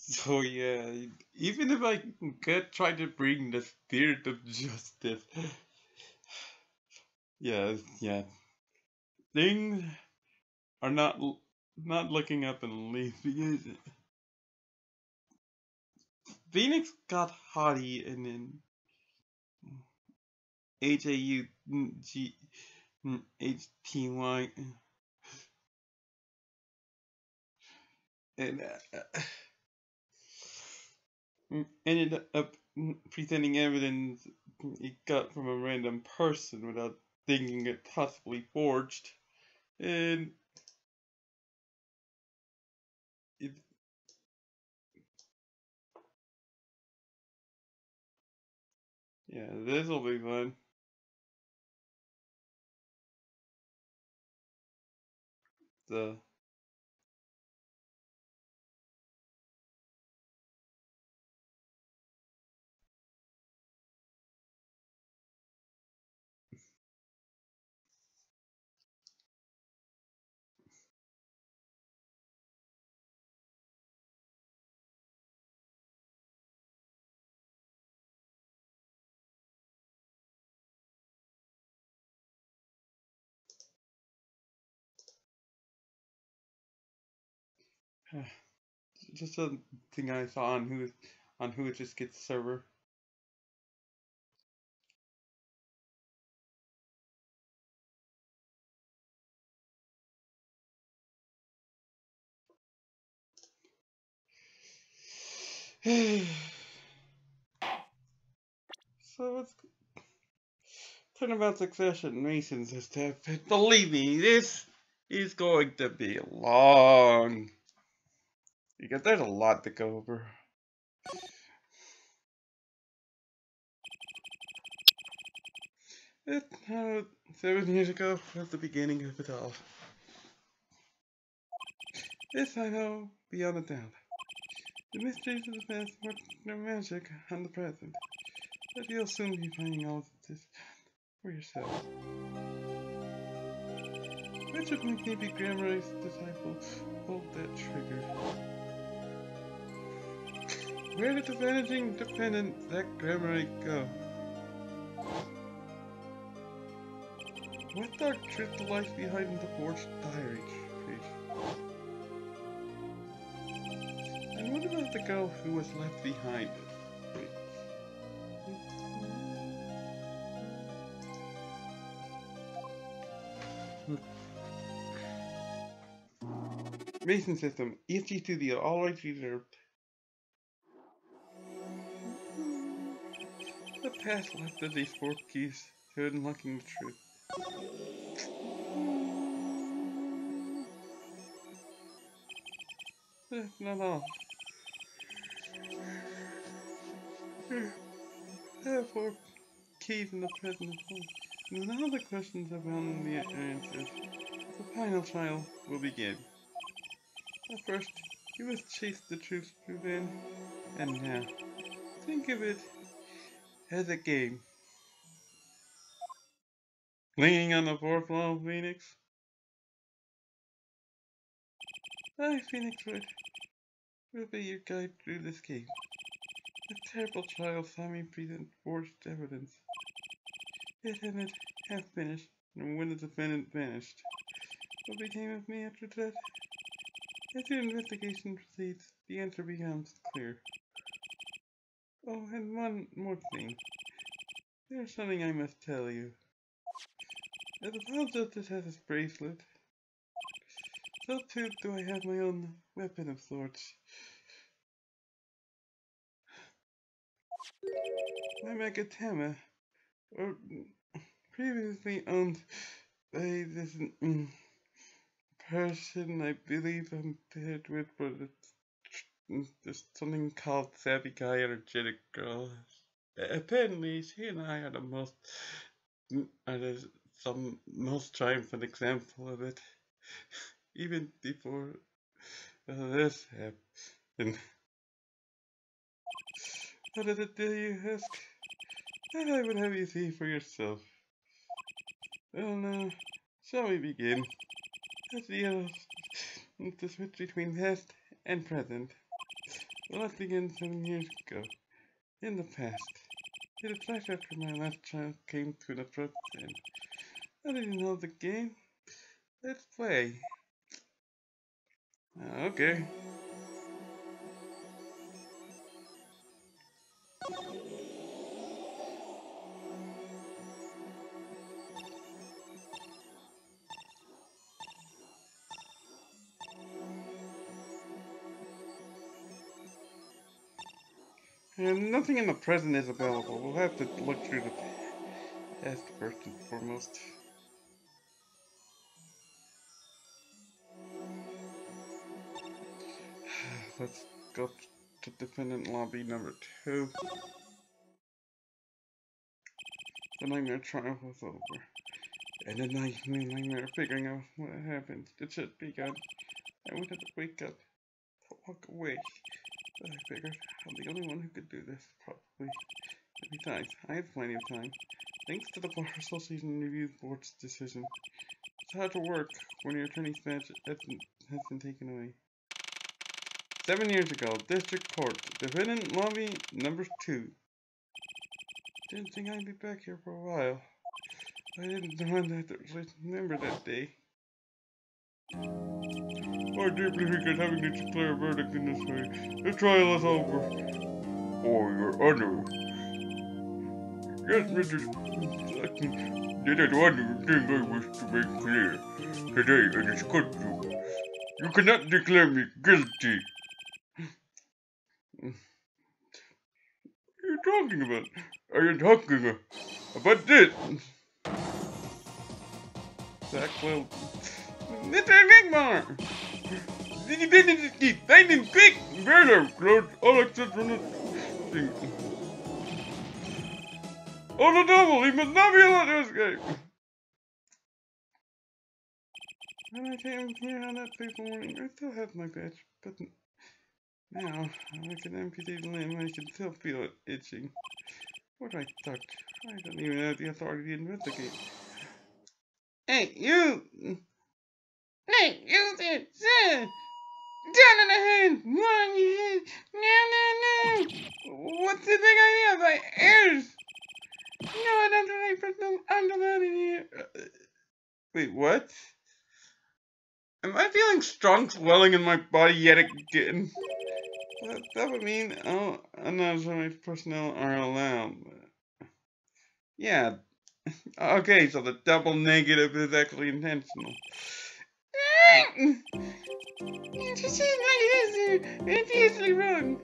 So yeah, even if I could try to bring the spirit of justice, yeah, things are not looking up in the leaf because Phoenix got haughty and then HAUGHTY and ended up presenting evidence he got from a random person without thinking it possibly forged. And it, yeah, this will be fun. The just a thing I saw on who it just gets server. So it's Turnabout Succession Masons this time. Believe me, this is going to be long because there's a lot to go over. 7 years ago was the beginning of it all. This I know beyond a doubt. The mysteries of the past work their magic on the present. But you'll soon be finding all of this for yourself. Which of my maybe Grammarly's disciples pulled that trigger? Where did the vanishing dependent Zach Grammarly go? What dark truth lies behind the forged diary page? And what about the girl who was left behind? Mason system, EFG Studio, all rights reserved. The past left of these 4 keys to unlocking the truth. That's not all. I have 4 keys in the present home. And when all the questions have found the answers, the final trial will begin. At first, you must chase the truth within, and now, think of it as a game. Leaning on the 4th wall, Phoenix? I, Phoenix Wood, will be your guide through this game. The terrible trial saw me present forged evidence. It hadn't half finished, and when the defendant vanished. What became of me after that? As the investigation proceeds, the answer becomes clear. Oh, and one more thing. There's something I must tell you. As the Pile Justice has his bracelet, so too do I have my own weapon of sorts. My Megatama, or previously owned by this person I believe I'm paired with, but there's something called Savvy Guy Energetic Girl. Apparently, she and I are the most triumphant example of it. Even before this happened. What did it do, you ask? I would have you see for yourself. Well, now, shall we begin? Let's deal with the switch between past and present. Well, that began 7 years ago, in the past. It had flashed after my last child came to an abrupt end. I didn't know the game. Let's play. Okay. And nothing in the present is available. We'll have to look through the past first and foremost. Let's go to defendant lobby number 2. The nightmare trial was over. And the nightmare figuring out what happened. It should be gone. I wanted to wake up, to walk away. But I figured I'm the only one who could do this, probably. Besides, I had plenty of time. Thanks to the Bar Association Review Board's decision. It's hard to work when your attorney's badge has been taken away. 7 years ago, District Court, defendant lobby number 2. Didn't think I'd be back here for a while. I didn't remember that day. I deeply regret having to declare a verdict in this way. The trial is over. Oh, Your Honor. Yes, Mr. There is one thing I wish to make clear. Today in this courtroom, you cannot declare me guilty. What are you talking about? I am talking about this. Blackwell. Mr. Nigmar! You didn't escape. I didn't quick. Murder, close all except from the thing. On the double, he must not be allowed to escape. When I came here on that fateful morning, I still have my badge, but now, like an amputated limb, I can still feel it itching. What do I touch? I don't even have the authority to investigate. Hey, you! Hey, you there, sir! Down on the head! One on your head! No! What's the big idea of my ears? No, I don't think I'm allowed in here. Wait, what? Am I feeling strong swelling in my body yet again? That would mean unauthorized personnel are allowed. Yeah. Okay, so the double negative is actually intentional. You just seem like it is it's easily wrong.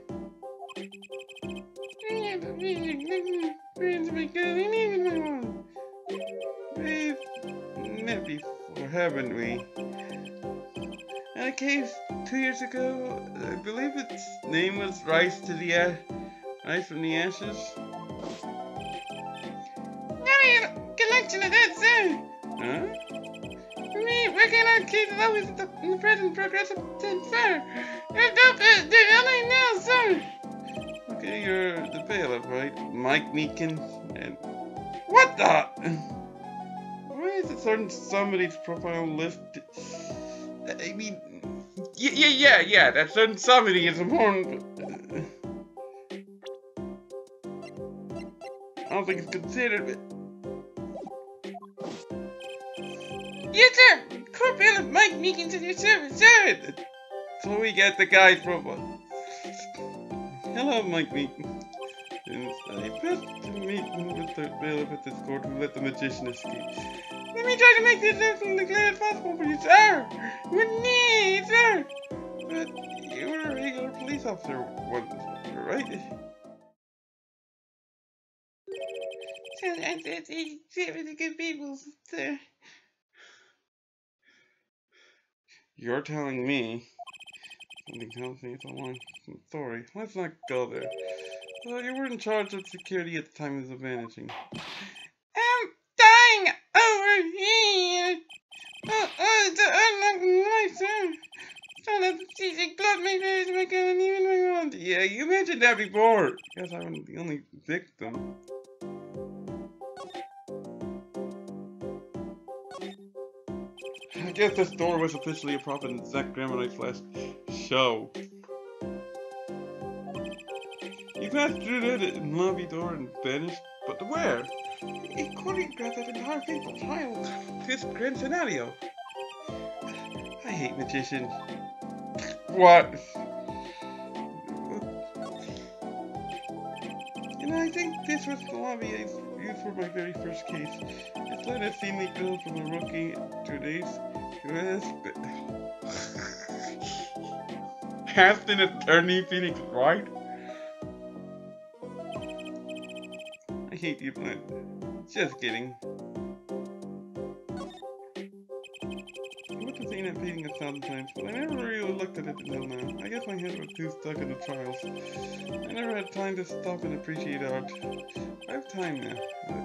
I have a feeling friends because I need my one. We've met before, haven't we? In a case 2 years ago, I believe its name was Rise from the Ashes. Not a collection of that, sir. Huh? For me, working on cases always in the present progressive tense, sir. They're only now, sir. Okay, you're the bailiff, right? Mike Meekin and... What the? Why is it certain somebody's profile listed? I mean... Yeah, that certain somebody is important. I don't think it's considered, but... Yes, sir! Court bailiff Mike Meekin's in your service, sir! So we get the guy's profile. Hello, Mike Meekin. I pressed to meet with the bailiff at this court who let the magician escape. Let me try to make this as clear as possible for you, sir! With me, sir! But you were a regular police officer once, right? Sometimes they're really good people, sir. You're telling me something tells me it's a long story. Let's not go there. You were in charge of security at the time of the vanishing. I'm dying over here! It's unlucky, sir. Son of seizing blood made me to make an even my own. Yeah, you mentioned that before. Guess I'm the only victim. I guess this door was officially a prop in Zach Gramonite's last show. passed through the lobby door and vanished, but to where? He choreographed that entire fateful child to his grand scenario. I hate magicians. What? And I think this was the lobby I used for my very first case. It's let us see me go from a rookie to an ace to has an attorney Phoenix right? I hate you, Blend. Just kidding. I went to see that painting 1,000 times, but I never really looked at it until now. I guess my head was too stuck in the trials. I never had time to stop and appreciate art. I have time now.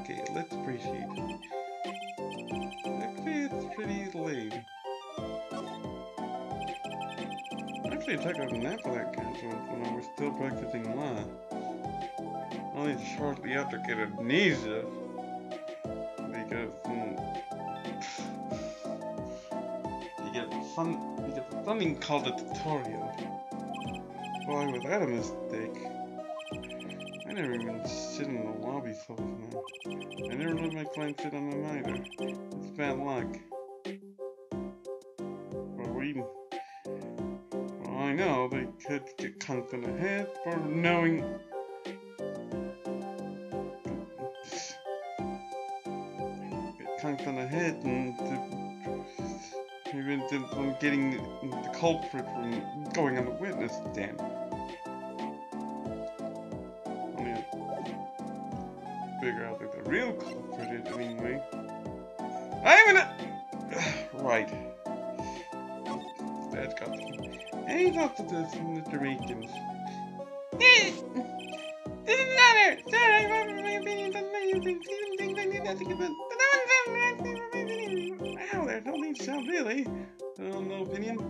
Okay, let's appreciate. Actually, it's pretty lame. Actually, I took a nap for that counts when I was still practicing law. Only shortly after get amnesia. Because you get something called a tutorial. Boy, was that a mistake. I never even sit in the lobby so now. I never let my client sit on them either. It's bad luck. Well, I know they could get conked in the head for knowing. Get conked on the head and even from getting the culprit from going on the witness stand. Figure out like the real culprit is anyway. I'm gonna right. That's got them. Hey, talk to this Mr. Makins. Didn't matter. Sorry, I remember my opinion on my things. Even things I knew nothing about. But no one's wow, there's no need to sound really. No opinion. No,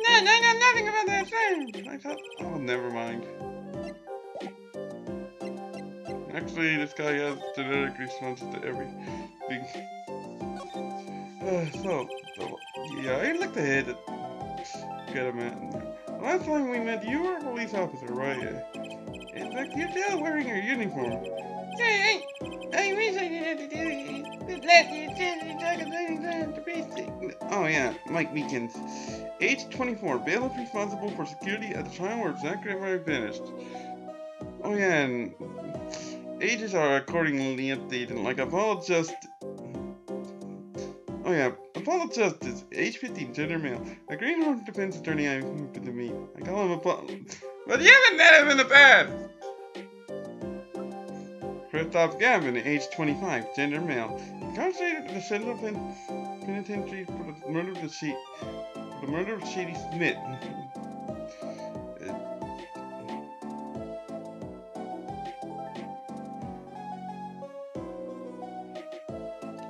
I know nothing about that thing. I thought. Oh, never mind. Actually, this guy has genetic responses to everything. Yeah, I looked ahead at get him at. Last time we met, you were a police officer, right? In fact, you're still wearing your uniform. I wish I didn't have to do it. Last year, the basic. Oh yeah, Mike Meekins. Age 24, bailiff responsible for security at the time where Zach Gregory vanished. Oh yeah, and ages are accordingly updated. Like Apollo just. Oh yeah, Apollo Justice, age 15, gender male. A greenhorn defense attorney I happen to meet. I call him Apollo. But you haven't met him in the past! Christoph Gavin, age 25, gender male. Incarcerated at the Central Penitentiary for the murder of Shady Smith.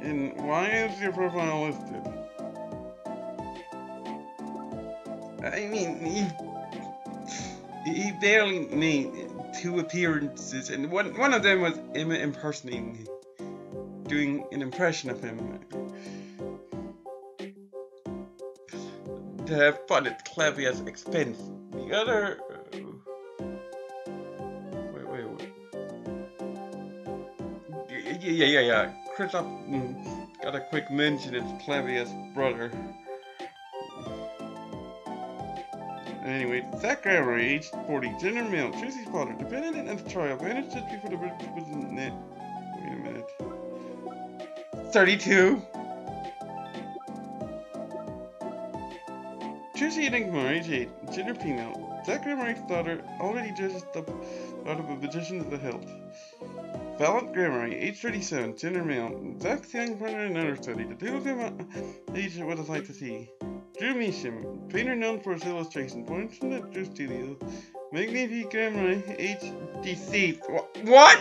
And why is your profile listed? I mean, he barely made 2 appearances, and one of them was him impersonating, doing an impression of him. To have fun at Clavia's expense. The other... Wait. Yeah. Christoph got a quick mention. It's Clavia's brother. Anyway, Zach Gregory, age 40, gender male, Tracy's father, dependent at the trial, vanished just before the verdict was net. Wait a minute. 32. Tracy Enigma, age 8, gender female, Zach Gregory's daughter, already dressed up out of a magician of the hilt. Valiant Gregory, age 37, gender male, Zach's young partner in understudy. The two of them age what I'd like to see. Drew Measham, painter known for his illustration, points from the Drew Studio. Magnifique Gregory, age deceased. What?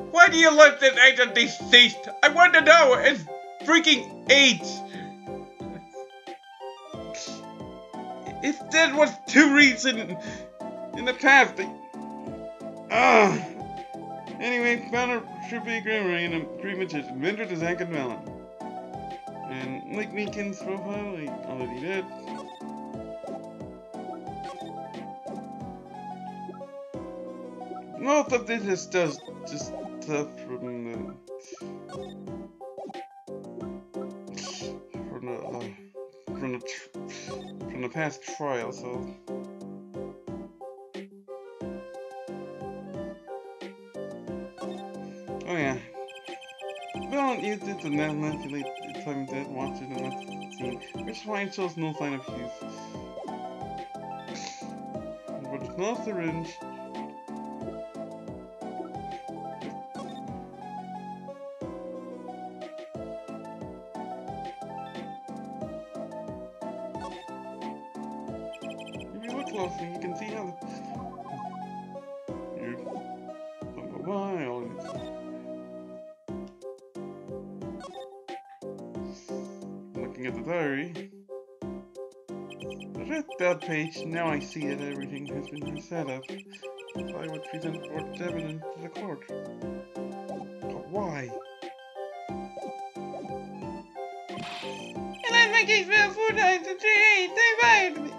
Why do you let this age of deceased? I want to know his freaking age. If that was too recent in the past, Anyway, founder should be Gregory and a pre-magician, inventor to Zach and Melon. And Mike Meekins' profile, I already did. Most of this is just stuff from the from the from the from the past trial. So oh yeah. Don't use it to manipulate the time dead watching the last scene, which fine shows no sign of use. But it's not syringe. If you look closely, you can see how you don't know why all this. Looking at the diary. I read that page, now I see that everything has been set up. I would present forth evidence to the court. But why? And I my case failed 4 times in 3 days. They fired me.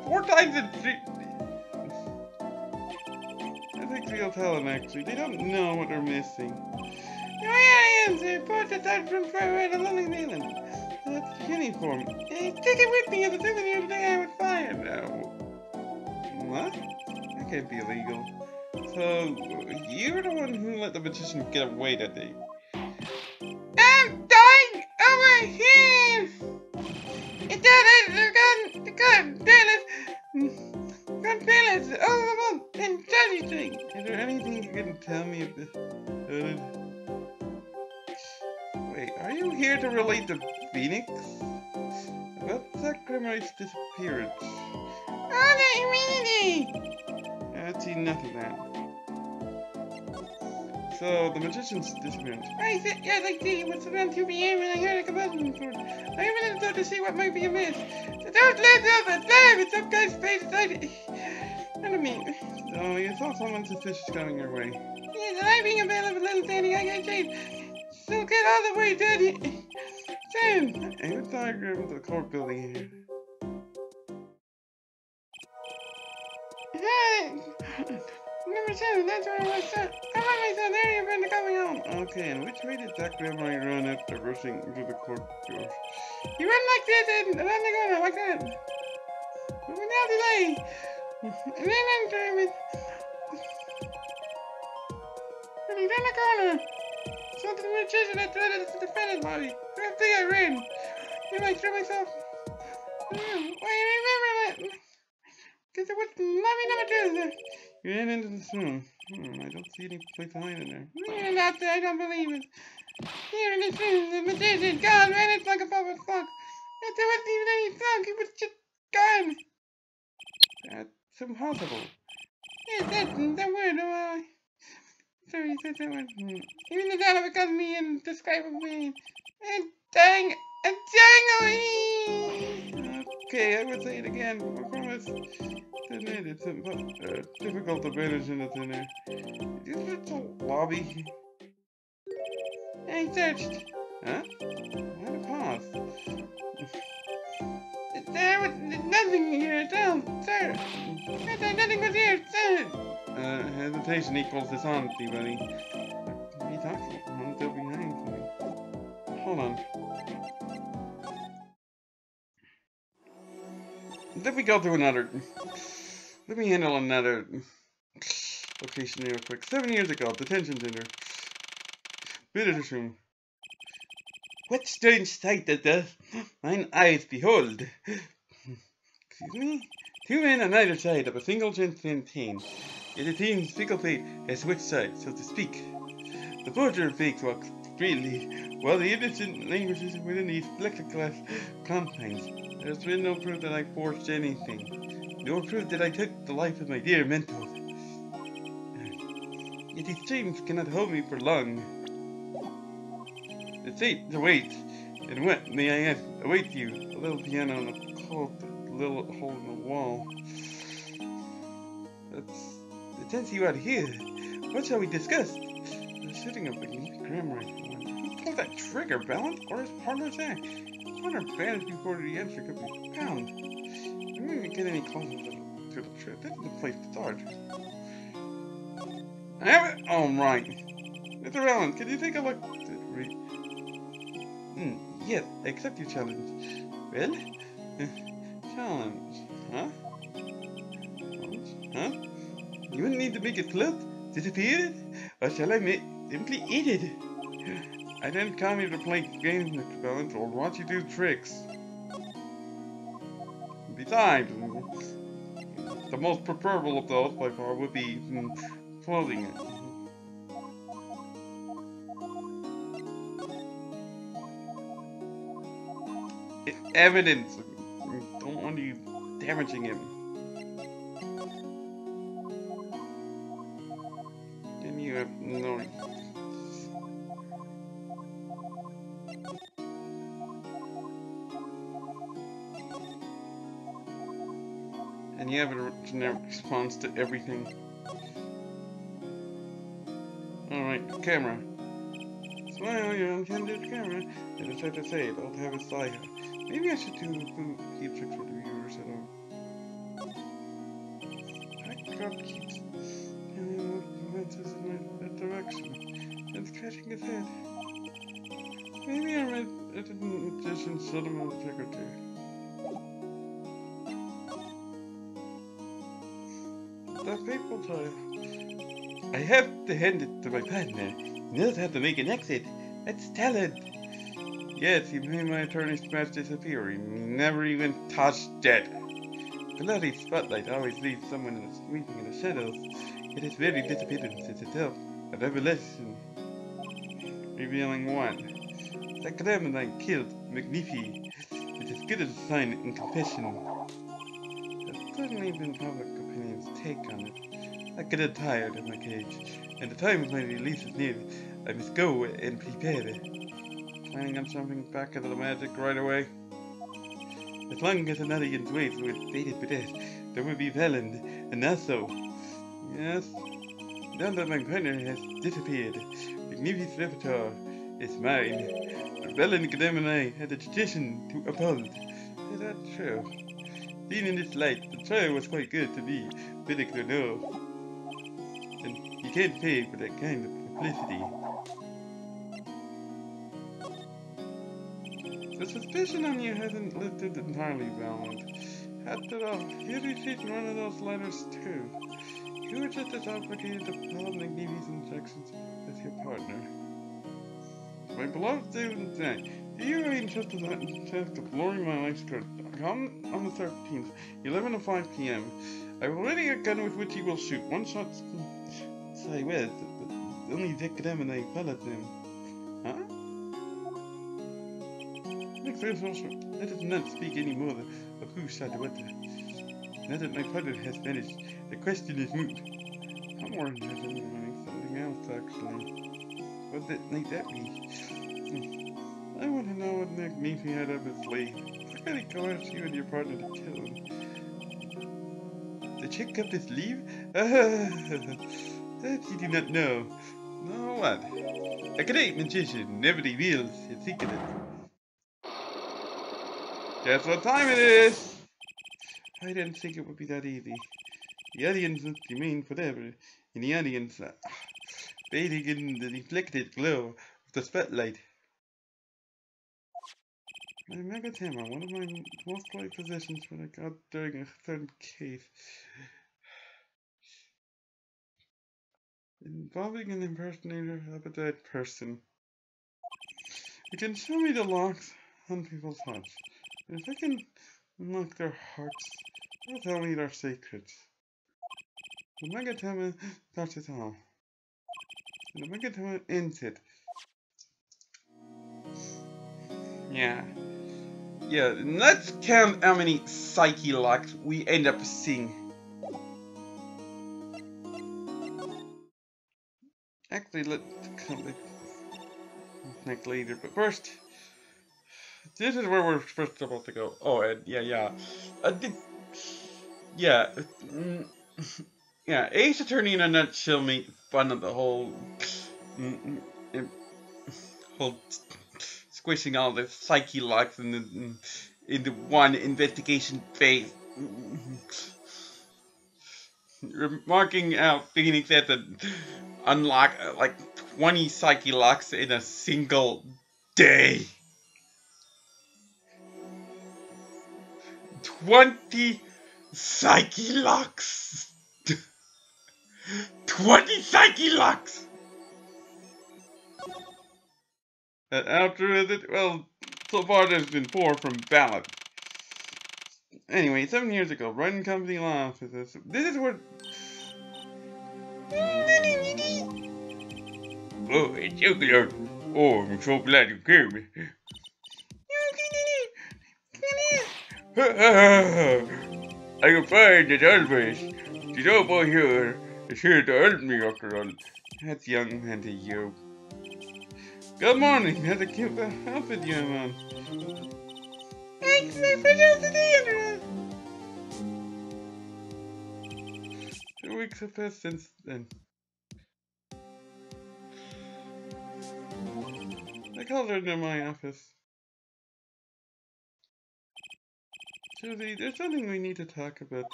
4 times in 3. I think they'll tell them actually. They don't know what they're missing. Here I am, sir. Reported out from far away to Long Island. That's the uniform. Hey, take it with me. If it's in here today, I would fire now. What? That can't be illegal. So, you're the one who let the magician get away that day. I'm dying over here! It's the gun, fearless, all the month, and anything. Is there anything you can tell me of this? Wait, are you here to relate to Phoenix? About Zach Grimright's disappearance? Oh, the immunity! I've seen nothing of that. So, the magician's disappearance. Right, yes, I see. It was around 2 p.m. when I heard a combustion report. I went in the door to see what might be amiss. The door slammed open, with some guy's face inside it. What do you mean? So, you saw someone suspicious coming your way. Yes, and I being available little Danny, I got chased. So get all the way, Daddy. Sam! I have a diagram of the court building here. Number 7, that's where I was set. Come on, my son, there your friend coming home. Okay, and which way did that grandma run after rushing into the court door? You run like this and around the corner, like that. Without delay. And then enter with... And he ran the corner. So the magician had threaded the defendant's body. I think I ran. Then I threw myself. Why do you remember that? Because it was lobby number 2. You ran into this room. I don't see any place to hide in there. You're not there, I don't believe it. Here in this room, the magician gone, ran it like a bubble clock. If there wasn't even any clock, it was just gone. That's impossible. Yes, that's the word, sorry, you said that word. Even the data becomes me indescribably. And dang, okay, I will say it again. I promise. It's difficult to manage in the thin air. Is it the lobby? I searched. Huh? Why the pause? There was nothing here at all, sir. Nothing was here, sir. Hesitation equals dishonesty, buddy. What are you talking about? I'm still behind something. Hold on. Let me go through another... Let me handle another location real quick. 7 years ago, detention center. Visitor's room. What strange sight does mine eyes behold? Excuse me? 2 men on either side of a single canteen. Yet it seems fickle fate has switched sides, so to speak. The forger of fakes walks freely, while the innocent languishes within these plexiglass confines. There's been no proof that I forged anything. No proof that I took the life of my dear mentor. Yet these chains cannot hold me for long. The fate awaits, and what, may I ask, awaits you? A little piano and a cold little hole in the wall. The tense you out here. What shall we discuss? The shooting of the grammar rifle. Who pulled that trigger, Balance, or his partner's act? I wonder if vanished before the answer could be found. We didn't even get any closer to the trip. This is the place to start. I have it. Oh, right. Mr. Allen, can you take a look? Yes, accept your challenge. Well? Challenge. Huh? Challenge? Huh? You need to make it float? Disappear? Or shall I simply eat it? I didn't come here to play games, Mr. Balance, or watch you do tricks. Besides, the most preferable of those by far would be floating it. Evidence. Don't want you damaging him. And you have no. And you have a generic response to everything. Alright, camera. Smile, you're on camera. I just had to say it, I'll have a sigh. Maybe I should do the food keep tricks for the viewers at home. I got keeps. And he advances in that direction. And scratching his head. Maybe I read a magician sort of a secretary. The paper tile. I have to hand it to my partner. He knows how to make an exit. That's talent. Yes, he made my attorney's match disappear. He never even touched it. Bloody spotlight always leaves someone sleeping in the shadows. It is very disappearance itself. A revelation. Revealing what? That criminal killed Magnifi. It is good as a sign in confession. I've certainly been public opinion's take on it. I get tired of my cage, and the time of my release is near. I must go and prepare. Planning on jumping back into the magic right away? As long as another Ian's ways were fated with death, there will be Veland, and also, yes, now that my partner has disappeared, Magnifi's repertoire is mine. Veland Gemini had a tradition to uphold. Is that true? Seen in this light, the trial was quite good to be Billick to know. And you can't pay for that kind of publicity. The suspicion on you hasn't lifted entirely, Valent. After all, you received one of those letters too. You were just as obligated to follow McNeely's instructions as your partner. My beloved David Zach, do you arrange just as a task of lowering my life's curse? Come on the 13th, 11 to 5 p.m. I've already a gun with which he will shoot. One shot. Say, where? Only Dick and I followed them. Huh? Let us not speak any more of who shot what. Now that my partner has vanished, the question is moot. I'm more interested in learning something else, actually. What might that be? I want to know what Nick Neefy had up his sleeve. How could he coerce you and your partner to kill him? The chick up his sleeve? That you do not know. No what? A great magician never reveals his secret. Guess what time it is? I didn't think it would be that easy. The audience must remain forever in the audience, bathing in the reflected glow of the spotlight. My mega hammer, one of my most played possessions when I got during a certain case, involving an impersonator of a dead person. You can show me the locks on people's hearts. If I can unlock their hearts, they'll tell me their secrets. The Megatama starts it all. And the Megatama ends it. Yeah. Yeah, let's count how many psyche locks we end up seeing. Actually, let's come back later, but first, this is where we're first supposed to go. Oh, and yeah. Yeah. Yeah, Ace Attorney in a nutshell made fun of the whole whole squishing all the psyche locks into one investigation phase. Marking out Phoenix had to unlock like 20 Psyche locks in a single day. 20 Psyche locks! 20 Psyche locks! And after it, well, so far there's been 4 from Ballot. Anyway, 7 years ago, running company law offices. This is where. Oh, it's you, Lord. Oh, I'm so glad you came. I am fine as always. The old boy here is here to help me after all. That's young man to you. Good morning. That's a cute outfit you have on. Thanks for the 2 weeks have passed since then. I called her into my office. Susie, there's something we need to talk about.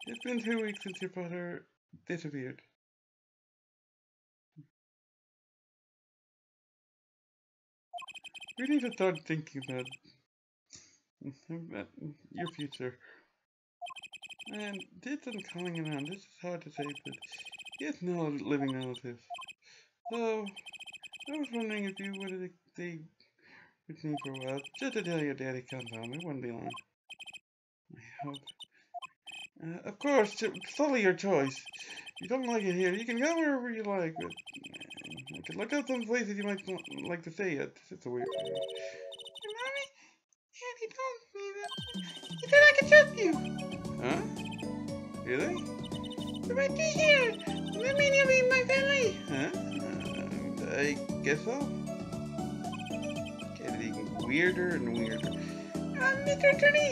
It's been 2 weeks since your father disappeared. We need to start thinking about your future. And this I'm calling around. This is hard to say, but he has no living relatives. So, I was wondering if you wanted to stay with me for a while, just to tell your daddy comes home. It wouldn't be long. I hope. Of course, it's solely your choice. If you don't like it here, you can go wherever you like, but I could look up some places you might like to stay at. It's a weird place. Mommy, Daddy told me that he said I could trust you. Huh? Really? You might be here. That means you'll be my family. Huh? I guess so. Getting weirder and weirder. Mr. Attorney.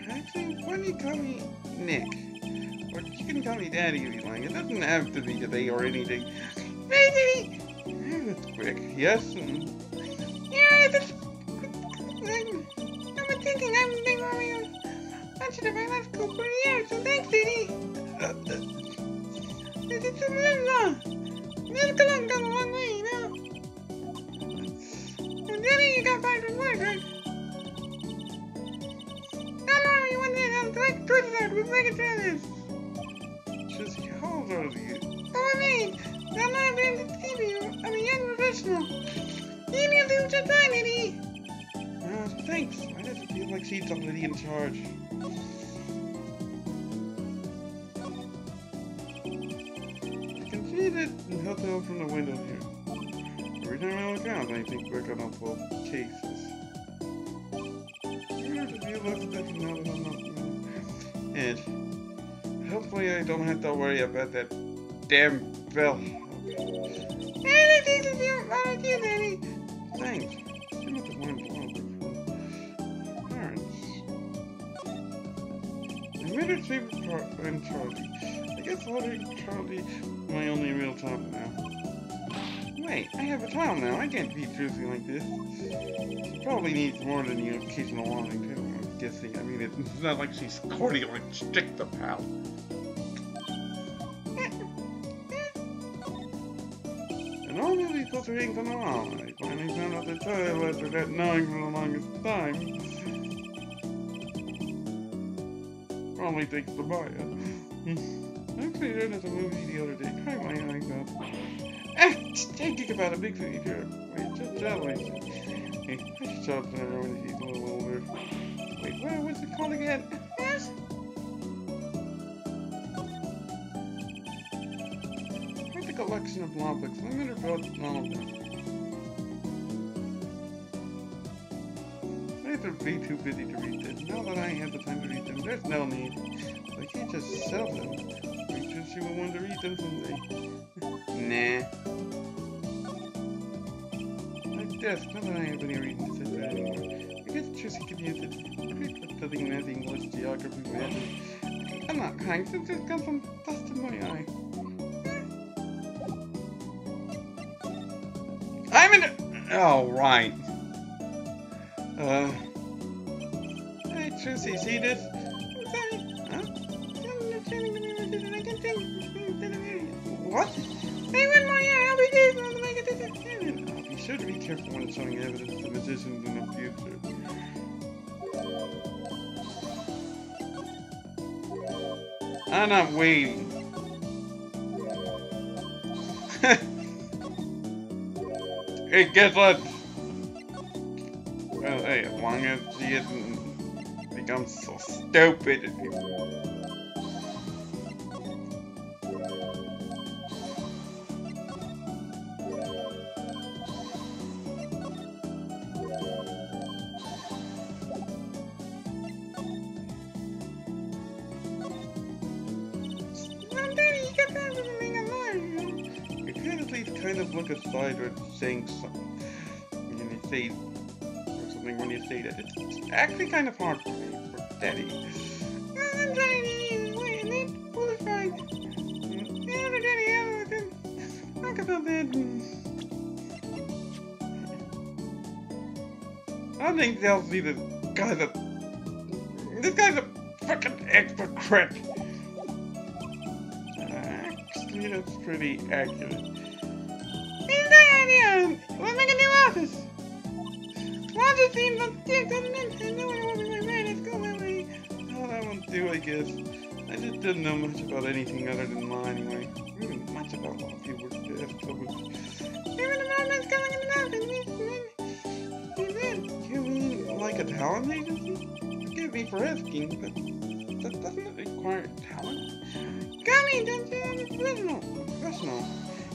Actually, why don't you call me Nick? Or you can call me Daddy if you like. It doesn't have to be today or anything. Hey, Daddy. That's quick. Yes. Yeah, that's. I'm thinking I've been going bunch of my life school for years, so thanks, Daddy. It's a little medical long gone a long way, you know. And Daddy, you got fired from work, right? No, you want to like towards that. We'll make it through this. Just how old are you? Oh, I mean, I'm not being to see you. I'm a young professional. You need to do your time, Eddie. Thanks. I just feel like she's already in charge. You can see that hotel from the window here. Every time I look out, I think we're gonna pull cases. There's a few left that now that I'm not and hopefully I don't have to worry about that damn bell. Anything to do about you, Daddy. Thanks. You're not the one for parents. I made her sleep and Charlie. I guess holding Charlie my only real child now. Wait, I have a child now. I can't be choosing like this. She probably needs more than the occasional wanting too. I'm guessing. I mean, it's not like she's corny like stick the pal. And all of these filter rings on the wall. I finally found out the child after that knowing for the longest time. Probably takes the buy it. Actually, there was a movie the other day. Cry my eyes out. Can't think about a big city here. Wait, just traveling. Hey, I should talk to her when she's a little older. Wait, what was it called again? Yes? Quite the collection of law books. I'm gonna read all of them. I have to be too busy to read them. Now that I have the time to read them, there's no need. I can't just sell them. Wait till she will want to read them someday. Nah. Yes, not that I have any reason to say that anymore. I guess Tracy could use it. Great for studying math, English, geography, math. I'm not crying, since there's got some dust in my eye. I'm in the... Oh, right. Hey, Tracy, see this? What's that? Huh? What? Hey, one more year, I'll be there to make a decision. Be sure to be careful when showing evidence to magicians in the future. I'm not waiting. Hey, guess what? Well, hey, as long as he isn't becomes so stupid. You could at least kind of look aside or saying something when you say or something when you say that. It's actually kind of hard for me, for Daddy. I'm trying to wait, and then pull it fine. Daddy, talk about that. I think tells me this guy's a fucking hypocrite. Actually, that's pretty accurate. Here's the idea. Let's make a new office. Lots of things on sticks on mints and no one will be right. Let's go that way. Oh, that won't do, I guess. I just didn't know much about anything other than law anyway. Really much about law if you were to have trouble. Even the mountain's coming in the mountain. You mean like a talent agency? Forgive me for asking, but that doesn't require talent. Gummy, don't you know professional?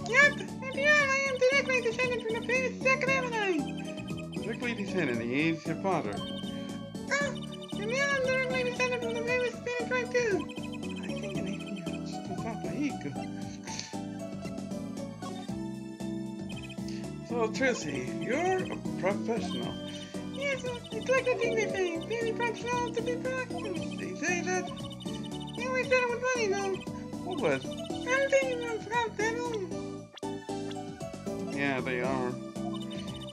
Yep, after all, I am directly descended from the famous second Avenue. Directly descended, he's your father. Oh, and now I'm directly descended from the famous Spanish wife too. I think an 18-year-old still thought that he could. So, Tracy, you're a professional. Yes, it's like the thing they say, very professional to be professional. They say that. They always said it was funny though. What was? I'm thinking of Scott Devil. Yeah, they are.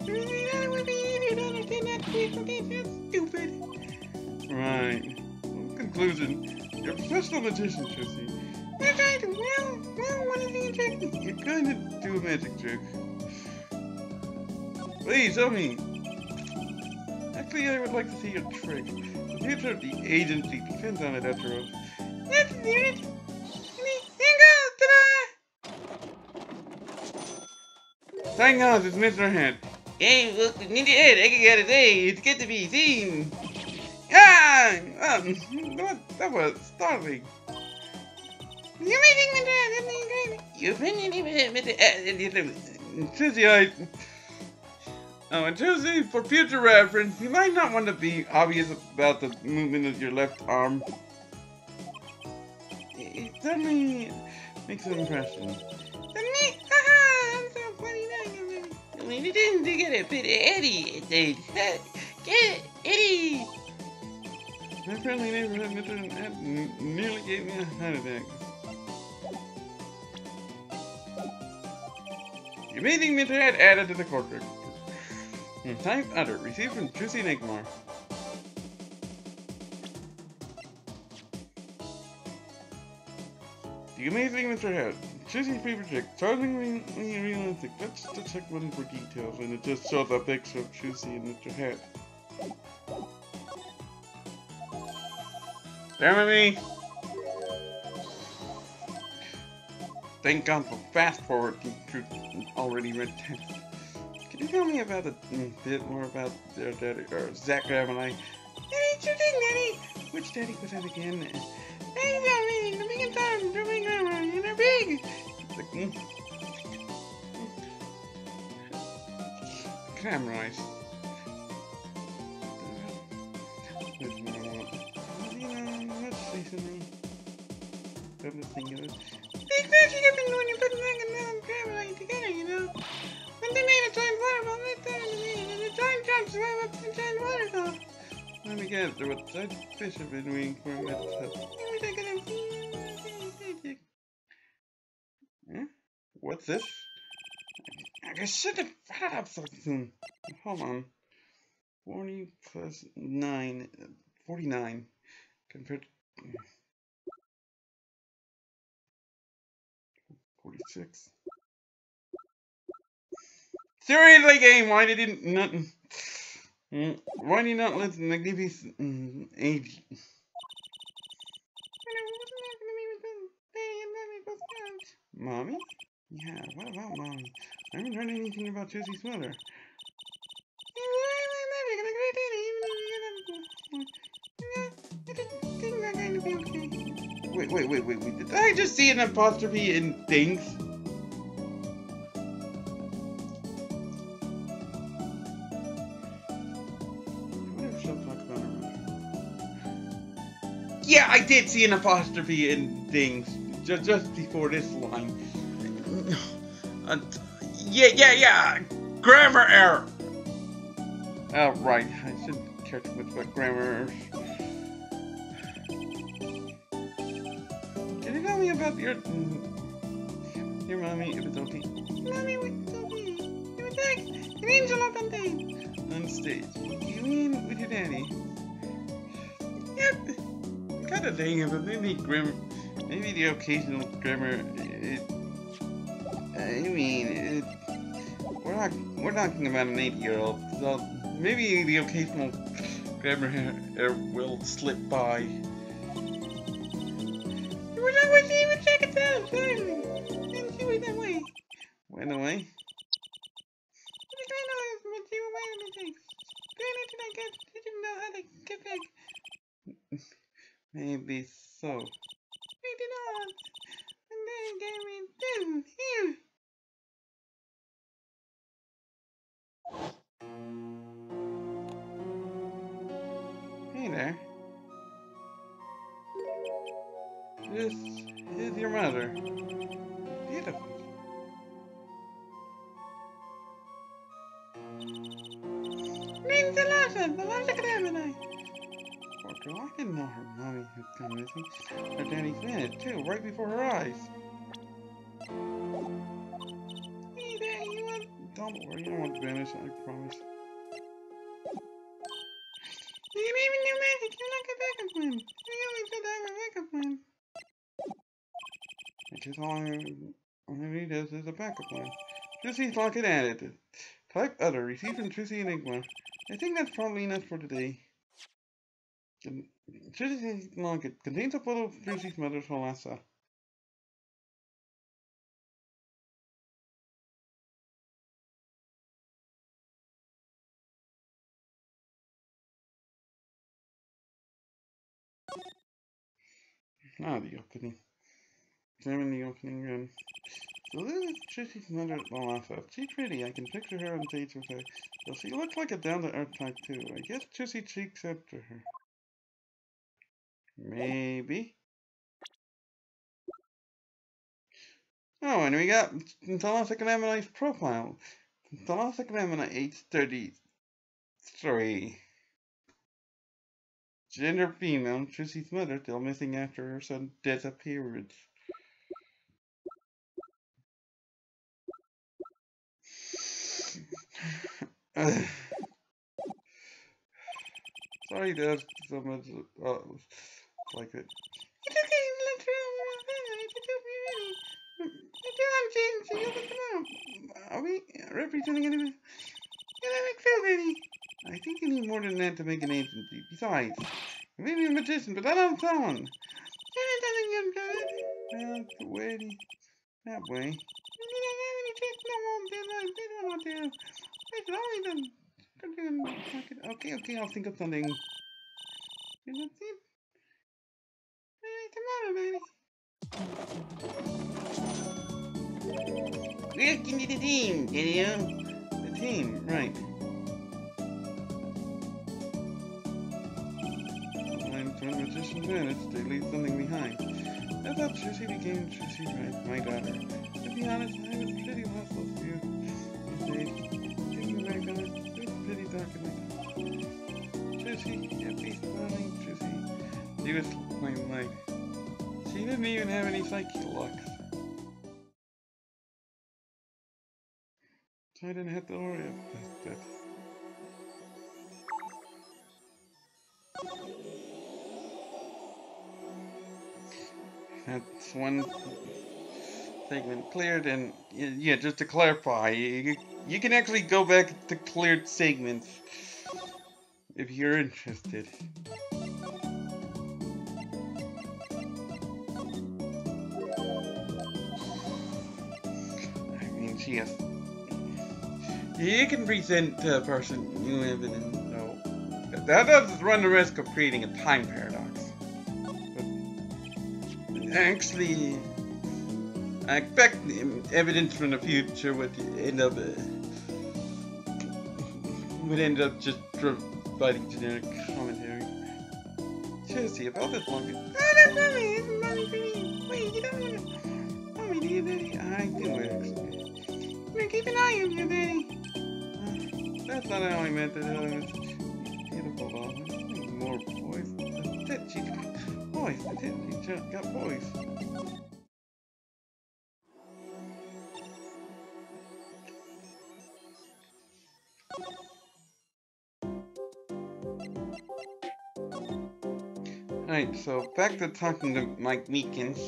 Really, that would be easier to understand that quick, okay? That's stupid. Right. Conclusion. You're a professional magician, Tracy. That's right. Well, what is the trick? You kind of do a magic trick. Please, show me. Actually, I would like to see your trick. The future of the agency depends on it after all. Let's do it. Here goes, ta-da! Thank God, it's Mr. Head. Hey, look, Ninja Head, I gotta say, it's good to be seen. Ah! That was startling. You're making Mr. Head, isn't he great? You've been in Mr. Head. Susie, oh, and Josie, for future reference, you might not want to be obvious about the movement of your left arm. It certainly makes an impression. Me? Haha, I'm so funny now. I mean, you didn't get a bit Eddie. Get it, Eddie. My friendly neighborhood Mr. Ed nearly gave me a heart attack. Your amazing Mr. Ed added to the courtroom. Type Utter, received from Juicy Nigmar. The amazing Mr. Head. Juicy fever chick. Charmingly realistic. Let's just check one for details, and it just shows a picture of Juicy and Mr. Head. Damn me! Thank God for fast forwarding through already read text. Can you tell me about a bit more about their daddy, or Zach and I? Daddy, sure thing, Daddy! Which daddy was that again? Daddy's not me, the big and time, the big grandma, and they're big! Camera eyes. Let's see something. Come to think of it. Big magic happened when you put Meg and Mel and camera together, you know? When they made a giant waterfall right there in the main, and the giant drops swam up the giant waterfall. Let me guess, there was such fish have been waiting for him at the top. Huh? What's this? I should have brought it up so soon. Hold on. 40 plus 9, 49. Compared to 6. Seriously, game, why did it not... Why did you not let the magnificent age... Mommy? Yeah, what about Mommy? I haven't heard anything about Susie's mother. Wait. Did I just see an apostrophe in things? Yeah, I did see an apostrophe in things just before this line. Yeah. Grammar error. Oh, right. I shouldn't care too much about grammar errors. Can you tell me about your mommy, if it's okay? Mommy, it's okay. It was like an angel up on stage. On stage? You mean with your daddy? Yep. I'm kind of thinking of it. Maybe the occasional grammar. We're talking about an 8-year-old, so maybe the occasional grammar error will slip by. We're not going to even check it out, and she went away. Went away? Maybe so. We did not. And then gave me 10 here. Hey there. This is your mother. Beautiful. Name's Elijah Academy. Poor girl, I didn't know her mommy had gone missing. Her daddy vanished too, right before her eyes. Hey there, you want... Don't worry, you don't want to vanish, I promise. You can even do magic, you're like a backup plan. We always should have a backup plan. Because all he does is a backup plan. Trussy's lock it added. Type other, receive from Trussy Enigma. I think that's probably enough for today. Trussy's lock it contains a photo of Trussy's mother, Solasa. Ah, the opening. Examine the opening room. So this is Trussy's mother, Solasa. She's pretty. I can picture her on stage with her. So she looks like a down-to-earth type too. I guess Trussy cheeks after her. Maybe. Oh, and we got Solasa Kanamani's profile. Solasa Kanamani, age 33. Gender female, Trussy's mother, still missing after her son's disappearance. Sorry to ask so much like it. It's okay, let's are we representing anyone? I think you need more than that to make an agency. Besides, maybe a magician, but that on sound. Well, that way. Okay, I'll think of something. We're looking at the team, The team, right. Sometimes when magicians vanish, they leave something behind. I thought Trussy became Trussy right, my daughter. To be honest, I was pretty lost those few days. Thinking back on it was pretty dark in my Trussy, happy, smiling Trussy. She was my light. She didn't even have any psychic locks. So I didn't have to worry about that. That's one segment cleared, and yeah, just to clarify, you can actually go back to cleared segments if you're interested. I mean, she has. You can present to a person new evidence. No, that does run the risk of creating a time paradox. But actually, I expect evidence from the future would end up just providing generic commentary. Seriously, about this longer. Oh, that's mommy! It's mommy for me! Wait, you don't want to. Mommy, do you, daddy? I do, actually. Now keep an eye on you, daddy. That's not how I meant it. It's beautiful, though. More boys. That's it, she got boys. That's it, she got boys. Alright, so back to talking to Mike Meekins.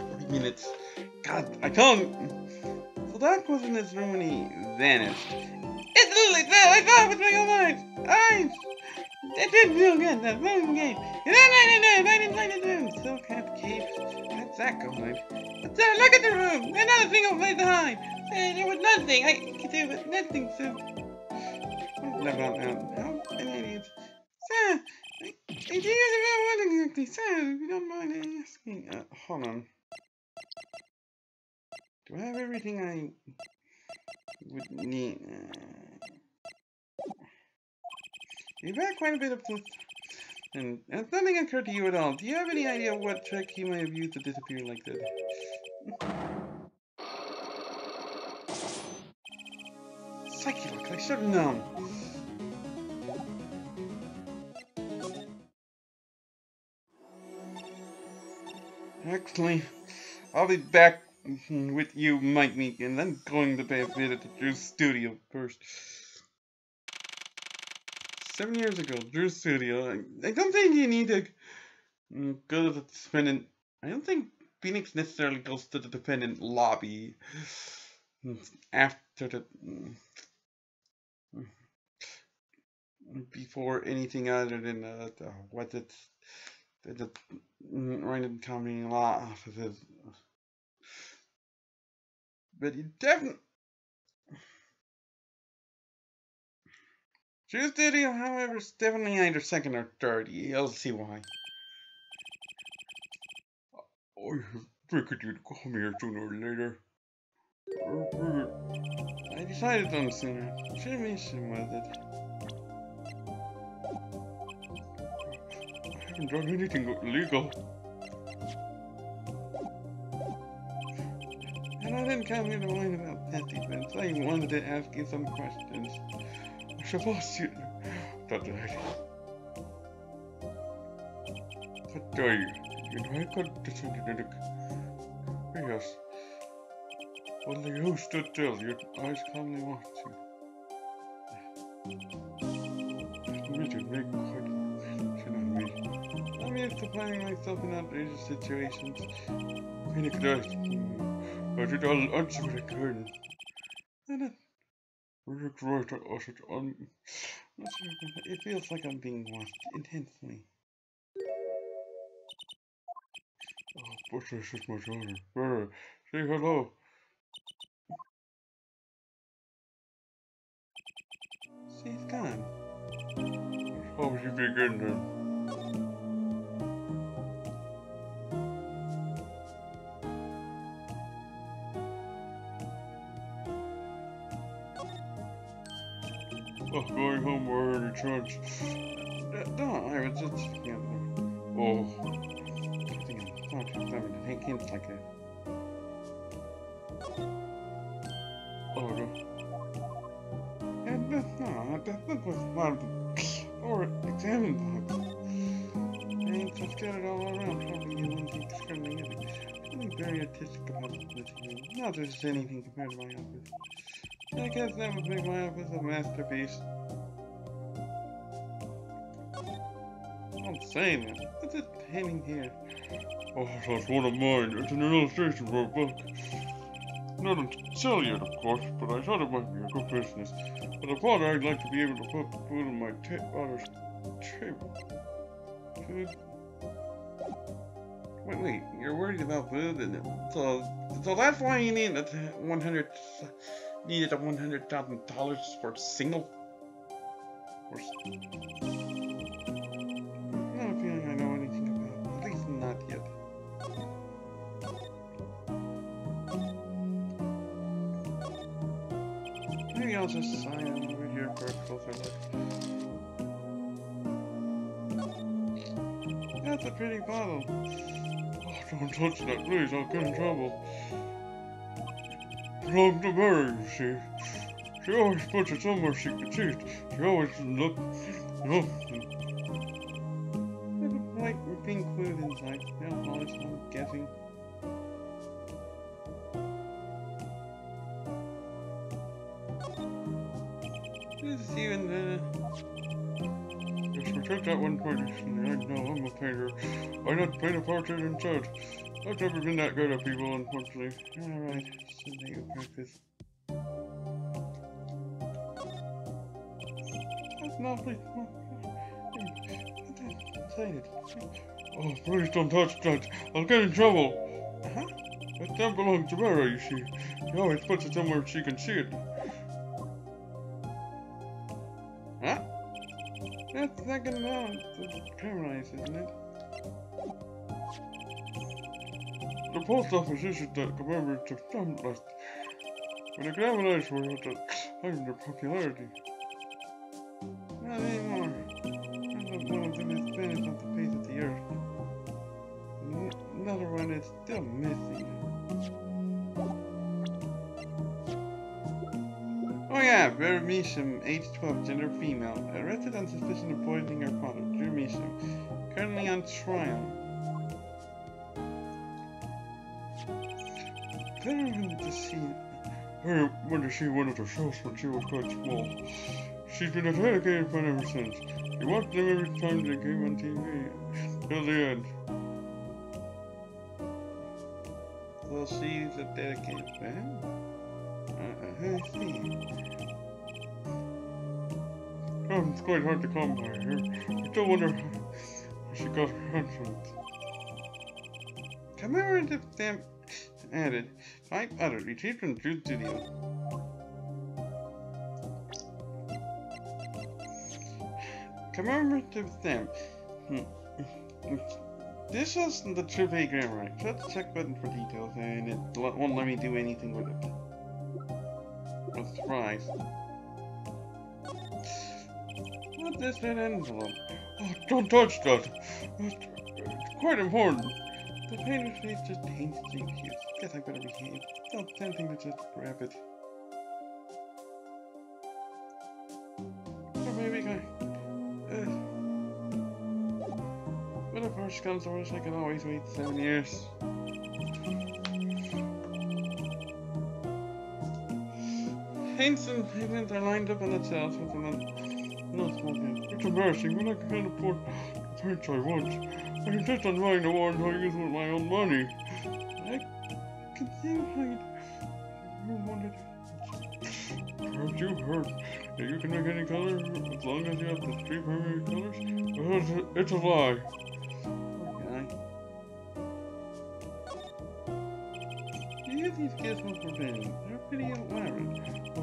40 minutes. God, I told him. So Doc was in his room when he vanished. It's literally there! I saw it with my own eyes! It didn't feel good, that moving game. And then I didn't like the room. Still kept capes. How's that going? But there, look at the room! There's not a single place to hide! There was nothing I could do with nothing, so. Never how an idiot. Sir, I do use about what exactly, sir, if you don't mind asking. Hold on. Do I have everything I would need? You've had quite a bit of this, and has nothing occurred to you at all. Do you have any idea what trick he might have used to disappear like that? Psychic, I should have known. Actually, I'll be back with you, Mike Meek, and then going to pay a visit to Drew's studio first. 7 years ago, Drew's studio. I don't think you need to go to the defendant. I don't think Phoenix necessarily goes to the defendant lobby after the before anything other than the random comedy law offices. But you definitely. Drew's studio, however, is definitely either second or third. You'll see why. I figured you'd come here sooner or later. I decided on sooner. Should have mentioned was it. I haven't done anything illegal. And I didn't come here to whine about past events. I wanted to ask you some questions. I suppose you thought that. But you know, I got descended into chaos. Only you stood still, your eyes calmly watching. Imagine me questioning me. I'm used to finding myself in outrageous situations. Phoenix does. But it all answer what I could. And it worked right to us. It feels like I'm being watched intensely. Oh, but this is my daughter. Say hello. She's gone. How would you begin then? Oh, going home or any chance? No, I was just, oh, I think I'm far too clever to take hints like that. Oh, no. And that was not or examine box. And so scattered all around, probably you wouldn't think discriminating. I'm very artistic about this room. Not that it's anything compared to my office. I guess that would make my office a masterpiece. Hold Don't say that. What's it painting here? Oh, that's one of mine. It's an illustration for a book. Nothing to sell yet, of course, but I thought it might be a good business. But I thought I'd like to be able to put food on my father's table. Food? Wait, you're worried about food? So that's why you need needed $100,000 for a single? I don't have a feeling I know anything about it. At least not yet. Maybe I'll just sign over here for a closer look. That's a pretty bottle. Oh, don't touch that, please. I'll get in trouble. Belongs to Mary, you see. She always puts it somewhere she can see it. She always look. There's a white and pink fluid inside. Nail polish, I'm guessing. This is even Yes, we took that one point recently. I know, I'm a painter. Why not paint a portrait instead? I've never been that good at people, unfortunately. Alright, Sunday you practice. That's not please. Oh, please don't touch that. I'll get in trouble. Huh? That don't belong to Vera, you see. She always puts it somewhere she can see it. Huh? That's second now. The camera ice, isn't it? The post office issued that commemorative stamp last. When the camera ice were at the height of their popularity. Not anymore. One of them is vanished off the face of the earth. Another one is still missing. Oh yeah, Vera Measham, age 12, gender female, arrested on suspicion of poisoning her father, Drew Measham, currently on trial. Vera went to see one of the shows when she was quite small. She's been a dedicated fan ever since. She watched them every time they came on TV, till the end. So she's a dedicated fan? I see. It's quite hard to come by her. I still wonder how she got her entrance. Commemorative stamp added. Type other. Retrieved from Jude Studio. Commemorative stamp. This is the true pay grammar right. Press the check button for details and it won't let me do anything with it. I'm surprised. What is that envelope? Oh, don't touch that! It's quite important. The painter's face just taints things here. Guess I better behave. So tempting to just grab it. Or maybe when a first comes, I wish I could always wait 7 years. Paints and pigments are lined up on the shelves with no small thing. It's embarrassing, but I can't afford the paints I want. I insist on buying the ones I use with my own money. I can see why you wanted. Haven't you heard that you can make any color as long as you have the 3 primary colors? It's a lie. Okay. You use these gifts for painting. They're pretty elaborate.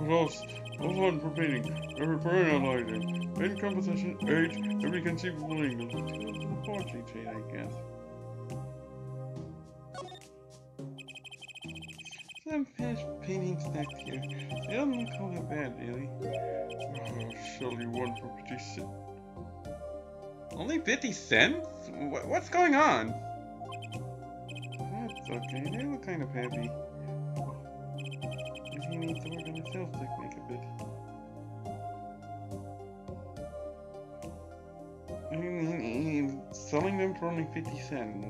Those aren't for painting. They're for analyzing. Paint composition, age, every conceivable angle. It's a poetry trait, I guess. Some finished paintings stacked here. They don't look all that bad, really. Oh, silly one for 50 cents. Only 50 cents? What's going on? That's okay. They look kind of heavy. Maybe he needs to work on the sales technique a bit. He's selling them for only 50 cents.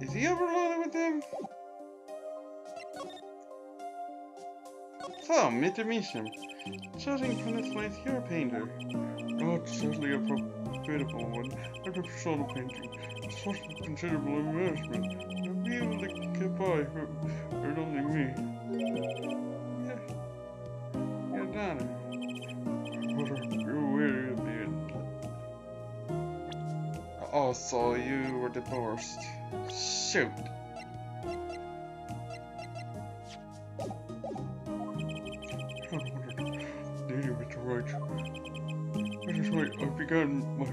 Is he overloaded with them? So, Mr. Misham, judging from this place, you're a painter. Oh, it's certainly a profitable one. I've never saw the painting. It's such a considerable investment. I'll be able to get by for only me. Yeah, you're done. What a weird being. Oh, so you were divorced. Shoot. I wondered, dating with the right. That is why I began my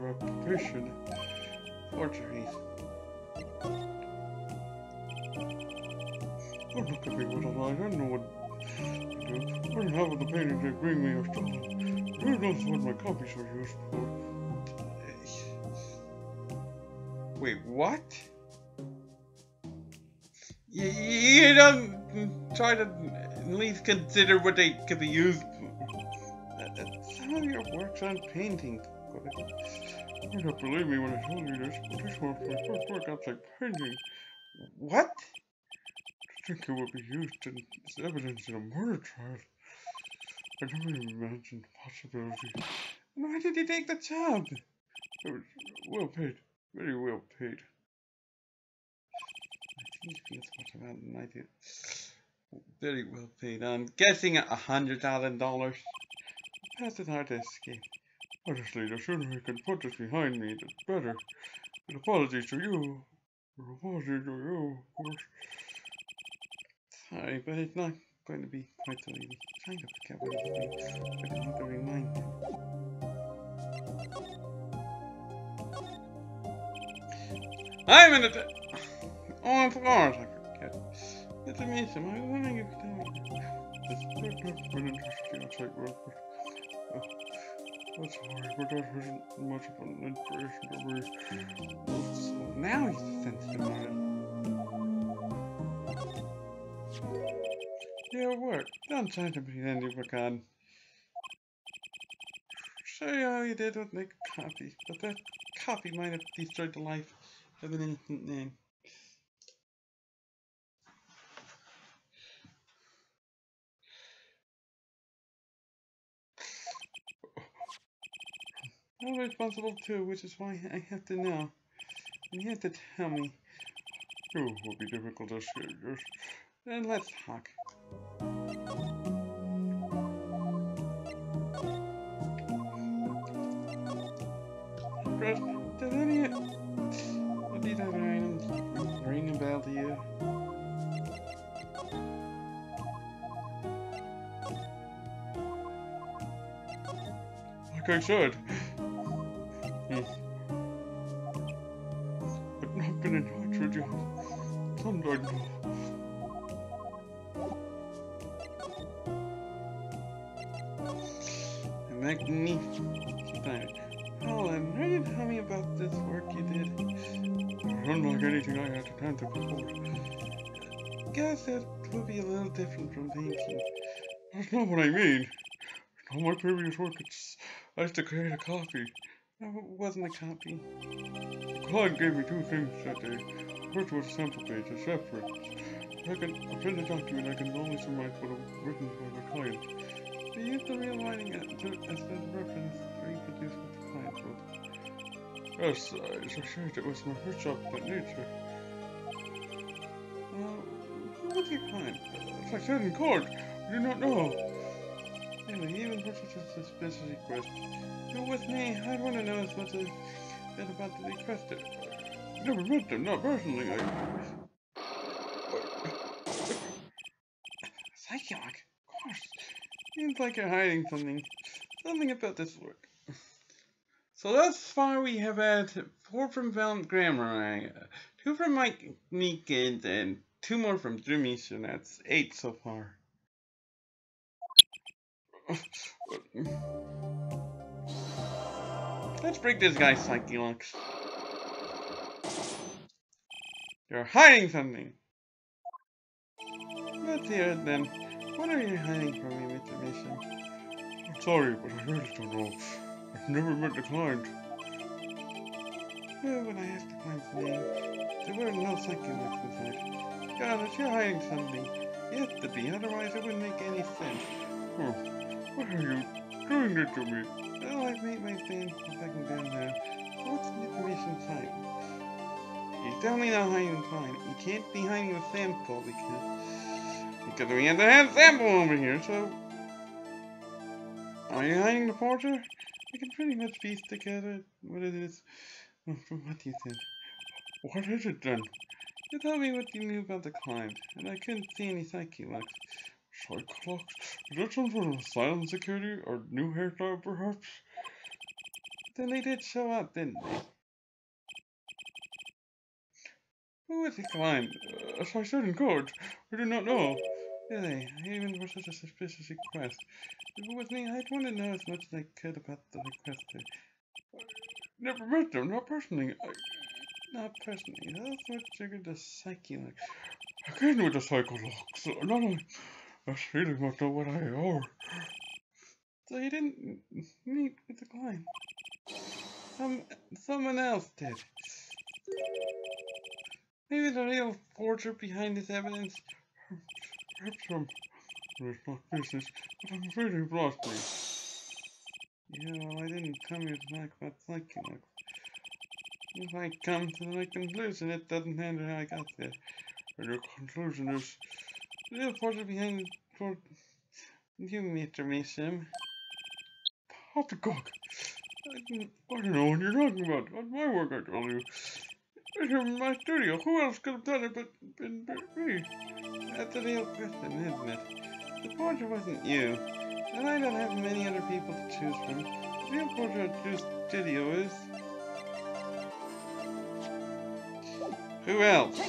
occupation. Forgery. Don't look at me with a lie. I don't know what to do. What happened to the painting they bring me or stolen? Who knows what my copies are used for? Wait, what? You don't try to at least consider what they could be used for. Some of your works on painting. You don't believe me when I tell you this, but this one's my first work outside painting. What? I think it would be used as evidence in a murder trial. I never even imagined the possibility. Why did he take the job? It was well paid. Very well paid. I think he feels about an idea. Very well paid. I'm guessing $100,000. That's an hard to escape. Honestly, the sooner I can put this behind me, the better. An apology to you. An apology to you, of course. Sorry, but it's not going to be quite so easy. Trying to forget what he's doing, but I have to remind him. I'm in it! Oh, of course I forget. It's amazing. I was wondering if you tell me. It's not been interesting outside work, but I'm sorry, but that isn't much of an inspiration to me. So now he's sensitive about it. Yeah, work. Don't try to pretend you forgot. Show you how you did with the copy, but that copy might have destroyed the life of an innocent man. I'm responsible too, which is why I have to know. And you have to tell me. Oh, it will be difficult to say this. Then let's talk. Chris, does any of these other items ring a bell to you? Like I said, I've not been in touch with you. Sometimes magnificent. Alan, are you tell me about this work you did? Unlike anything I had attempted before. Guess it would be a little different from painting. That's not what I mean. In all my previous work, I used to create a copy. No, it wasn't a copy. The client gave me two things that day. First was a sample page, a separate. Second, a printed document I can only surmise what was written by my client. We used the real writing as a reference to reproduce what the client wrote. Yes, as I said, it was my first job at nature. What's your client? As I said in court, I do not know. Anyway, even for such a suspicious request. If it was me, I'd want to know as much as that about the requester. I never met them, not personally. Psychic? Of course. Seems like you're hiding something. Something about this work. So thus far we have had 4 from Valiant Grammar, 2 from Mike Meekins, and 2 more from Jimmy, so that's 8 so far. Let's break this guy's psyche locks. You're hiding something. Let's hear it then. What are you hiding from me, Mr. Mission? I'm sorry, but I really don't know. I've never met the client. Well, when I asked the client's name, there were no psyche locks inside. Got it, you're hiding something. Yet to be, otherwise it wouldn't make any sense. Oh, what are you doing it to me? Well, I've made my stand fucking down now. So what's the information time? He's definitely not hiding the fine. He can't be hiding the sample because we had to have a sample over here, so... Are you hiding the forger? I can pretty much piece together what it is from what you said. What is it then? You told me what you knew about the client, and I couldn't see any psyche locks. Psyche locks? Is that some sort of asylum security or new hairstyle, perhaps? Then they did show up, didn't they? Who was the client? As I said in court, I did not know. Really, even for such a suspicious request. If it was me, I'd want to know as much as I could about the requester. Never met them, not personally. Not personally. That's what triggered the psyche lock. Again with the psycho locks. Not only a feeling must know what I are. So you didn't meet with the client. Someone else did. Maybe the real forger behind this evidence. Perhaps it's not business, but I'm afraid you've lost me. Yeah, well, I didn't come here to talk about psyche locks. If I come to my conclusion, it doesn't matter how I got there. And your conclusion is the real forger behind it for you, Mr. Mason. Poppycock! I don't know what you're talking about. That's my work, I tell you. It's in my studio. Who else could have done it but me? That's the real question, isn't it? The forger wasn't you, and I don't have many other people to choose from. The real forger at your studio is... Who else?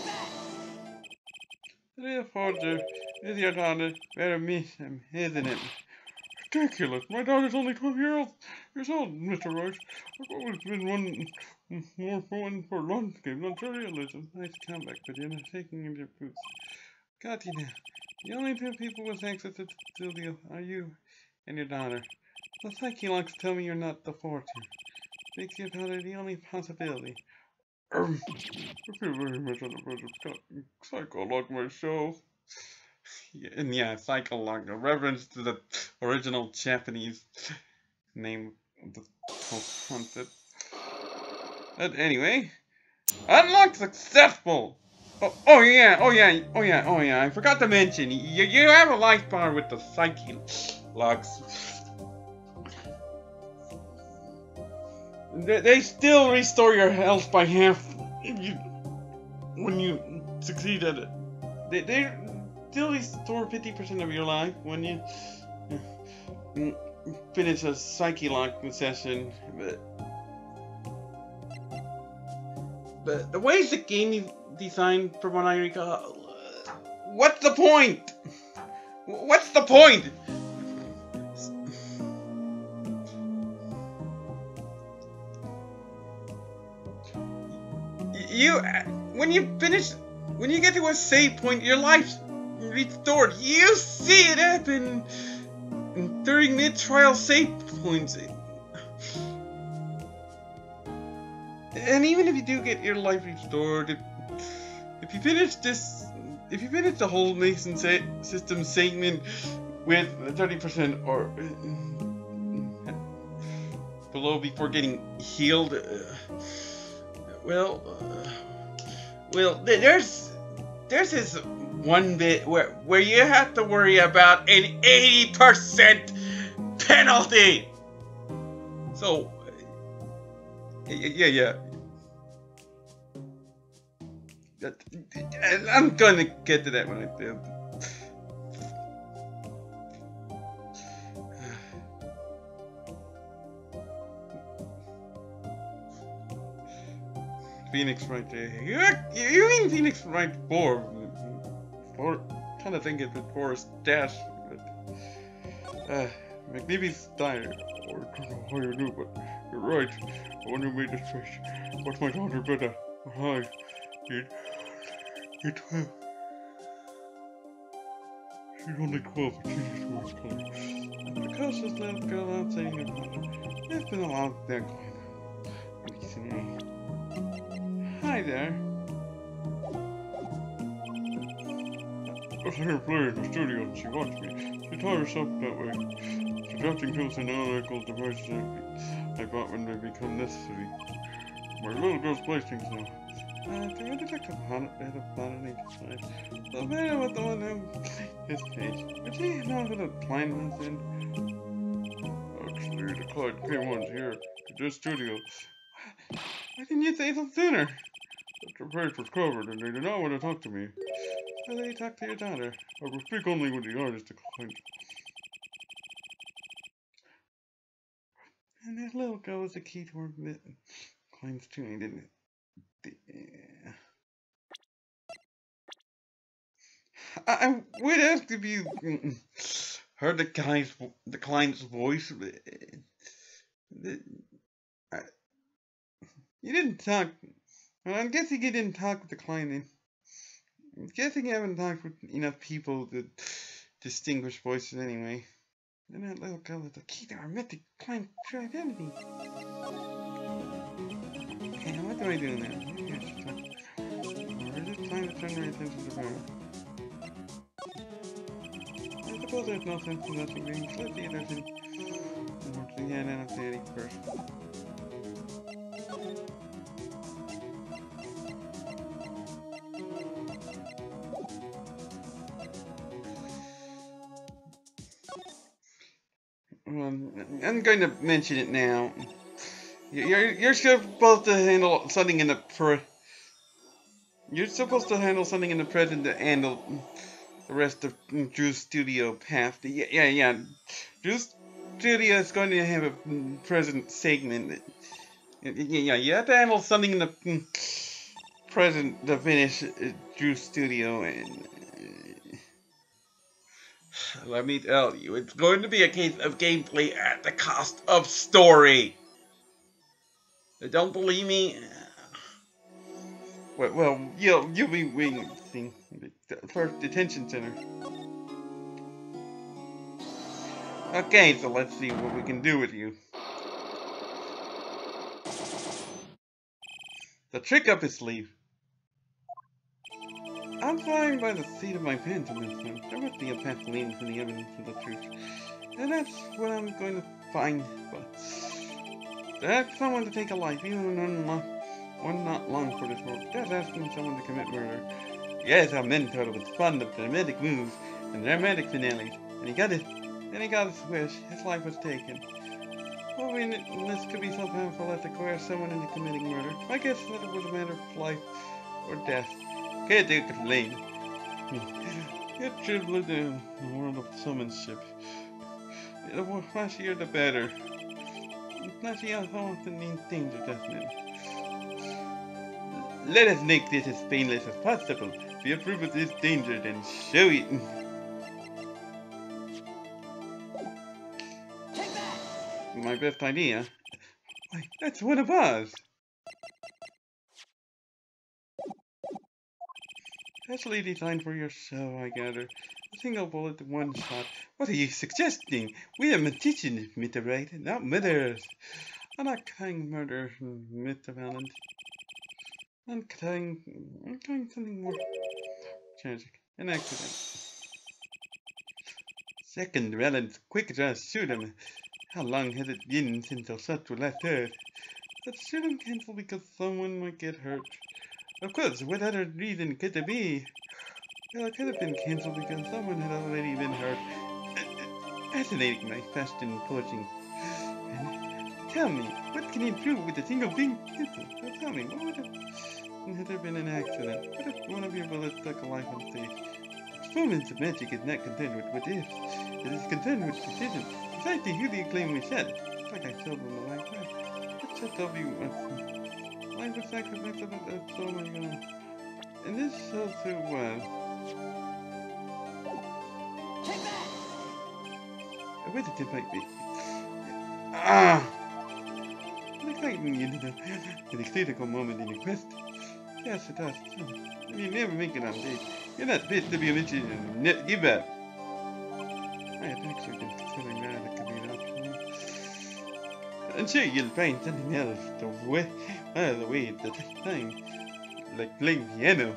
The real forger is your daughter, Vera Misham, isn't it? Ridiculous! My daughter's only 12 years old, Mr. Roach. I've always been one for lunch games, not journalism. Nice comeback, but you're not taking in your boots. Got you now. The only two people with access to the studio are you and your daughter. The psyche locks tell me you're not the forger. Makes your daughter the only possibility. I feel very much on the verge of psycho-lock myself. Yeah, psycho-lock, a reference to the original Japanese name of the whole concept. But anyway, unlock successful! Oh yeah, I forgot to mention, you have a life bar with the psyche locks. They still restore your health by half when you succeed at it. They still restore 50% of your life when you finish a psyche lock session. But the way the game is designed, from what I recall, what's the point? What's the point? When you get to a save point, your life's restored. You see it happen during mid-trial save points. And even if you do get your life restored, if you finish the whole Mason system segment with 30% or below before getting healed, well, there's this one bit where you have to worry about an 80% penalty. So, yeah. I'm gonna get to that when I do. Phoenix Wright. You mean Phoenix Wright 4? Kind of think it's 4 is dash, but McNeely's dying. Or I don't know how you knew, but you're right. I wonder who made this face. What's my daughter better? Hi, you're 12. She's only 12, but she's just worth color. Because this little girl outside your mother, there's been a lot of that going on. Hi there. Just her play in the studio and she watched me. She taught herself that way. Suggesting tools and analytical devices I bought when they become necessary. My little girl's placings now. Can I detect a bit of botany design? The man with the one who his page. Would you know who the client was in? Actually, the client came on here to this studio. Why didn't you say so sooner? The page was covered and they did not want to talk to me. So they talked to your daughter. I will speak only with the artist declined. And that little girl was the key to her client's tuning, didn't it? I would ask if you heard the client's voice. You didn't talk. Well, I'm guessing you didn't talk with the client. I'm guessing you haven't talked with enough people to distinguish voices anyway. And that little girl is the key to our mythic client's true identity. Okay, now what do I do now? Or is it time to turn my attention to the power? I suppose there's no sense in nothing being. Let's see if there's any. Yeah, then I'll say it first. I'm going to mention it now. You're supposed to handle something in the You're supposed to handle something in the present to handle the rest of Drew's studio path. Yeah. Drew's studio is going to have a present segment. Yeah, you have to handle something in the present to finish Drew's studio, and let me tell you, it's going to be a case of gameplay at the cost of story. Don't believe me? Well, you'll be witnessing the first detention center. Okay, so let's see what we can do with you. The trick up his sleeve. I'm flying by the seat of my pants on this one. There must be a path leading to the evidence of the truth. And that's what I'm going to find. But to ask someone to take a life, even one not long for this world, that's asking someone to commit murder. Yes, our mentor was fond of dramatic moves and dramatic finales, and he got his wish. His life was taken. Well, this could be so painful as to coerce someone into committing murder. I guess that it was a matter of life or death. Can't do complain. Get dribbled in the world of summonsship. The flashier the better. Flashy often means danger, doesn't it? Let us make this as painless as possible. If you approve of this danger, then show it. My best idea? Why, that's one of us! Specially designed for your show, I gather. A single bullet, one shot. What are you suggesting? We're magicians, Mr. Right, not murderers. I'm not trying murder, Mr. Valent. I'm trying something more tragic. An accident. Second, Valent, quick, just shoot him. How long has it been since our shots were last heard? But shouldn't cancel because someone might get hurt. Of course, what other reason could there be? Well, it could have been cancelled because someone had already been hurt. Fascinating, my fast and coaching. And tell me, what can you do with a single thing? Well, tell me, what would have had there been an accident? What if one of your bullets took a life on stage? Performance of magic is not concerned with what ifs. It is concerned with precision. Precisely who do you claim we said? It's like I told them the right way. Let's just tell you life was sacrificed of it, oh my god. And this shows so well. I wish it might be. An exciting incident, an critical moment in your quest. Yes, it does. You never make it on stage. You're not fit to be mentioned and give up. I had actually been considering that it could be an option. I'm sure you'll find something else the way at the time, like playing piano.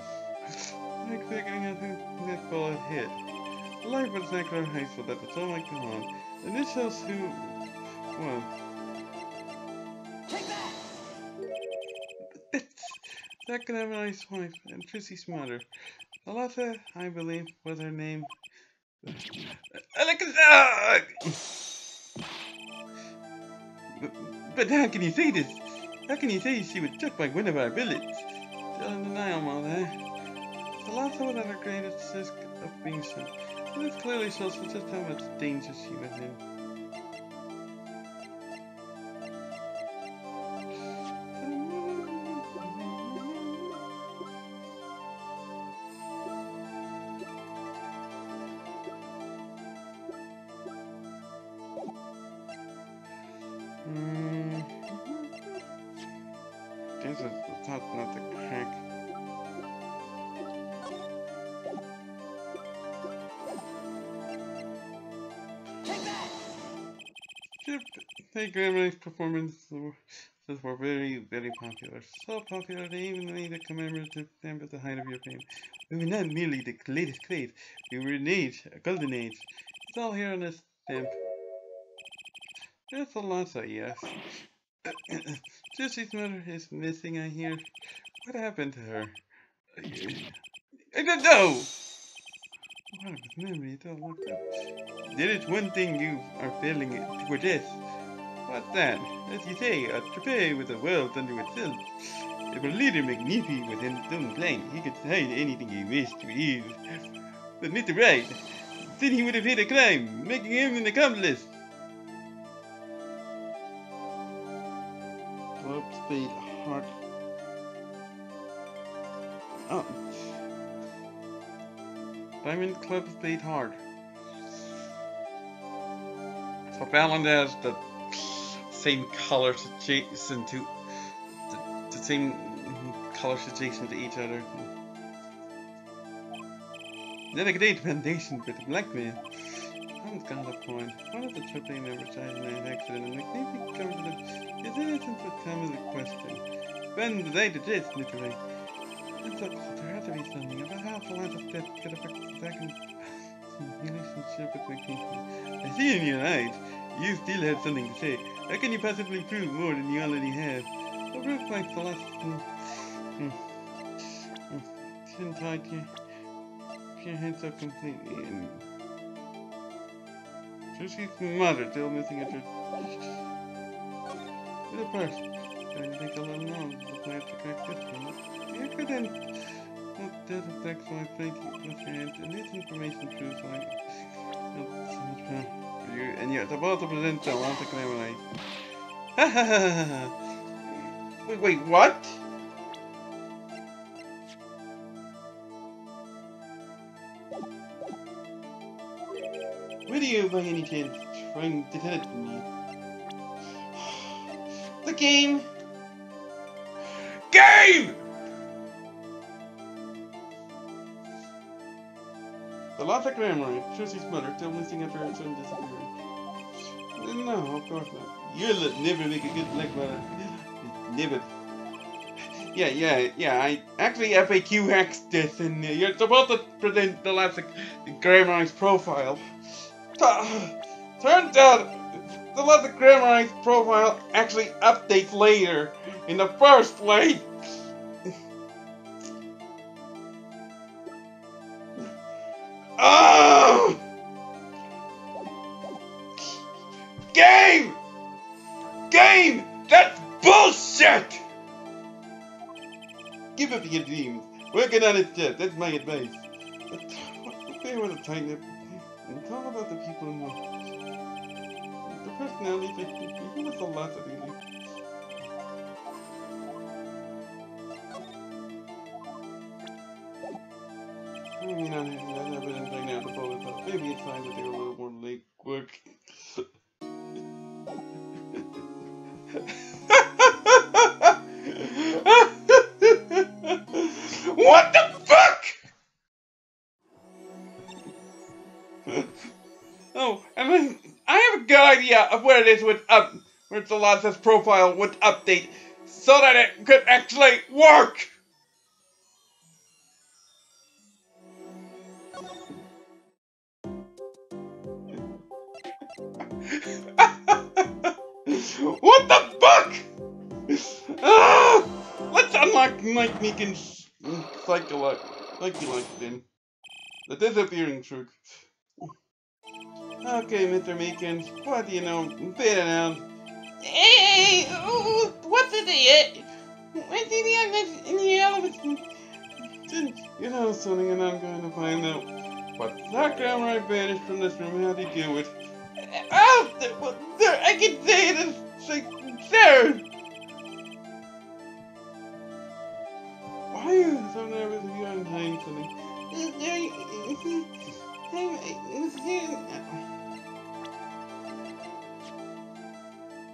like figuring out who that bullet hit. The light was not clear high school that the all might go on. And this shows who, well, that Glamorous wife and Trissy's mother. Alata, I believe, was her name. But how can you say this? How can you say she was struck by one of our bullets? Still in denial, Mother. Alata was at her greatest risk of being shot. And this clearly shows just how much danger she was in. This is the top not to crack. Hey, Grandma's performances were very, very popular. So popular they even made a commemorative stamp at the height of your fame. We were not merely the latest craze, we were an age, a golden age. It's all here on this stamp. There's a lot, yes. Jesse's mother is missing, I hear. What happened to her? I don't know! What a memory, don't look up. There is one thing you are failing for this. What's that? As you say, a trapeze with a world unto itself. If a leader magnificent within his own plane, he could hide anything he wished to ease. But Mr. Wright, then he would have hit a crime, making him an accomplice. Club Spade Heart. Oh. Diamond Club Spade Heart. So Fallon has the same colors adjacent to the same colors adjacent to each other. Then a great foundation for the black man. Someone's got a point. One of the tripping members died in an accident and McNeely covered them. His innocence would come as a question. When the day to this, Mr. Ray. It's so close. There had to be something about how the lines of death could affect the second relationship with McNeely. I see in your eyes. You still have something to say. How can you possibly prove more than you already have? The proof like the last shouldn't hide your head so completely and Susie's mother still missing a truth. With a purse. Trying to think a little more of the plan to correct this one. You couldn't look dead effects so I think with your hands and this information proves like not so much fun. You, and you're about to present the Atlanta Claymore. Ha ha ha ha! Wait, what? What are you, by any chance, trying to tell it to me? The game! GAME! The Atlanta Claymore, Trussy's mother, still missing after her son disappeared. No, of course not. You'll never make a good black mother. Never. Yeah. I actually FAQ hacked this, and you're supposed to present the last Grammar's profile. Turns out, the last Grammar's profile actually updates later in the first place. Oh! Game! That's bullshit! Give up your dreams. Working on it yet. That's my advice. But they were the tight-knit. And talk about the people involved. The personality thing. He was a lot of it. I mean, I have evidence right now to pull this up. Maybe it's time to do a little more late work. What the fuck? Oh, and I have a good idea of where this would where Celeste's profile would update so that it could actually work. What the fuck? Ah! Let's unlock Mike Meekin's psyche then. The disappearing truth. Okay, Mr. Meekins, what do you know? Better now. Hey, what's it? What's in the elephant? You know something, and I'm going to find out what that grammar I banished from this room. How did you do it? Oh, there, I can say it. It's like, there. Why are you so nervous if you're untying something?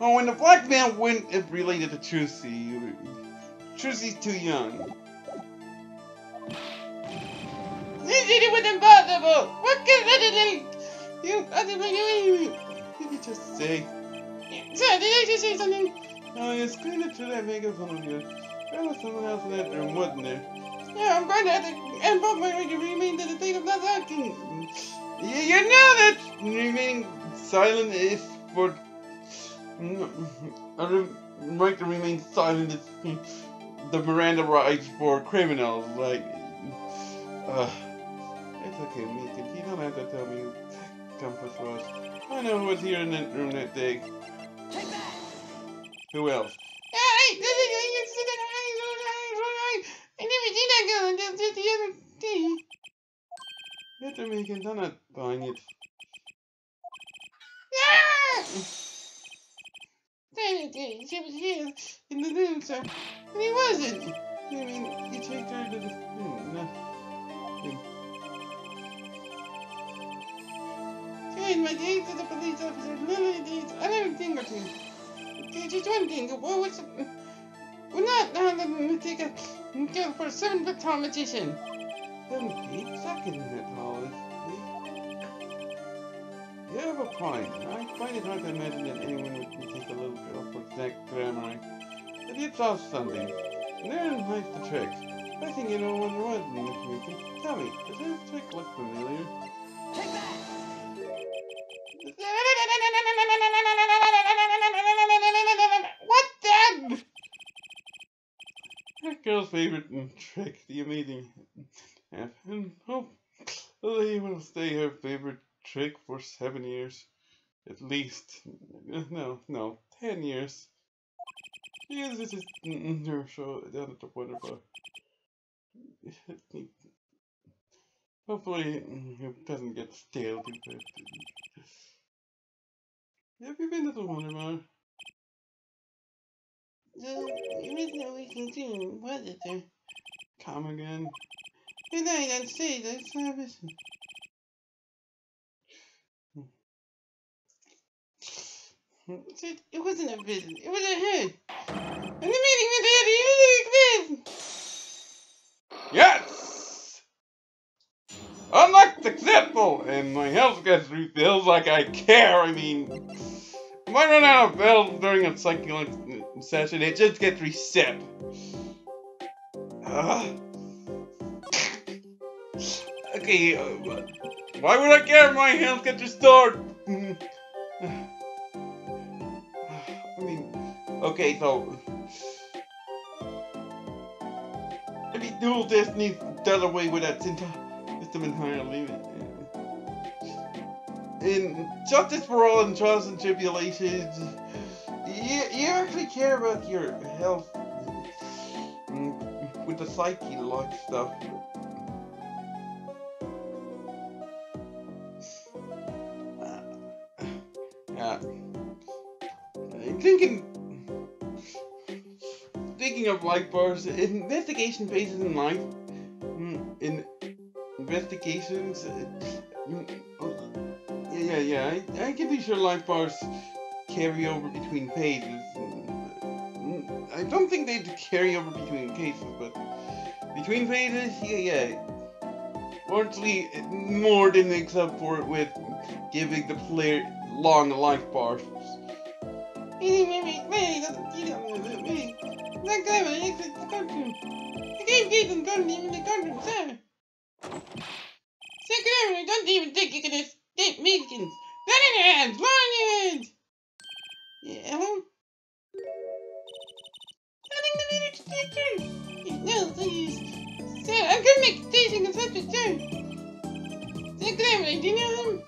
Oh, when the black man went related to Trucy. Trucy's too young. It was impossible! What could I do? Did you just say? Sorry, did I just say something? Oh, it's kind of true that making fun of you. There was someone else in that room, wasn't there? Yeah, I'm going to have to invoke my right to remain to the state of not acting. You know that remaining silent is for... right to remain silent is the Miranda rights for criminals, like... It's okay, Meekins. You don't have to tell me comfort for us. I know who was here in that room that day. Take that! Who else? I never seen that girl until just the other day. Mr. Meekins, I'm not buying it. She was here in the room, sir. And he wasn't. I mean, you take her to the room. My gaze to the police officer, none of these other thing or two. Okay, just one thing. We're not going to take a girl for a 7-foot tall magician. 7 feet? Second that tall is. You have a point. I find it hard to imagine that anyone would take a little girl for exact grammar. But you saw something. Therein lies the trick. I think you know what it was, Mr. Mickey. Tell me, does this trick look familiar? Take that! What then? That girl's favorite trick, the amazing half, and hopefully will stay her favorite trick for 7 years. At least. No, 10 years. Yes, this is her show down at the wonderful. Hopefully it doesn't get stale too fast. Have you been to the Wonder Bar? There is no reason to, was it there? Come again. Good night on stage, I service. It wasn't a visit, it was a hit. And the meeting with Eddie, you yes! Unlocked successful! And my health gets refilled like I care, I mean... If I run out of bells during a psychic session, it just gets reset. Okay, why would I care if my health gets restored? I mean, okay, so... Maybe Dual Destiny does away with that system entirely. In Justice for All and Trials and Tribulations, you actually care about your health with the psyche-like stuff. Thinking of life bars, investigation phases in life, in investigations, I can be sure life bars carry over between pages. I don't think they carry over between cases, but between pages, yeah. Largely more than makes up for it with giving the player long life bars. That guy will exit the cartoon. The game doesn't even the cartoon, sir. Secretary, don't even think you can escape Meekins. Run in your hands, run in your hands. Yeah, please. Sir, I'm going to make a station of subject, sir. Sir Glamoury, do you know him?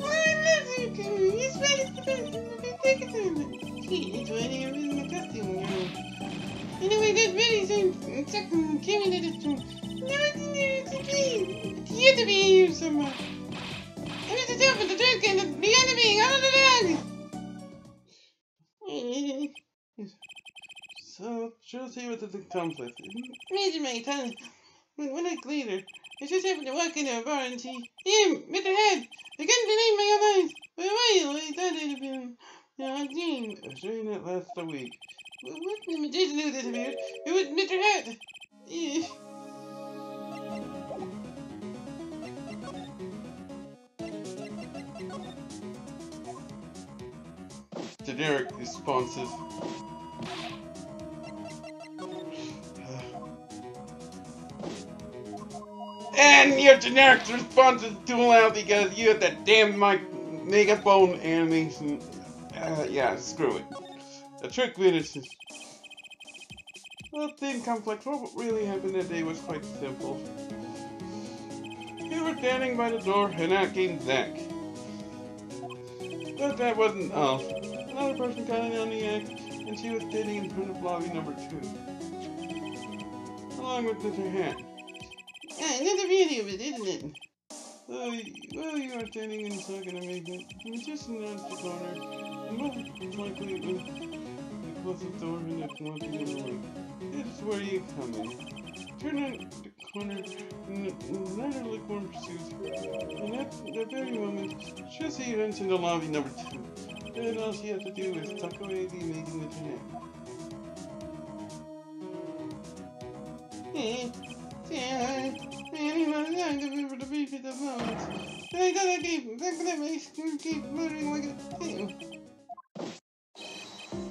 Oh, I love Sir Glamoury. He's right at the best. Take it to him. Gee, it's why you're in the costume, girl. Anyway, that really sounds second carry that is true. No, it's okay. He had to be here somewhere. I was the top of the truck and the enemy out of the dog. So, she'll see what the conflict is. Major mate, huh? One night later, I just happened to walk into a bar and see him, Mr. Head. I couldn't believe my own eyes. For a while, I thought it had been, a dream. A dream that lasts a week. What the magician who disappeared? It was Mr. Head. Generic responses. And your generic response is too loud because you have that damn megaphone animation. Yeah, screw it. The trick finishes. Well, thing complex. What really happened that day was quite simple. You were standing by the door and out came Zach. But that wasn't all. Another person got in on the act, and she was standing in front of lobby number 2. Along with Mr. Hat. Another beauty of it, isn't it? Well, you are standing in second amazement. The magician announced the corner, and most likely it was the closest door in the lobby number 1. This is where you come in. Turn on the corner, and another liquorn pursues her. And at the very moment, she'll see you enter the lobby number 2. Then all she has to do is tuck away the amazing internet. I'm going to be for the moment. I gotta keep moving like a tail.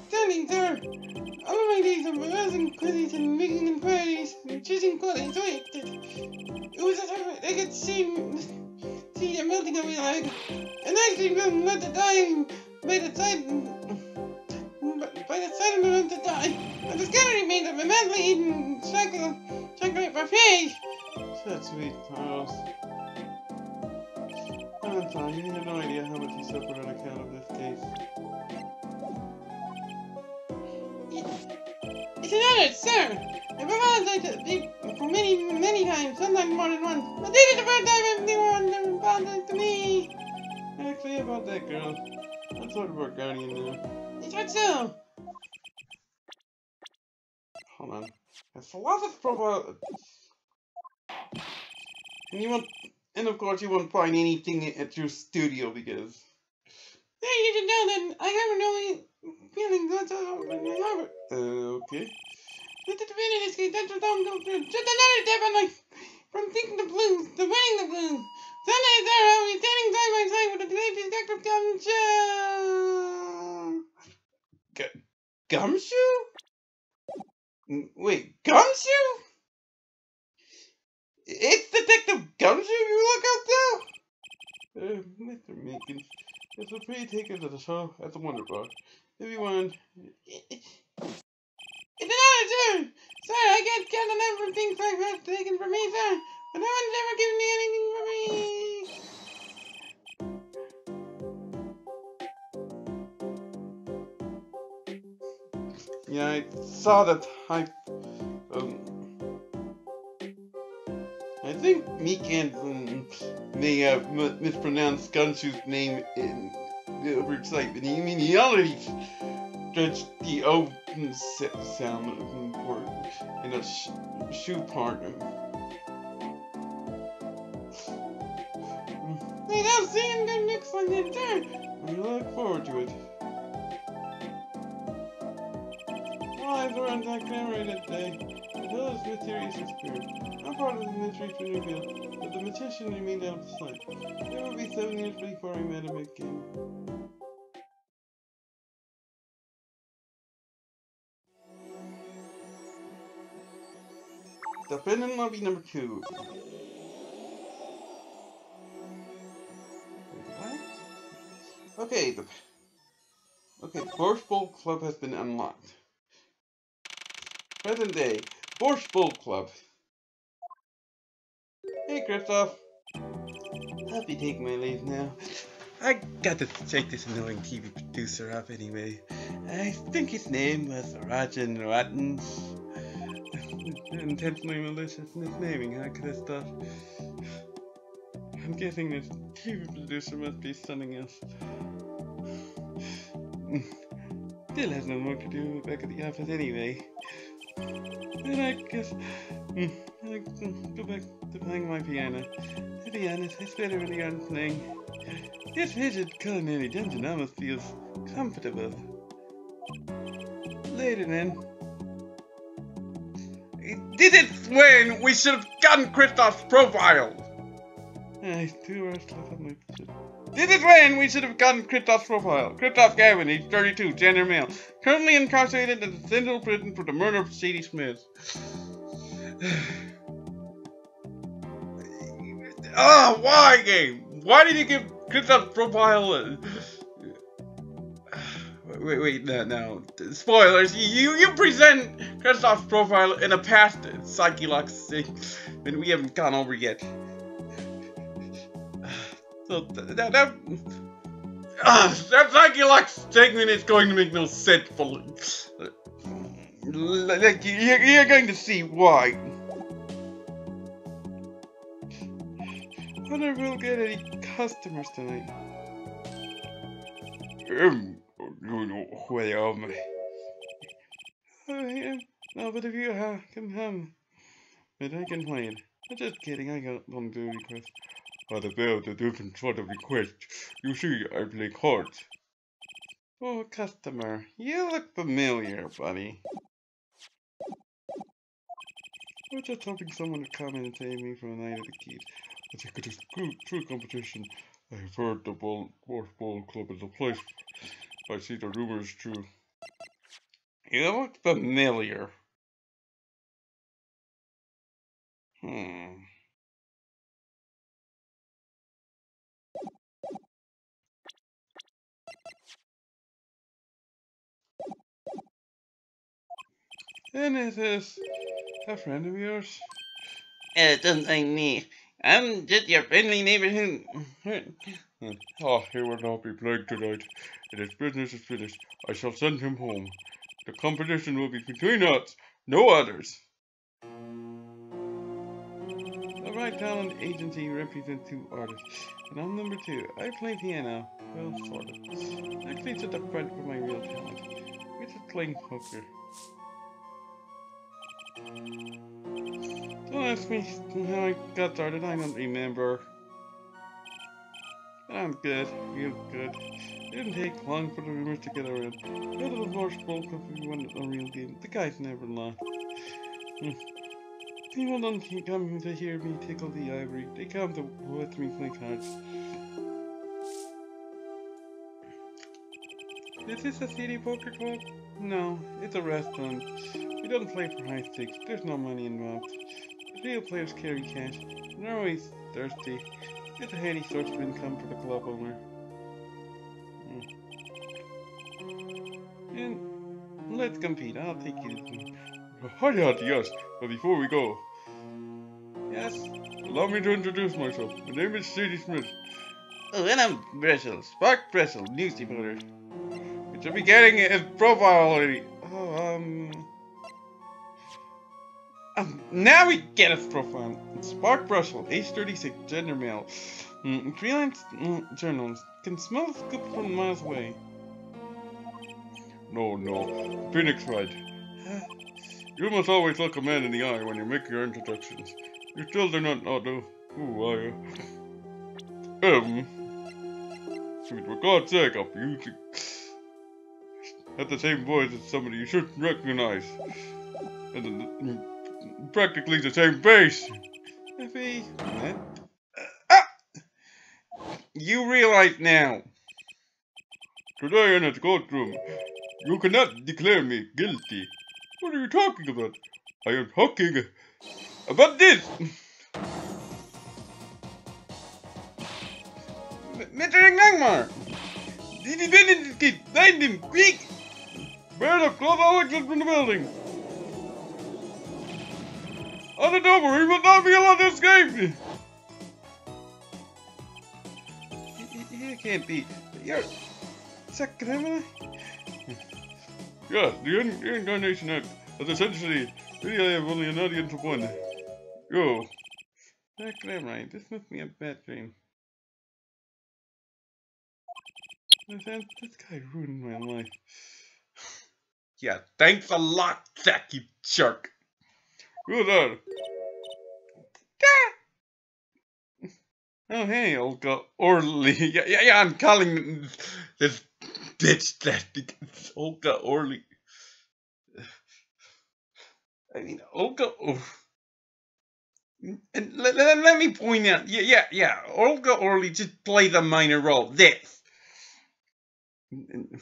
Standing there, all my days of arousing queries and making inquiries and choosing qualities wasted. It was as if I could see them melting away like an ice cream film not to die by the side of the room to die. And the scattering made of a madly eaten chocolate buffet. That's sweet, Charles. I'm sorry, you have no idea how much you suffered on account of this case. It's an honor, sir. I've apologized for many times, sometimes more than once. But this is the first time anyone apologized to me. Actually, about that girl, I'm sort of our guardian now. Is that so? Hold on. As philosopher's profile. And of course you won't find anything at your studio because. Hey, you should know that I have no feelings whatsoever in my heart. Okay. Let the divinity in this case, that's what I'm going through. Just another step on my from thinking the blues to winning the blues. Someday there I'll be standing side by side with the great detective Gumshoe. Gumshoe? Wait, Gumshoe? It's Detective Gumshoe you look up to? Mr. Meekins, it's a free ticket to the show at the Wonder Bar. If you want. It's an honor, sir. Sir, I can't count on ever things like that taken from me, sir. But no one's ever given me anything for me. Yeah, I saw that I think Meekan may have mispronounced Gunshoe's name in the overexcitement. You mean he already stretched the O sound word in a shoe part. Hey, I'll see you in the next one then, sir. I look forward to it. Well, I learned that Glamoury that day, as well as mysterious spirit. I'm part of the mystery to reveal, but the magician remained out of sight. It will be 7 years before I met him again. Defendant lobby number 2. Okay, the Forceful Club has been unlocked. Present day, Horse Bowl Club. Hey, Christoph. I'll be taking my leave now. I got to take this annoying TV producer up anyway. I think his name was Rajan Rotten. Intentionally malicious in his naming, I could have thought. I'm guessing this TV producer must be something else. Still has no work to do back at the office anyway. And I guess I go back to playing my piano. To be honest, I spent really on playing. This rigid culinary dungeon almost feels comfortable. Later then. Did it when we should have gotten Christoph's profile? I do left on my shit. Did it when we should have gotten Christoph's profile? Christoph Gavin, age 32, gender male. Currently incarcerated in the Central Prison for the murder of Sadie Smith. Oh, why, game? Why did you give Christoph's profile? Wait, no. Spoilers. You present Christoph's profile in a past Psyche-Lock thing that we haven't gone over yet. So that Psyche-Lock statement is going to make no sense. Like you're going to see why. I wonder if we'll get any customers tonight. Where am I? Oh, yeah. No, but if you can but I can play it. I'm just kidding, I don't do requests. But about a different sort of request. You see, I play cards. Oh, customer, you look familiar, buddy. I was just hoping someone would come in and save me from the night of the keys. I think it is true competition. I've heard the Horse Bowl Club is a place. I see the rumor is true. You look familiar. And is this a friend of yours? Don't mind me. I'm just your friendly neighborhood. Oh, he will not be plagued tonight. And his business is finished. I shall send him home. The competition will be between us, no others. The Right Talent Agency represents 2 artists, and I'm number 2. I play piano. Well, sort of. Actually, it's at the front for my real talent, which is playing poker. Don't ask me how I got started, I don't remember. But I'm good, real good. It didn't take long for the rumors to get around. Go to the Horse Bowl Club if you want a real game. The guys never lie. People don't come to hear me tickle the ivory. They come to watch me play cards. Is this a city poker club? No, it's a restaurant. We don't play for high stakes. There's no money involved. The real players carry cash. They're always thirsty. It's a handy source of income for the club owner. And let's compete. I'll take you to... Yes, but before we go... Yes? Allow me to introduce myself. My name is Sadie Smith. Oh, and I'm Bressel. Spark Bressel, news reporter. You should be getting his profile already. Oh, now we get his profile. Spark Bressel, age 36, gender male. Freelance journalist. Can smell the scoop from miles away. No. Phoenix right. You must always look a man in the eye when you make your introductions. You still do not know who I am. For God's sake, I'll be using at the same voice as somebody you shouldn't recognize. And practically the same base. You realize now. Today in the courtroom, you cannot declare me guilty. What are you talking about? I am talking about this! Mr. Langmar! The defendant is kid! Find him, quick! Bear the club Alex is in the building! On the double, he will not be allowed to escape! You can't be. You're. Sacramento? Yeah, the Incarnation Act has essentially really have only an audience of one. Yo. Sacramento, this must be a bad dream. This guy ruined my life. Yeah, thanks a lot, Zach, you jerk. Who's that? Oh, hey, Olga Orly. Yeah, I'm calling this bitch that because Olga Orly. I mean, Olga. And let me point out, yeah, Olga Orly just plays a minor role. This. And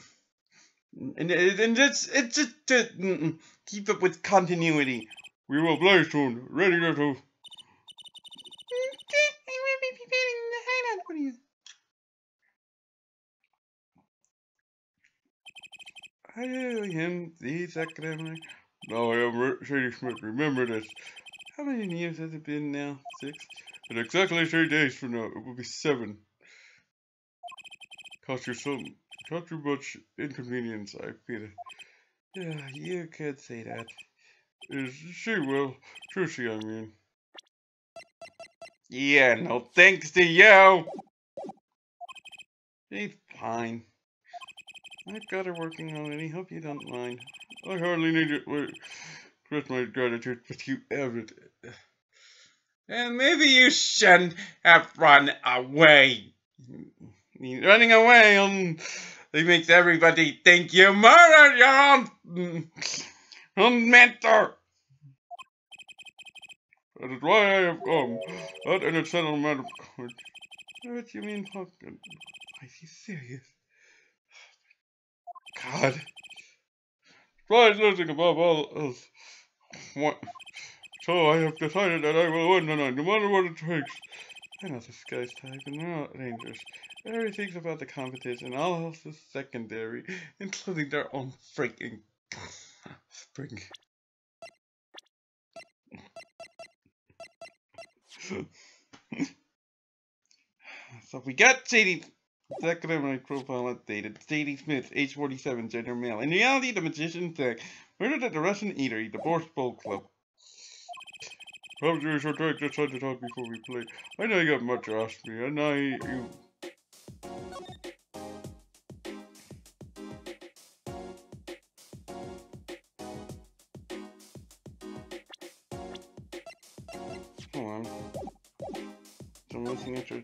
it's just to keep up with continuity. We will play soon. Ready to go. I will be preparing the hideout for you. I am the secretary. No, I am Sadie Smith. Remember this. How many years has it been now? 6? In exactly 3 days from now, it will be 7. Cost you much inconvenience, I feel. Yeah, you could say that. She will. Trucy, I mean. Yeah, no thanks to you. She's fine. I've got her working already. Hope you don't mind. I hardly need it. Express my gratitude, but you have it. And maybe you shouldn't have run away. Running away it makes everybody think you murdered your own mentor. That is why I have come. That and it's settled matter. What you mean, fucking? Are you serious? God. Try losing above all else. What? So I have decided that I will win tonight, no matter what it takes. I'm not this guy's type, and they're not dangerous. Everything's about the competition, all else is secondary, including their own freaking spring. So we got Sadie. Secondary profile updated. Sadie Smith, age 47, gender male. In reality, the magician Zach murdered at the Russian Eatery, the Borscht Bowl Club. Perhaps we should take this time to talk before we play. I know you got much to ask me, and you. Hold on. So I'm looking at your.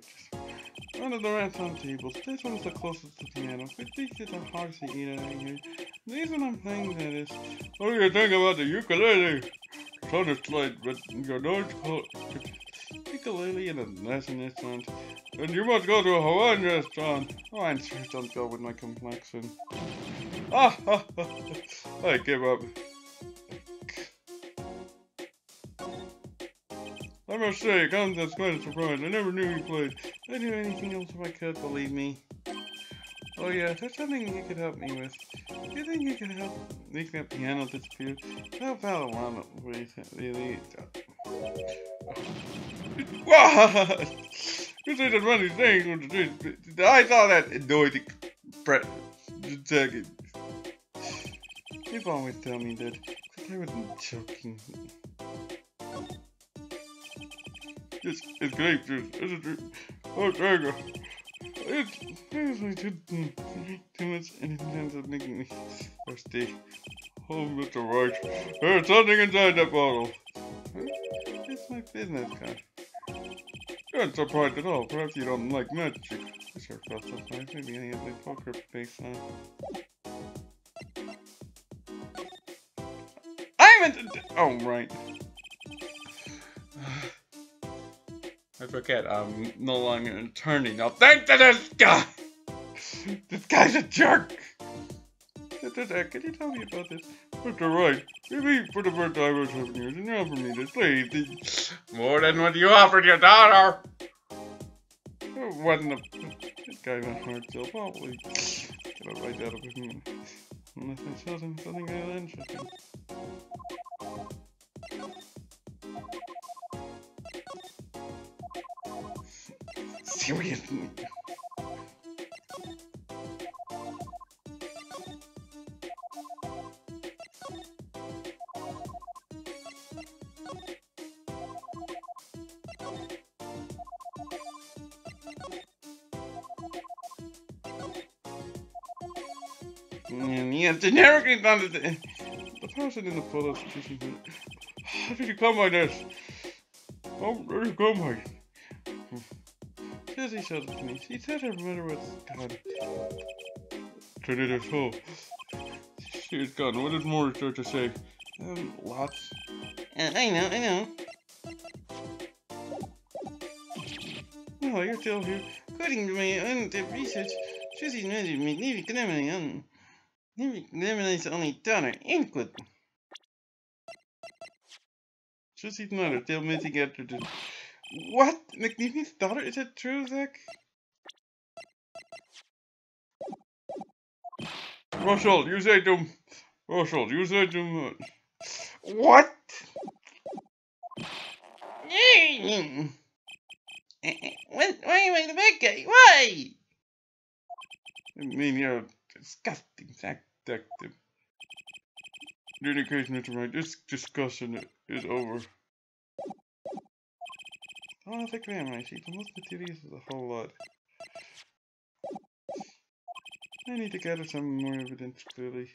One of the restaurant tables. This one's the closest to piano. But these is a hard to eat out here. These are not things that is. What do you think about the ukulele? It's on its slide, but your nose called ukulele in a Russian restaurant. And you must go to a Hawaiian restaurant. Hawaiian sure don't go with my complexion. I give up. I must say, it comes as quite a surprise. I never knew you played. I'd do anything else if I could, believe me. Oh yeah, there's something you could help me with. Do you think you could help make that piano disappear? How about a lot of ways, really? What? You say the funny thing. I saw that annoying second. You've always told me that, but I wasn't joking. It's grape juice. It's a oh, Tiger. It's like too much and it ends up making me thirsty. Oh, Mr. Right. There's something inside that bottle. Huh? It's my business card. You're not surprised at all. Perhaps you don't like magic. I sure felt surprised. Maybe I have my poker face on. I'm oh, right. I forget, I'm no longer an attorney. Now thanks to this guy! This guy's a jerk! Can you tell me about this? Mr. Right, maybe for the first time in 7 years, and you offer me this, please. More than what you offered your daughter! It wasn't this guy's a hard sell, probably. Get a right out of him. Unless I show him something really interesting. curious. Yes, generically done the person in the photo is choosing him. How did you come by this? How did you come by? Susie showed it to me. She said her mother was gone. Turn it so. She's gone. What is more there to say? Lots. I know. No, you're still here. According to my own research, Susie's mother made Navy Glimmer's only daughter. Ain't good. Susie's mother still missing after this. What? McNeely's daughter? Is that true, Zach? Russell, you say too much. What? Why am I the bad guy? Why? I mean, you're a disgusting detective. The indication is right. This discussion is over. Oh, the grammar sheet. The most materials is a whole lot. I need to gather some more evidence, clearly.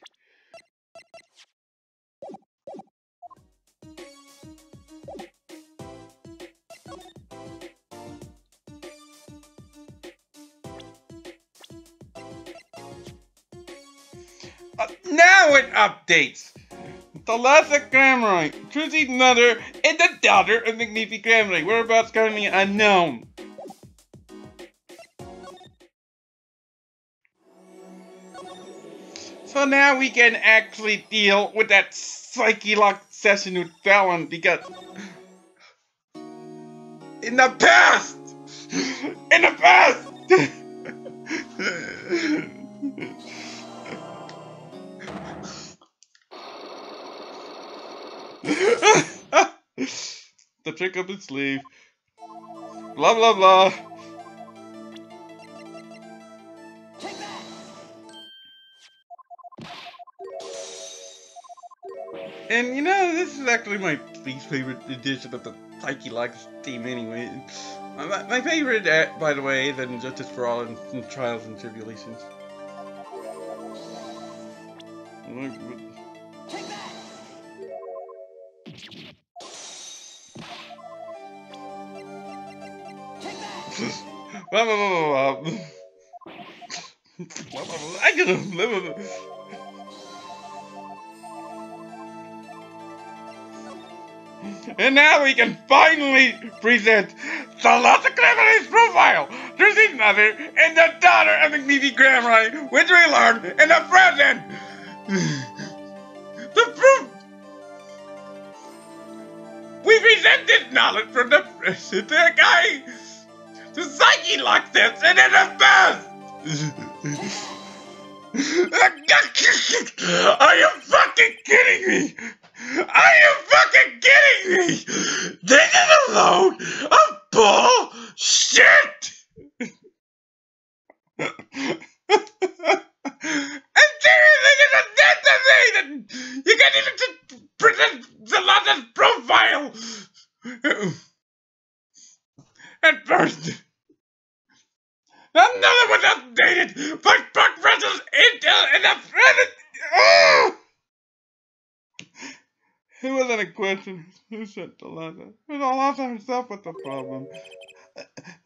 Now it updates! The last Grammarly, Trussy's mother, and the daughter of McNeefy Grammarly. Whereabouts currently unknown. So now we can actually deal with that psyche lock session with Fallon because in the past! In the past! The trick up its sleeve. Blah blah blah. And you know, this is actually my least favorite edition of the Psyche Locks theme anyway. My favorite, by the way, than Justice for All and Trials and Tribulations. Blah, blah, blah, blah, blah. I can live with it. And now we can finally present the Lots of Cleverly's profile, Trussy's mother and the daughter of McNeefy Grammarly, which we learned in the present. The proof. We present this knowledge from the present to a guy. The Psyche Lock this and in the past. Are you fucking kidding me? Are you fucking kidding me? This is a load of bullshit! And seriously, it's a dead to me that you can't even present Zalata's profile! At first, another was updated by Buck Russell's intel in the present. Oh! It wasn't a question. Who sent the letter? It was Alonzo himself with the problem.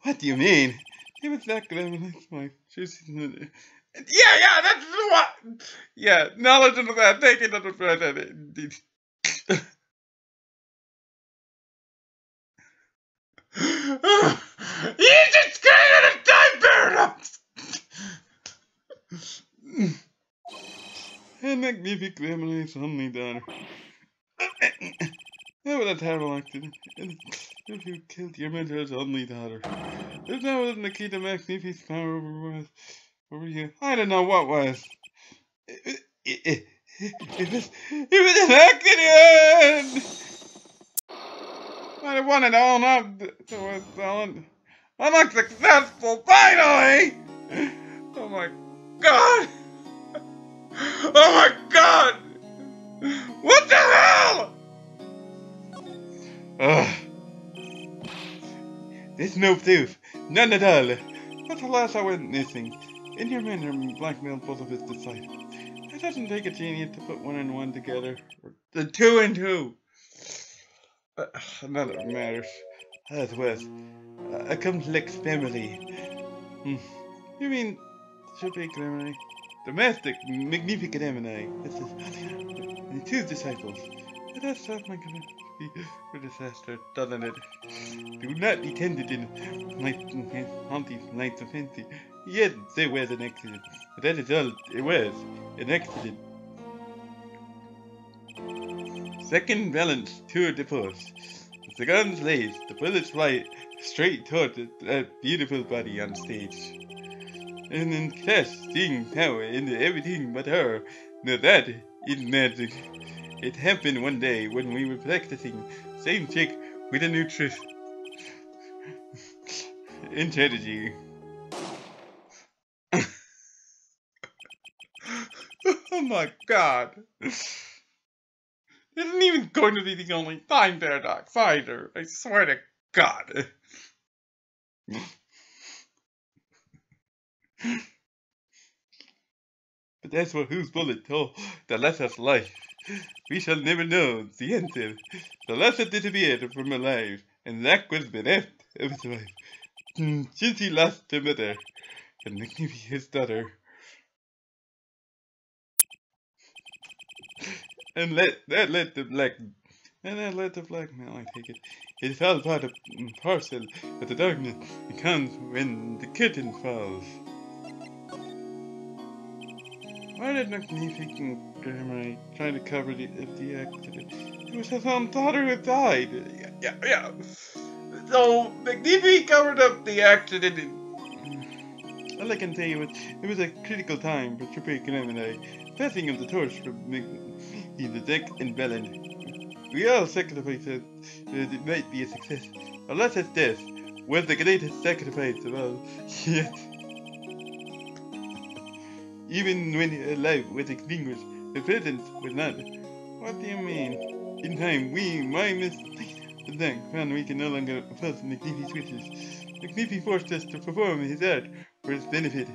What do you mean? He was that good. That's my. Yeah, that's what. Yeah, knowledge of that. Take it as a friend. Indeed. You just created a time paradox! And McNeefy Grammarly's only daughter. That was a terrible accident. If you killed your mentor's only daughter. If that wasn't the key to McNeefy's power over you, I don't know what was. It was an accident! I wanted all up to Ellen. I'm unsuccessful, finally! Oh my god! Oh my god! What the hell? Ugh. There's no proof. None at all. But alas, I went missing. And your mentor blackmailed both of his disciples. It doesn't take a genius to put one and one together. Or the two and two. None of it matters. As was. A complex family. You mean Should Gemini? Domestic, magnificent Gemini. This is the two disciples. Let us have my for disaster, doesn't it? Do not be tempted in Humpty's nights of fancy. Yes, there was an accident. But that is all it was. An accident. Second balance tour de force. The guns lays, the bullets fly straight toward that beautiful body on stage. And then class seeing power into everything but her. Now that is magic. It happened one day when we were practicing. Same chick with a new trick in strategy. Oh my god. This isn't even going to be the only time paradox either. I swear to god. But that's what whose bullet told the lesser's life. We shall never know the answer. The lesser disappeared from her life, and that was bereft of his wife. Since he lost her mother, and maybe his daughter. And that led to blackmail, I take it. It's all part of parcel of the darkness that comes when the curtain falls. Why did Magnificent Grandma try to cover the accident? It was his own daughter who died. Yeah. So Magnificent covered up the accident. All I can tell you is it was a critical time for Triple Gemini. Passing of the torch from the deck and Belen. We all sacrificed that it might be a success. Unless it's death was the greatest sacrifice of all. Yet, even when life was extinguished, the presence was not. What do you mean? In time, my mistake, found we can no longer pulse McNeefy switches. McNeefy forced us to perform his art for his benefit.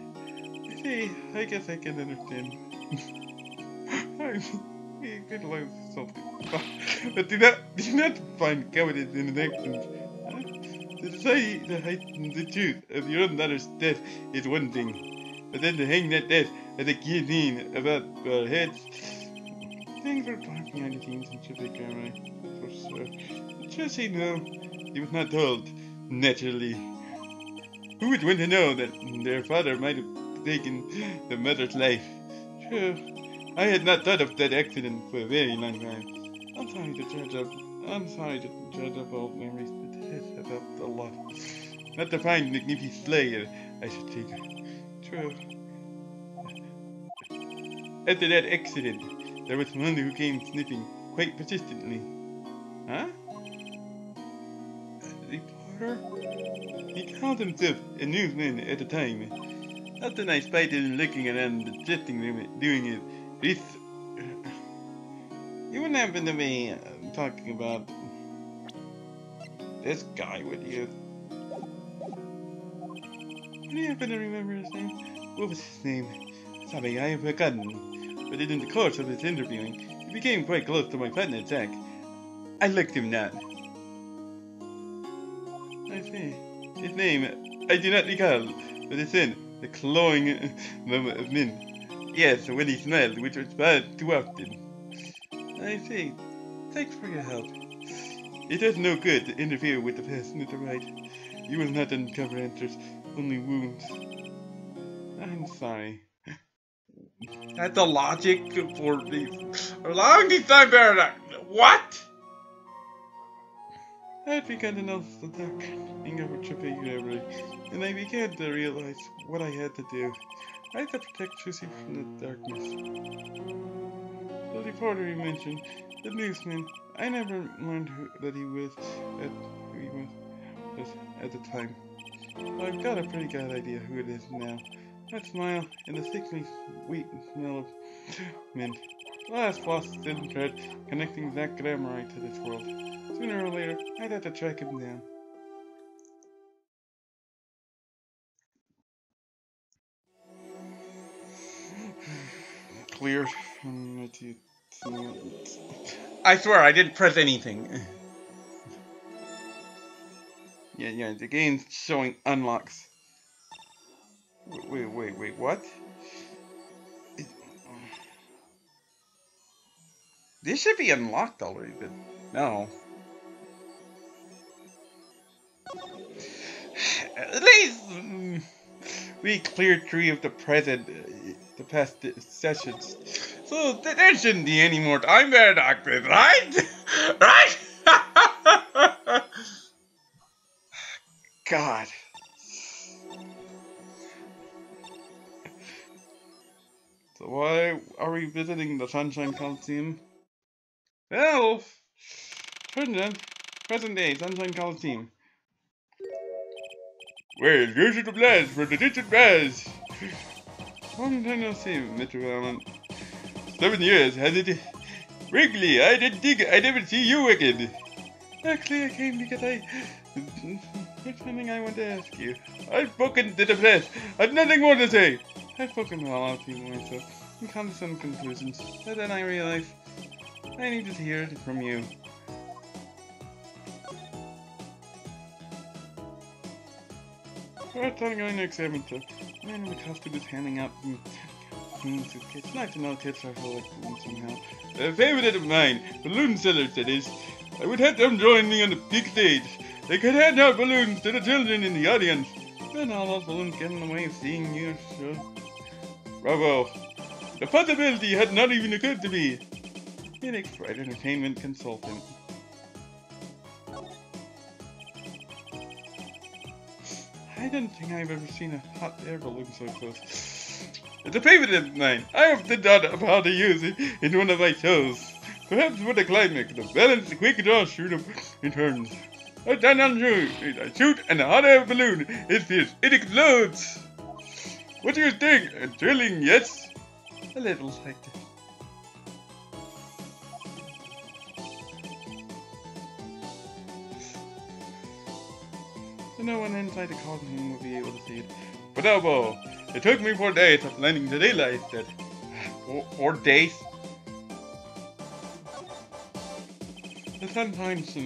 See, I guess I can understand. I could learn something. But do not find cowardice in an actions. To say to heighten the truth of your own daughter's death is one thing, but then to hang that death as a guillotine about our heads. Things were dark behind the scenes in Triple Gemini, for sure. Just say no, he was not told, naturally. Who would want to know that their father might have taken the mother's life? True. I had not thought of that accident for a very long time. I'm sorry to judge up old memories, but this is about the law. Not to find McNeefy's slayer, I should think. True. After that accident, there was one who came sniffing quite persistently. Huh? A reporter? He called himself a newsman at the time. Often I spied him looking around the dressing room doing his You wouldn't happen to be talking about this guy, would you? Do you happen to remember his name? What was his name? Sorry, I have forgotten. But in the course of this interviewing, he became quite close to my partner, Jack. I liked him not. I see. His name, I do not recall, but it's in the clawing of men. Yes, when he smiled, which was far too often. I see. Thanks for your help. It does no good to interfere with the person at the right. You will not uncover answers, only wounds. I'm sorry. That's the logic for allowing these time paradox. What? I had begun to notice the darkening of a tripping memory, and I began to realize what I had to do. I had to protect Lucy from the darkness. The reporter you mentioned, the newsman, I never learned that he was at the time. I've got a pretty good idea who it is now. That smile and the sickly sweet smell of mint. The last lost thin thread connecting Zack Glamourite to this world. Sooner or later, I'd have to track him down. Cleared. I swear I didn't press anything. Yeah, the game's showing unlocks. Wait, what? This should be unlocked already, but no. At least we cleared 3 of the the past sessions. So there shouldn't be any more time paradoxes, right? Right? God. So why are we visiting the Sunshine Coliseum? Well, present day Sunshine Coliseum. Well, here's the blast for the distant past. Long time no see, Mr. Allen. 7 years, has it? Wrigley, I didn't think I'd ever see you again. Actually, I came because there's something I want to ask you. I've spoken to the press. I've nothing more to say. I've spoken well out to myself and come to some conclusions. But then I realized I need to hear it from you. First, I'm going to examine the man in the costume is handing out it's nice to know kids are full of somehow. A favorite of mine, balloon sellers, that is. I would have them join me on the big stage. They could hand out balloons to the children in the audience. Then all those balloons get in the way of seeing your show. Bravo. The possibility had not even occurred to me. Phoenix Bright Entertainment Consultant. I don't think I've ever seen a hot air balloon so close. It's a favorite of mine. I have thought of how to use it in one of my shows. Perhaps with a climax, the balance, the quick draw, shoot up in turns. I stand on shoot, I shoot, and the hot air balloon is fierce. It explodes. What do you think? Thrilling, yes? A little like that. No one inside the costume will be able to see it. Bravo! It took me 4 days of learning to realize that. 4 days? The sometimes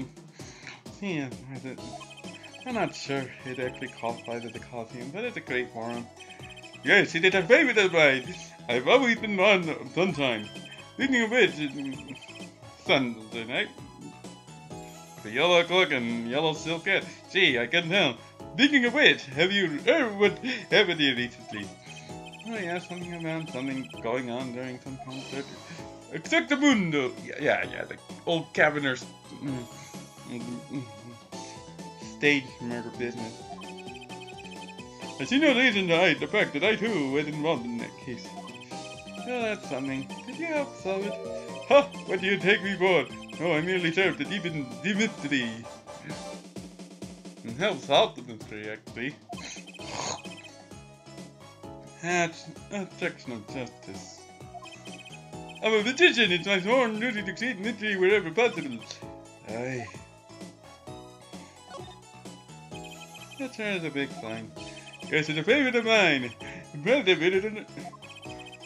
yeah, I'm not sure it actually qualifies as a costume, but it's a great forum. Yes, it is a favorite of mine. I've always been fond of sunshine. Speaking of which, Sunday, the yellow cloak and yellow silk hat. Gee, I can tell. Speaking of which, have you ever what happened here recently? Oh yeah, something going on during some concert. Exactamundo! Yeah, the old Cabiner's stage murder business. I see no reason to hide the fact that I too was involved in that case. Well, that's something. Could you help solve it? Ha! What do you take me for? No, I merely served to deepen the mystery. And help solve the mystery, actually. That's obstruction of justice. I'm a magician. It's my sworn duty to create mystery wherever possible. Aye. That sure is a big sign. Guess it's a favorite of mine.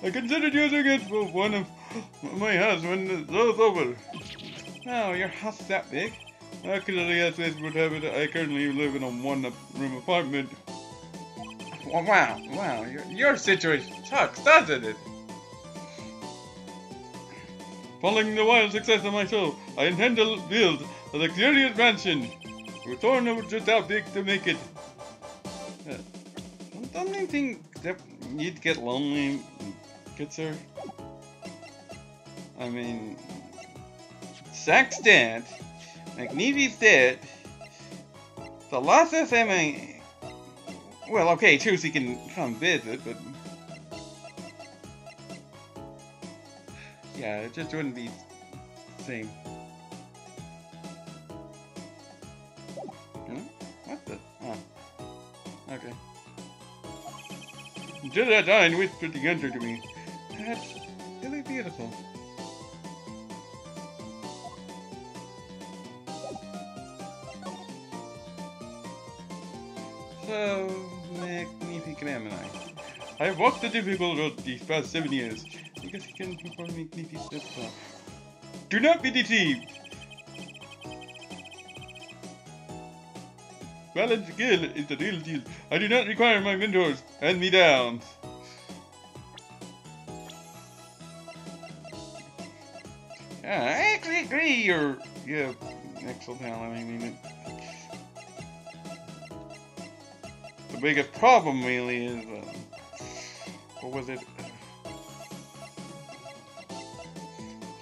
I considered using it for one of my house when the show's over. Oh, your house is that big? Actually, yes, this would have it. I currently live in a one-room apartment. Wow, your situation sucks, doesn't it? Following the wild success of my show, I intend to build a luxurious mansion. We're torn over just how big to make it. Don't you think that you'd get lonely, good sir? I mean, Zack's dead, McNeely's dead, the losses well, okay, Tuesday can come visit, but yeah, it just wouldn't be the same. Huh? What the? Oh. Okay. Just as I whispered the answer to me. That's really beautiful. So, magnificent am I have walked the difficult road these past 7 years, because you can perform magnificent stuff. Do not be deceived! Balance skill is the real deal. I do not require my mentors hand-me-downs. I actually agree. You have excellent talent. I mean, the biggest problem really is, what was it?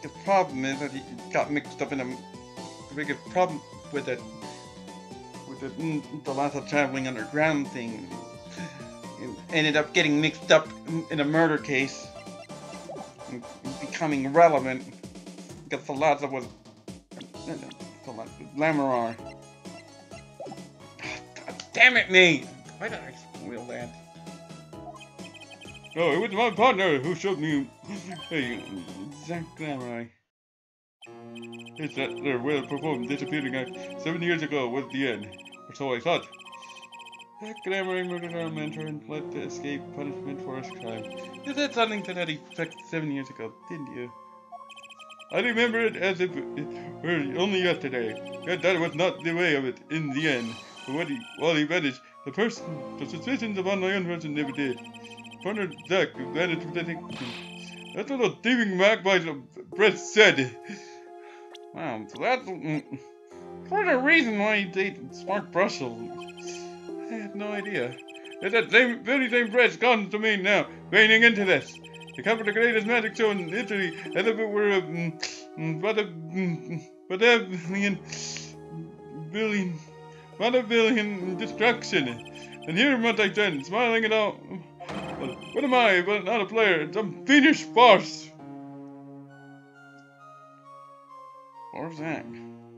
The problem is that he got mixed up in the biggest problem with it. The lots of traveling underground thing. It ended up getting mixed up in a murder case. And becoming relevant. Because the lots of was Lamorar. God damn it, me! Why did I spoil that? Oh, it was my partner who showed me. Hey, Zach Lamorar. It's that their well-performed disappearing act 7 years ago was the end. Or so I thought. Zach Lamorar murdered our mentor and fled to escape punishment for his crime. You said something to that effect 7 years ago, didn't you? I remember it as if it were only yesterday. Yet that was not the way of it in the end. But while he vanished, the suspicions of unknown person never did. Partner Zach vanished with anything. That's what those thieving magpies of Brett said. Wow, so that's part of the reason why he dated Smart Brussels. I had no idea. It's that very same Brett's gone to me now, reining into this. To cover the greatest magic show in Italy, as if it were a billion destruction. And here am I then, smiling it out. What am I but not a player? Some fiendish farce. Or Zach.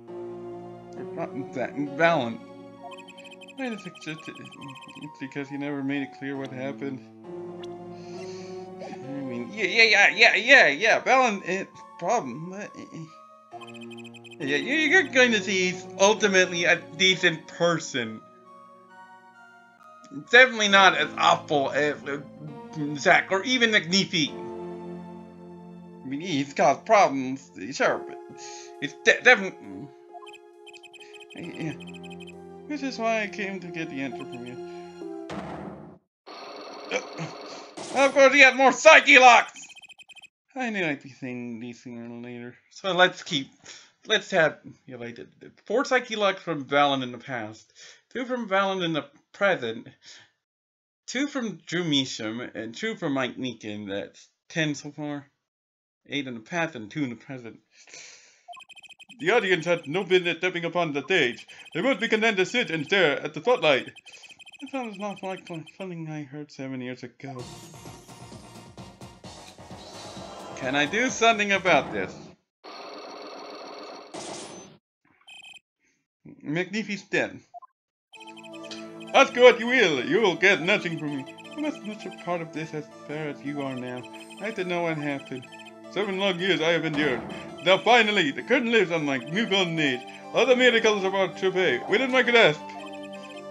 Or not Zach, Valen. I just it's because he never made it clear what happened. I mean, yeah, Valen, problem. Yeah, you're going to see he's ultimately a decent person. Definitely not as awful as Zach or even McNeefy. I mean, he's caused problems, sure, but it's definitely. Yeah. Which is why I came to get the answer from you. Of course, he had more psyche locks! I knew I'd be saying these sooner or later. So let's have, you know, I did 4 psyche locks from Valen in the past, 2 from Valen in the present, 2 from Drew Measham, and 2 from Mike Meekin. That's 10 so far. 8 in the past and 2 in the present. The audience had no business stepping upon the stage. They must be content to sit and stare at the spotlight. That sounds not like something I heard 7 years ago. Can I do something about this? McNeefy's dead. Ask what you will get nothing from me. I'm as much a part of this as far as you are now. I have to know what happened. 7 long years I have endured. Now finally, the curtain lifts on my new golden age. All the miracles of our troupe within my grasp.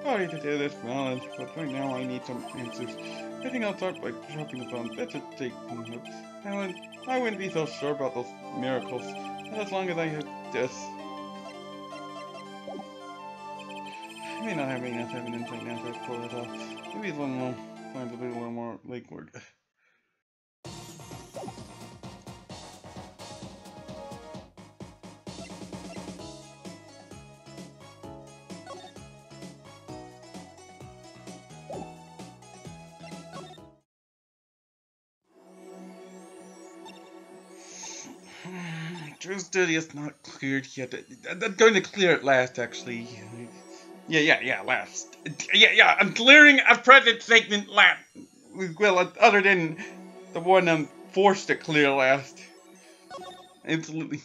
Sorry to do this, Valen, but right now I need some answers. I think I'll start by dropping the bomb. That's a take. Valen, I wouldn't be so sure about those miracles. Not as long as I have this. I may not have enough evidence right now to pull it off. Maybe it's a little more time to do a little more legwork. Drew's duty is not cleared yet. I'm going to clear it last, actually. Yeah, last. Yeah, I'm clearing a present segment last. Well, other than the one I'm forced to clear last. Absolutely.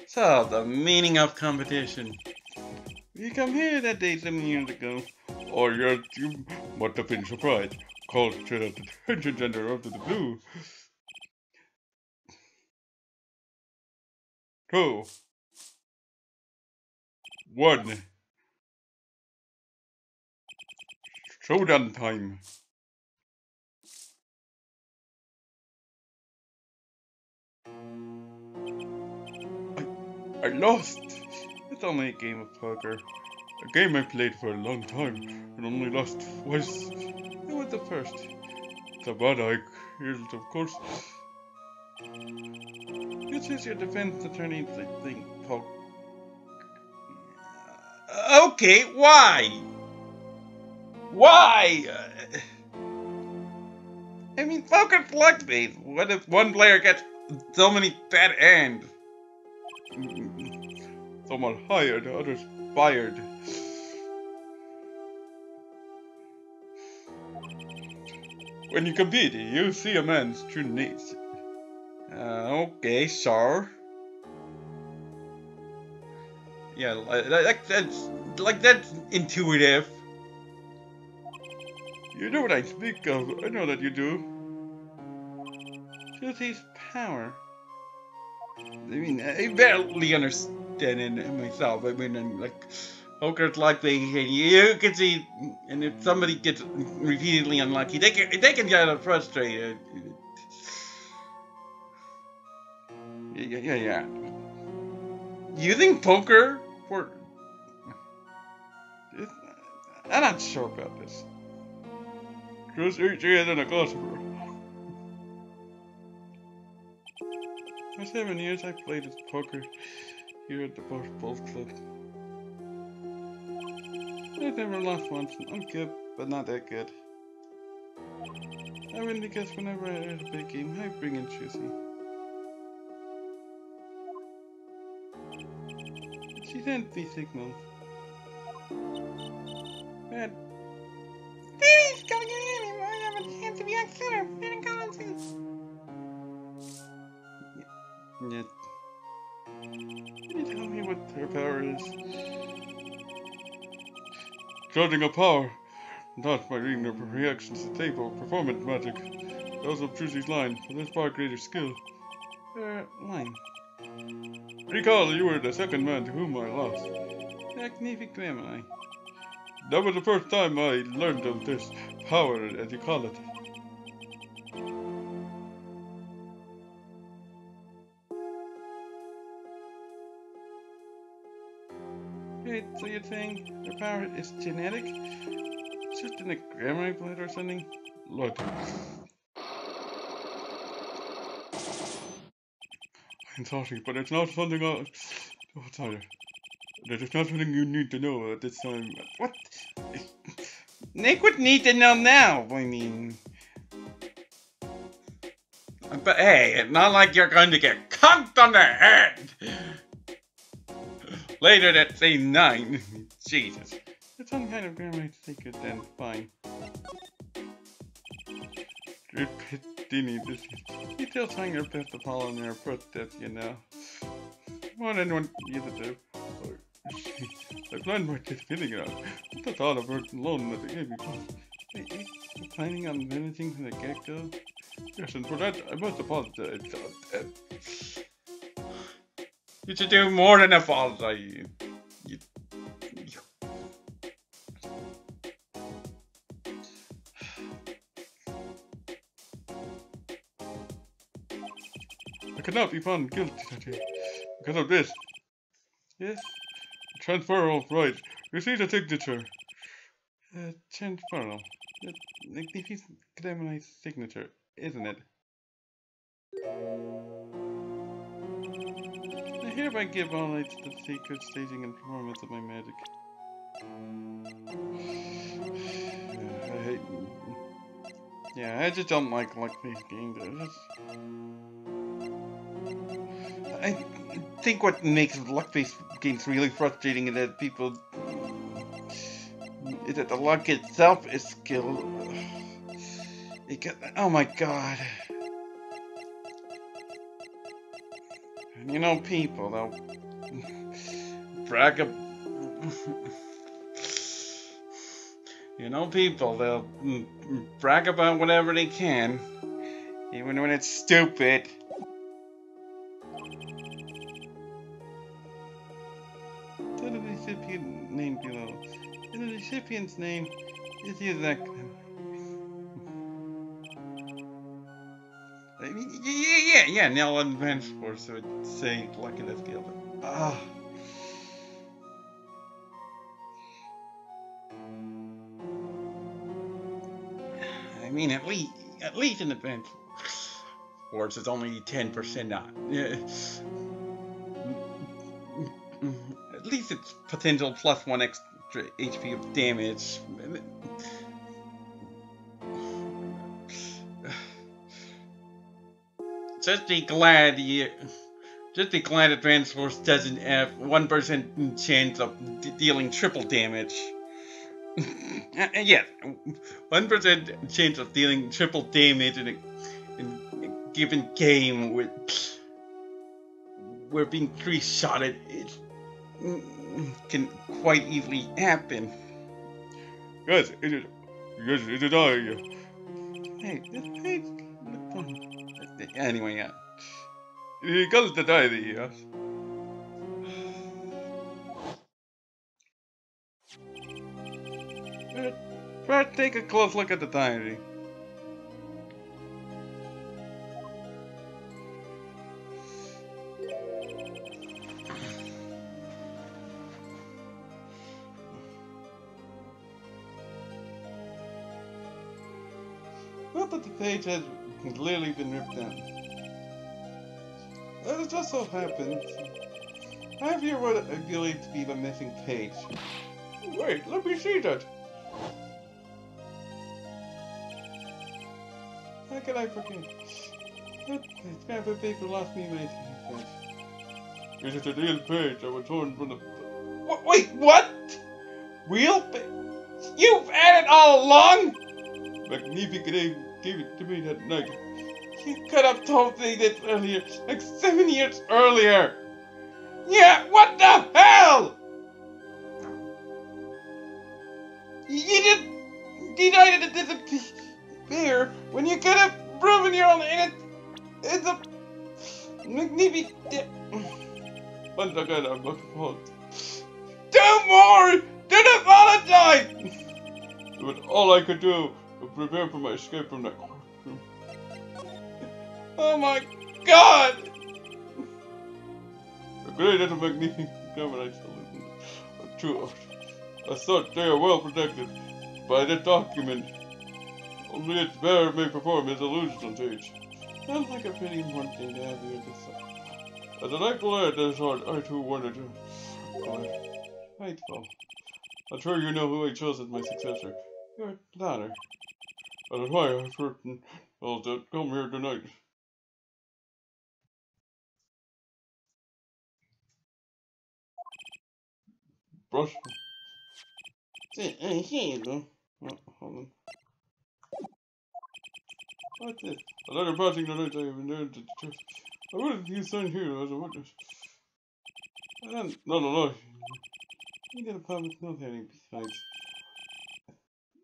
So, the meaning of competition. We come here that day 7 years ago. Oh yes, you must have been surprised. Called to the detention center out of the blue. 2, 1. Showdown time. I lost. It's only a game of poker. A game I played for a long time and only lost twice. I was the first. The bad I killed, of course. This is your defense attorney thing, Poke. Okay, why? Why? I mean, poker's luck based. What if one player gets so many bad hands? Someone hired, others fired. When you compete, you see a man's true needs. Okay, sure. Yeah, like that's intuitive. You know what I speak of. I know that you do. Susie's power. I mean, I barely understand it myself. I mean, I'm like, poker's lucky, and you can see, and if somebody gets repeatedly unlucky, they can get frustrated. Yeah. Using poker for... I'm not sure about this. Just easier than a customer. For 7 years I played this poker here at the Bulls Club. I've never lost once. I'm good, but not that good. I win because whenever I had a big game, I bring in Susie. She sent me signals. Bad. Baby's gonna get in him. I have a chance to be on center. Fitting Collins. Yeah. Can you tell me what her power is? Judging a power. Not by reading her reactions to the table. Performance magic. Also Susie's line. For this far greater skill. Line. Recall you were the second man to whom I lost. Magnific Gemini. That was the first time I learned of this power, as you call it. Wait, so you're saying her power is genetic? It's just in a grammar blood or something? Look. I'm sorry, but it's not something sorry. That is not something you need to know at this time. What? Nick would need to know now. I mean... But hey, it's not like you're going to get conked on the head! Later that same night. Jesus. It's some kind of grammar secret then, fine. You still trying your best to follow in their footsteps, you know. More than what you to do. I've learned what this feeling out. The thought of her alone that they gave me. Wait, you planning on managing from the get-go? Yes, and for that, I must apologize. You should do more than apologize. I could not be found guilty today because of this. Yes? Transferal, right. Receive the signature. Transferal. Magnificent Gemini's signature, isn't it? I hereby give all rights to the secret staging and performance of my magic. I just don't like luck-based games. I think what makes luck-based games really frustrating is that people... is that the luck itself is skill. Oh my god. You know, people, they'll brag You know, people, they'll brag about whatever they can, even when it's stupid. To the recipient name below. And the recipient's name is the exact. Yeah, Nell Advance Force, so it'd say Lucky Let's Go. Ah. I mean, at least in Advance Force, it's only 10% on. At least it's potential plus 1 extra HP of damage. Just be glad Advance Force doesn't have 1% chance of dealing triple damage. Yes, 1% chance of dealing triple damage in a given game where being 3-shotted can quite easily happen. Yes, it is. Yes, it is I. Hey, this page look fun. Anyway, yeah. He goes to die, yes. First, take a close look at the diary. Not that the page has clearly been ripped out. It just so happens I have here what I believe to be the missing page. Wait, let me see that. How could I forget? That scrap of paper lost me my page. Is it a real page I was torn from the... Wait, what? Real page? You've had it all along? Magnificent gave it to me that night. You could have told me this earlier, like 7 years earlier. Yeah, what the hell? You didn't deny it disappear when you could have proven your own it's a magnificent. Once again, I'm not fault. Do more! Don't apologize! It was all I could do to prepare for my escape from that courtroom. Oh my god! A great and magnificent government true. I thought they are well protected by the document. Only its bearer may perform his illusion on stage. Sounds like a pretty important thing to have here at this time. As an acolyte, that is hard. I too wanted to. Faithful. I'm sure you know who I chose as my successor. Your daughter. That is why I've written all that come here tonight. Brush. Here you go. Oh, hold on. What's this? A letter passing the night I have inherited the church. I wouldn't you sign here as a witness. No. You got a public note hearing besides.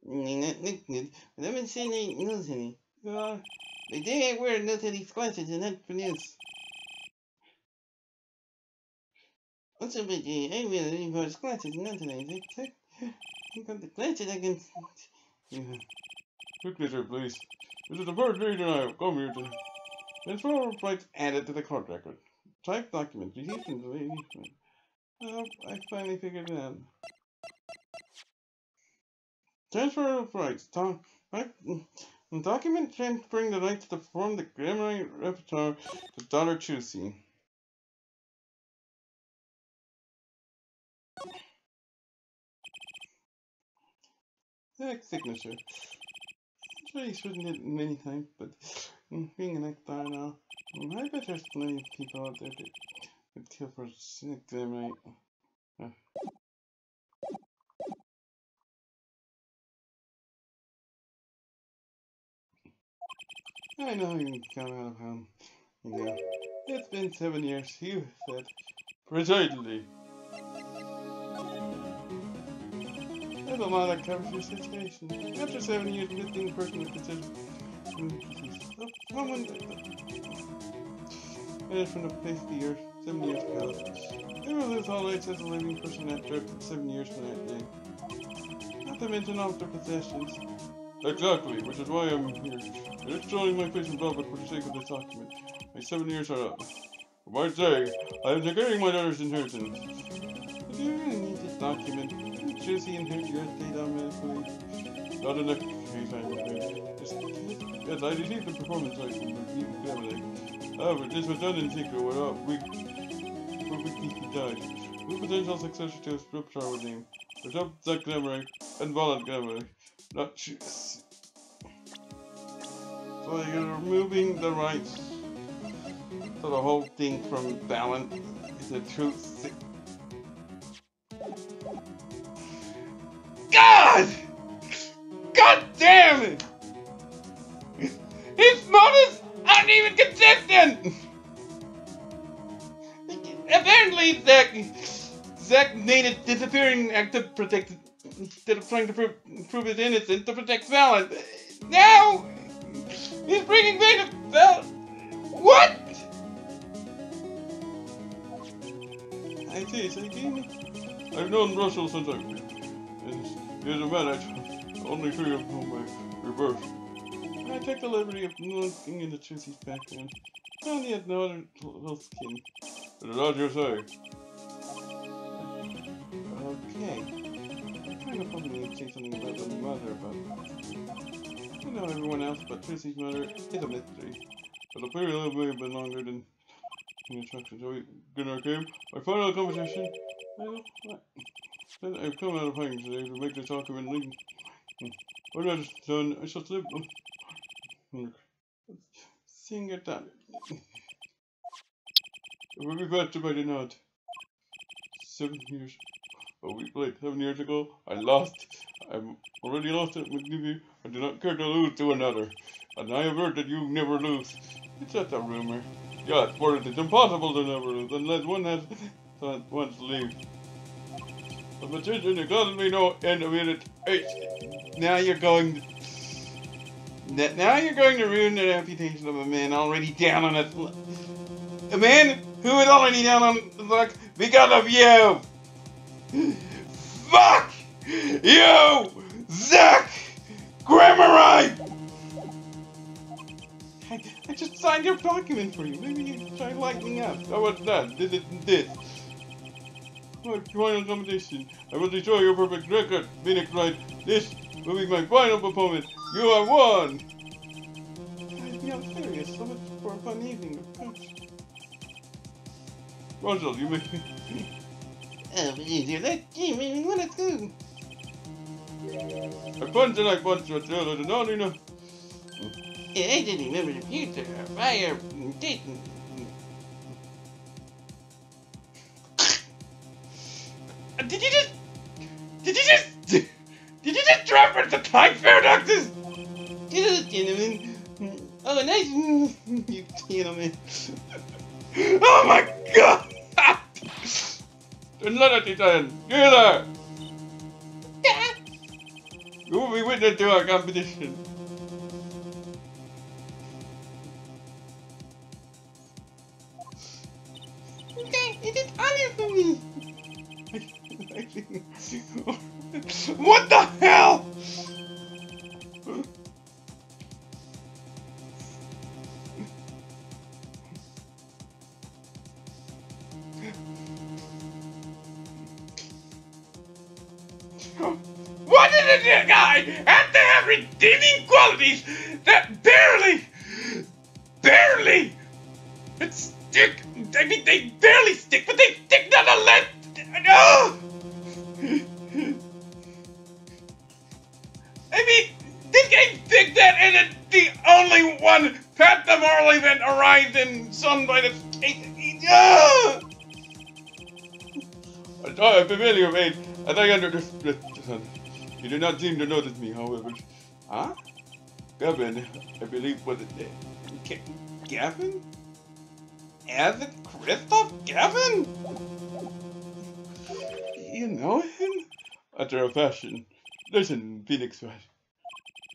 But I've been saying they knows any. They didn't wear notary's glasses and not pronounce. Also, but I wear anybody's glasses and not tonight. I got the glasses I can. Signature, please. This is the first day that I have come here to. Transfer rights added to the court record. Type document. Received from the lady. I finally figured it out. Transfer of rights. Document transferring the rights to perform the grammar repertoire to daughter Chusi. Signature. Actually, shouldn't it many times, but being an actor now, I bet there's plenty of people out there that would kill for grammar. I know you come out of home. Yeah. It's been 7 years, you said. Precisely. a lot that covers your situation. After 7 years, visiting person with considered someone vanished from the face of the earth 7 years ago. They will lose all rights as a living person after 7 years from that day. Not to mention all of their possessions. Exactly, which is why I'm here. It is showing my face in public for the sake of this document. My 7 years are up. For my sake, I am securing my daughter's inheritance. Do you really need this document? Didn't Josie inherit your estate automatically? Not in the case I'm afraid. Yes, I received the performance rights from the family. However, this was done in secret without he died. Two potential successors to his repertoire were named. Bishop Zack Glamerick and Violet Glamerick. Not choose. So you're removing the rights to the whole thing from balance. Is the truth? God! God damn it! His motives aren't even consistent! Apparently, Zack made a disappearing act to protect, instead of trying to prove his innocence to protect Valen. Now, he's bringing back Valen. What? I see, so I've known Russell since he is a man only 3 of whom I reversed. I took the liberty of looking into Chissy's background. Found he had no other little skin. It is as you say. Okay. I'm trying to probably say something about the mother, but I know everyone else, but Trissy's mother is a mystery. But the period may have been longer than the instructions. So we get our game. Our final conversation. Well, then I've come out of hiding today to make this document legal. When that is done, I shall slip. Seeing it done. It will be better by the nod. 7 years. A week late. 7 years ago, I lost. I've already lost at McGivey. I do not care to lose to another. And I have heard that you never lose. It's just a rumor. Yes, for it is impossible to never lose unless one has wants to leave. The magician, it doesn't be no end of it. Now you're going to ruin the reputation of a man already down on its luck. A man who is already down on his luck because of you! Fuck you, Zack Grammarite! I just signed your document for you. Maybe you try lightening up. Oh, what's that? This. My final competition. I will destroy your perfect record, Phoenix Wright. This will be my final performance. You have won! I'm serious. So much for a fun evening of punch. Russell, you make me. Easier. Let's go. I punch and I punch, but the other not enough. I didn't remember the future. Fire. Did you just reference the time paradoxes? Gentlemen. Oh, nice. You gentlemen. Oh my god! Then let it then. You there! You will be witness to our competition. Okay, it is honor for me. What the hell? What did this guy have to have redeeming qualities that barely stick? I mean, they barely stick, but they stick nonetheless. I mean, this game picked that, and it's the only one past the moral event arrived in Sun by the I saw a familiar face as I entered the sun. You do not seem to notice me, however. Huh? Gavin, I believe, was it Gavin? As it Christoph Gavin? You know him? After a fashion. Listen, Phoenix Rat.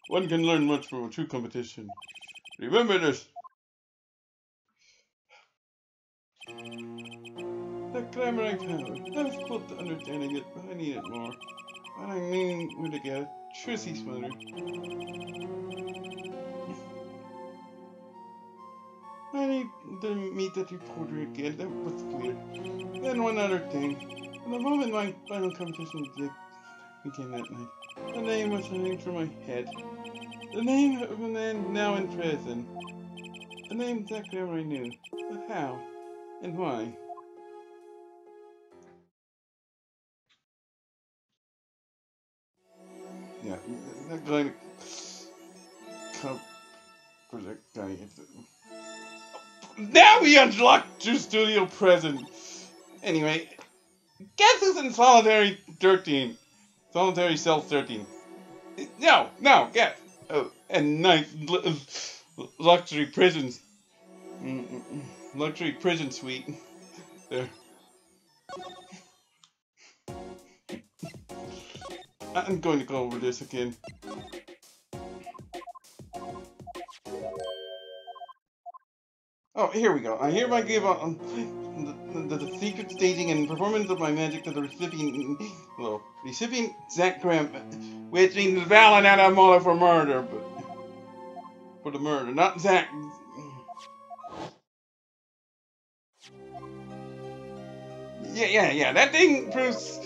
One can learn much from a true competition. Remember this. That grammar I found. I was close to understanding it, but I need it more. What I mean with to get truly smarter. I need to meet that reporter again. That was clear. Then one other thing. At the moment my final competition began that night, the name was running through my head. The name of a man now in prison. The name that grammar I knew. But how? And why? Yeah, that guy come for that guy. Now we unlocked your studio present. Anyway, guess who's in solitary 13? Solitary cell 13. No, guess. Oh, and nice luxury prisons. Luxury prison suite. There. I'm going to go over this again. Oh, here we go. I hereby give the secret staging and performance of my magic to the recipient, well, recipient Zach Graham, which means Val and Mola for murder, but for the murder, not Zach. Yeah. That thing proves.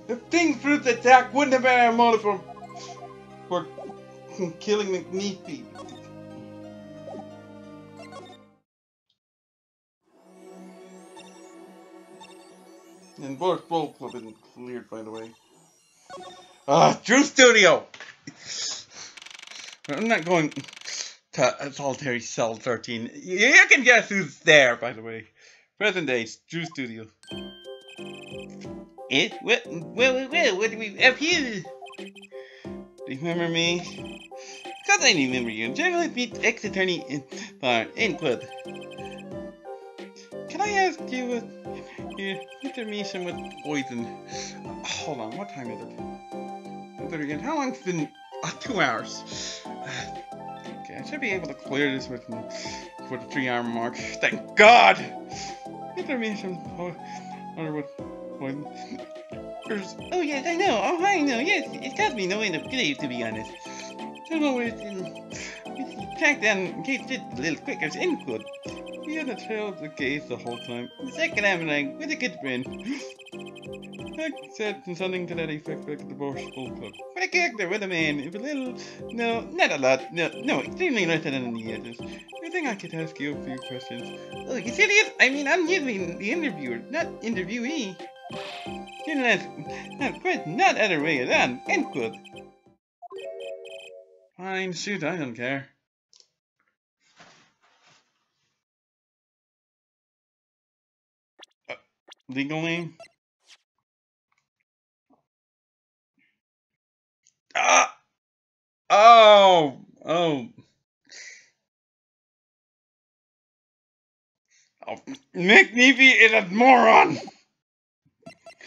The thing proves that Zach wouldn't have been a motive for killing McNeefy. And both have been cleared, by the way. Drew Studio! I'm not going to solitary cell 13. You can guess who's there, by the way. Present day, Drew Studio. What do we have here? Remember me? Because I remember you. Generally beat ex-attorney bar. Input. Can I ask you your intermission with poison? Hold on, what time is it? Again, how long's it been? 2 hours. Okay, I should be able to clear this for the 3-hour mark. Thank God! Intermission with poison. Oh yes, I know. Oh, I know. Yes, it caused me no end of grief, to be honest. I know we tracked down Kate just a little quicker. Input. We had a trail of the case the whole time. Second, I'm like, with a good friend. I said something to that effect back at the Borscht Club. With a character, with a man, if a little, no, not a lot, no, extremely less than the others. I think I could ask you a few questions. Oh, you serious? I mean, I'm usually the interviewer, not interviewee. Not question, not other way around. End quote. Fine, shoot, I don't care. Legally? Oh, McNeefy is a moron!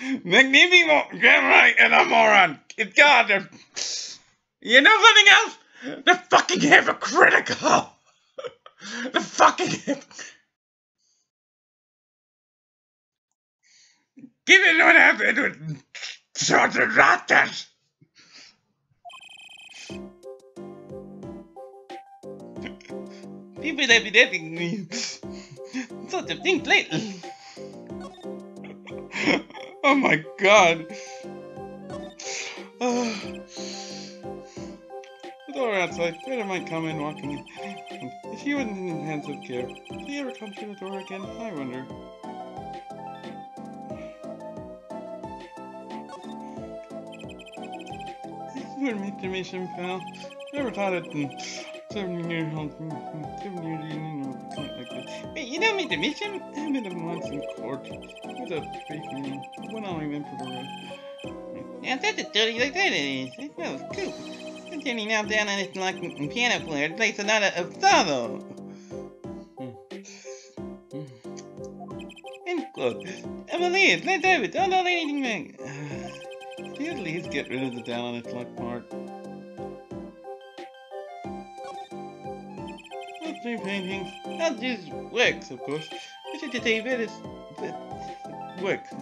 McNeefy is a moron! God, you know something else? They're fucking hypocritical! They're fucking Given what happened with George Rotters! People have been asking me sort of things lately. Oh my God. The door outside. Peter might come in walking. If he wasn't in hands of care, would he ever come through the door again? I wonder. Good meet to mission, pal. Never thought it in 7 years old. 7 years in something like this. Wait, you don't meet the mission? I met him once in court. It was a fake meeting. Went on I went for the rest. Yeah, that's a dirty like that it is. It smells cool. I'm turning now down on this like piano player. It plays a lot of solo. End quote. Emily, let's have it. Don't know anything, man. you at least get rid of the down on its luck part? Not three paintings. Not just works, of course. Which is to say, works.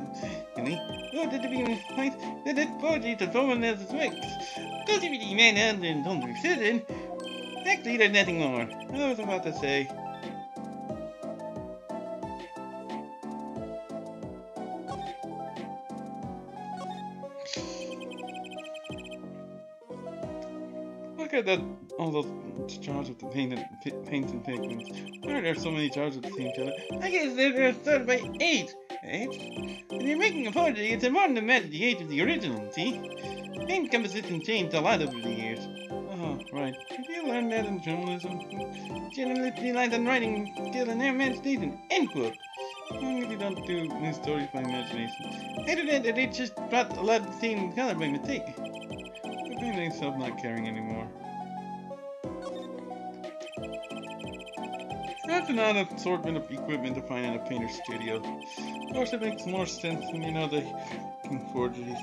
Really? Oh, did it be right? That it forges the woman as it works. Does it really man under and don't certain? Actually, there's nothing more. I was about to say. Look at that, all those jars of the paints and pigments. Why are there so many jars of the same color? I guess they're started by age. Age? When you're making a forgery, it's important to match the age of the original, see? Paint composition changed a lot over the years. Oh, right. Did you learn that in journalism? Journalism relies on writing skill and imagination. End quote. As long as you don't do new stories by imagination. I do that they just brought a lot of the same color by mistake. I find myself not caring anymore. That's an odd assortment of equipment to find in a painter's studio. Of course, it makes more sense when you know they can forgeries. I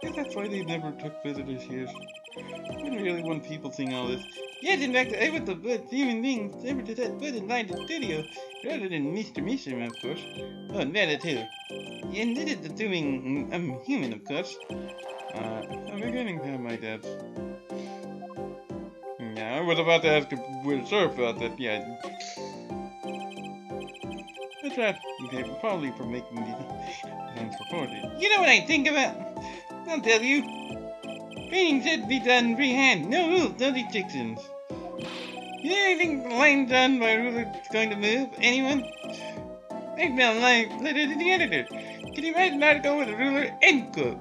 guess that's why they never took visitors here. I didn't really want people seeing all this. Yes, in fact, I was the first human being ever to set foot inside the studio, rather than Mr. Misham, of course. Oh, and Vera too. And this is assuming I'm human, of course. I'm beginning to have my doubts. Yeah, I was about to ask if we're sure about that, yeah. That's right, okay, probably for making these designs for forgery. You know what I think about? I'll tell you. Painting should be done freehand, no rules, no restrictions. You really think the line done by a ruler is going to move anyone? I smell like letter to the editor. Can you write an article with a ruler? End quote.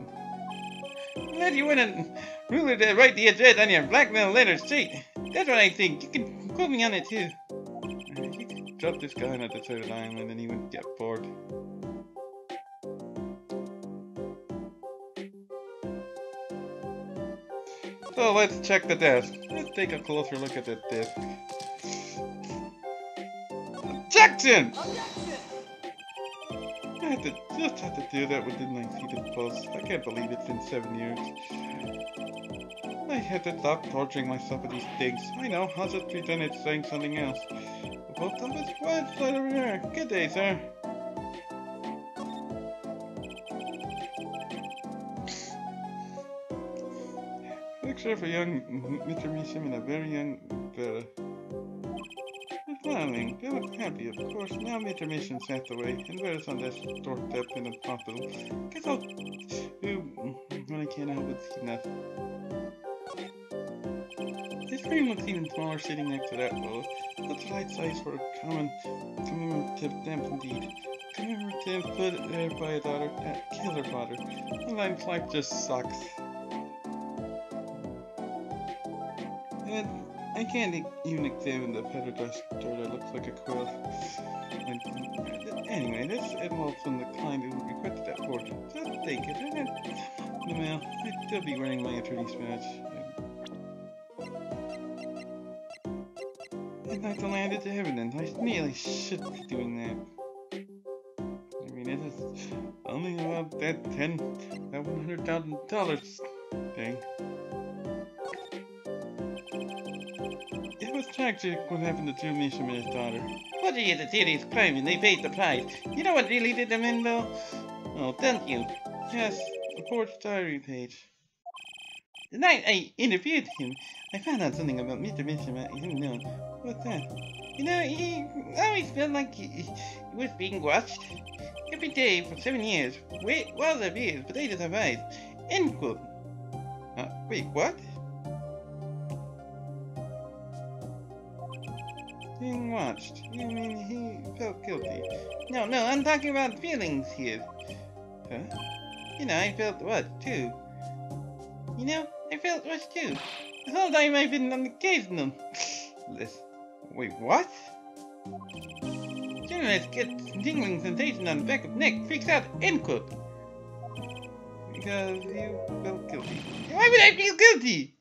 Unless you want a ruler to write the address on your blackmail letter sheet. That's what I think. You can quote me on it too. You can drop this guy on a deserted island and he wouldn't get bored. So let's check the desk. Let's take a closer look at the desk. Objection! I just had to do that with the 19th post. I can't believe it's been 7 years. I had to stop torturing myself with these things. I know, I'll just pretend it's saying something else. The post office? What? It's right over there. Good day, sir. Picture of a young Mr. Misham and a very young Vera. They're smiling. They look happy, of course. Now Mr. Misham sat away, and Vera's on this doorstep in a hospital. Guess I'll do when I can help with enough. This room looks even smaller sitting next to that wall. That's the right size for a commemorative stamp indeed. Commemorative put there by a daughter that killed her father. The life just sucks. And I can't even examine the feather dust dirt that looks like a quill. Anyway, this envelope's from the client who requested that fortune. Just take it. And in the mail, I'd still be wearing my attorney's badge. I'd like to land it to evidence. I really should be doing that. I mean, it is only about that $100,000 thing. It was tragic what happened to Misham and his daughter. Forgery is a serious crime and they paid the price. You know what really did them in, though? Oh, don't you? Yes, a forged diary page. The night I interviewed him, I found out something about Mr. Misham I didn't know. What's that? You know, he always felt like he was being watched. Every day for 7 years. Wait, well, there is, but they survived. End quote. Wait, what? Being watched. You mean he felt guilty? No, I'm talking about feelings here. Huh? You know, I felt what, too? You know, I felt what, too? The whole time I've been on the case of them. Listen. Wait, what? Journalist gets tingling sensation on the back of the neck, freaks out, end quote. Because you felt guilty. Why would I feel guilty?